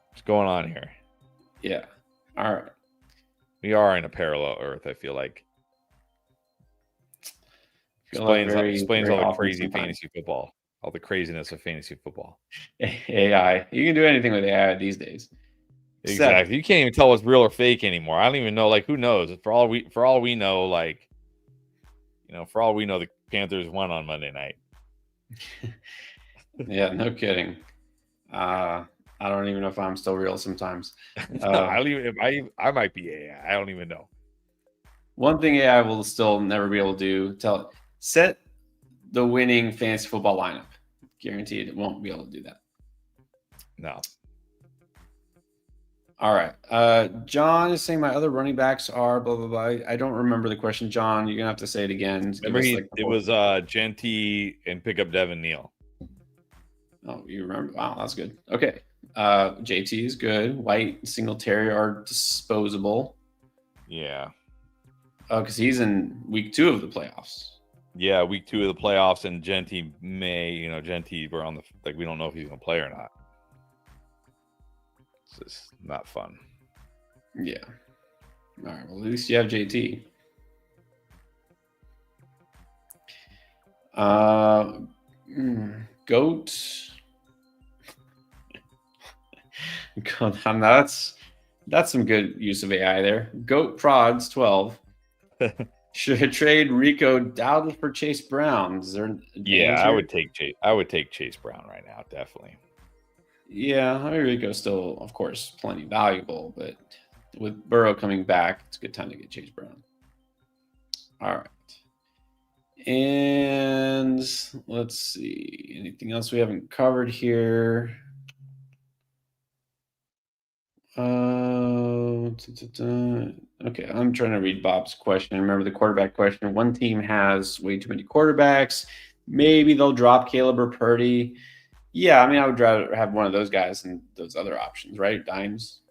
What's going on here? Yeah. All right. We are in a parallel Earth. I feel like. Explains all the crazy fantasy football. All the craziness of fantasy football. AI. You can do anything with AI these days. Exactly. You can't even tell what's real or fake anymore. I don't even know. Like, who knows? For all we know, like, for all we know, the Panthers won on Monday night. Yeah, no kidding. I don't even know if I'm still real sometimes. I might be AI. I don't even know. One thing AI will still never be able to do: set the winning fantasy football lineup. Guaranteed, it won't be able to do that. No. All right. John is saying my other running backs are blah blah blah. I don't remember the question, John. You're gonna have to say it again. Remember, it was Genty and pick up Devin Neal. Oh, you remember? Wow, that's good. Okay. JT is good. White and Singletary are disposable. Yeah. Oh, because he's in week 2 of the playoffs. Yeah, week 2 of the playoffs, and Genty Genty, we're on the we don't know if he's gonna play or not. It's just not fun. Yeah. All right. Well, at least you have JT. Goat. God, that's some good use of AI there. Goat Prods 12. Should trade Rico Dowdle for Chase Brown. Is there I would take Chase Brown right now, definitely. Yeah, I mean, Rico's still, of course, plenty valuable, but with Burrow coming back, it's a good time to get Chase Brown. All right. And let's see. Anything else we haven't covered here? Okay, I'm trying to read Bob's question. Remember the quarterback question. One team has way too many quarterbacks. Maybe they'll drop Caleb or Purdy. Yeah, I mean, I would rather have one of those guys than those other options, right? Dimes.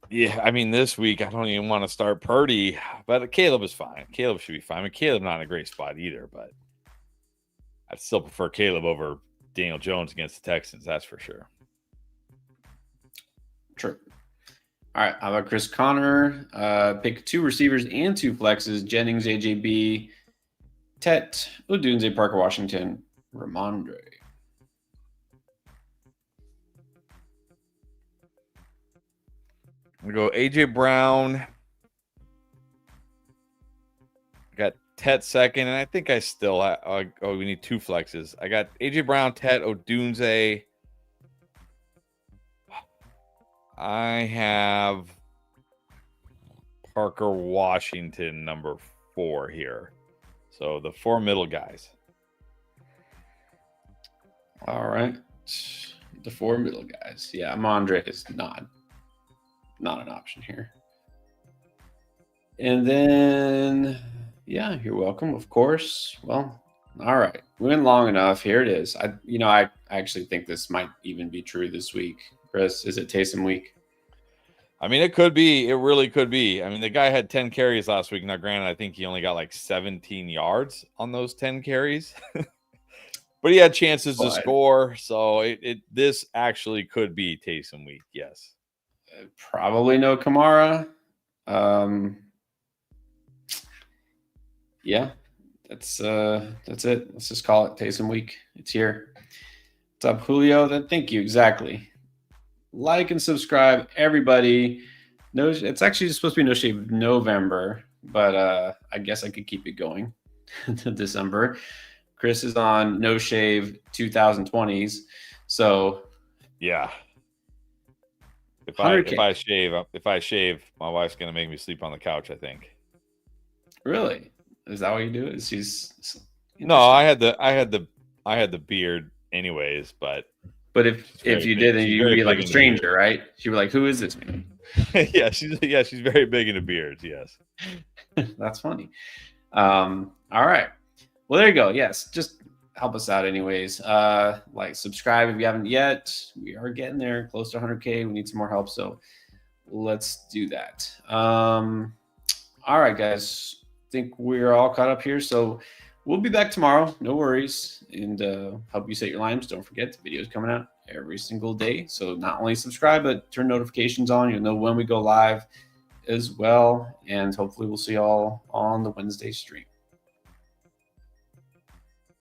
Yeah, I mean, this week I don't even want to start Purdy, but Caleb is fine. Caleb should be fine. I mean, Caleb's not in a great spot either, but I'd still prefer Caleb over Daniel Jones against the Texans. That's for sure. True. All right, how about Chris Connor? Pick 2 receivers and 2 flexes: Jennings, AJB, Tet, Odunze, Parker Washington, Ramondre. We go AJ Brown. I got Tet second, and I think I still we need 2 flexes. I got AJ Brown, Tet, Odunze. I have Parker Washington number 4 here. So the 4 middle guys. All right. The 4 middle guys. Yeah, Mondre is not an option here. And then, yeah, you're welcome, of course. Well, all right. We went long enough. Here it is. I actually think this might even be true this week. Chris, is it Taysom week? I mean, it could be. It really could be. I mean, the guy had 10 carries last week. Now, granted, I think he only got like 17 yards on those 10 carries. But he had chances to score. So this actually could be Taysom week. Yes. Probably no Kamara. Yeah, that's it. Let's just call it Taysom week. It's here. What's up, Julio? Thank you. Exactly. Like and subscribe, everybody. No, it's actually supposed to be No Shave November, but I guess I could keep it going to December. Chris is on No Shave 2020s, so yeah. If I shave, my wife's gonna make me sleep on the couch, I think. Really? Is that what you do? No, I had the beard anyways, but if you did, then you'd be like a stranger, right? She'd be like, "Who is this man?" yeah, she's very big into beards. Yes, that's funny. All right, well there you go. Yes, just help us out, anyways. Like, subscribe if you haven't yet. We are getting there, close to 100K. We need some more help, so let's do that. All right, guys. I think we're all caught up here, so we'll be back tomorrow. No worries, and help you set your lineups. Don't forget the videos coming out every single day. So not only subscribe, but turn notifications on. You'll know when we go live as well, and hopefully we'll see you all on the Wednesday stream.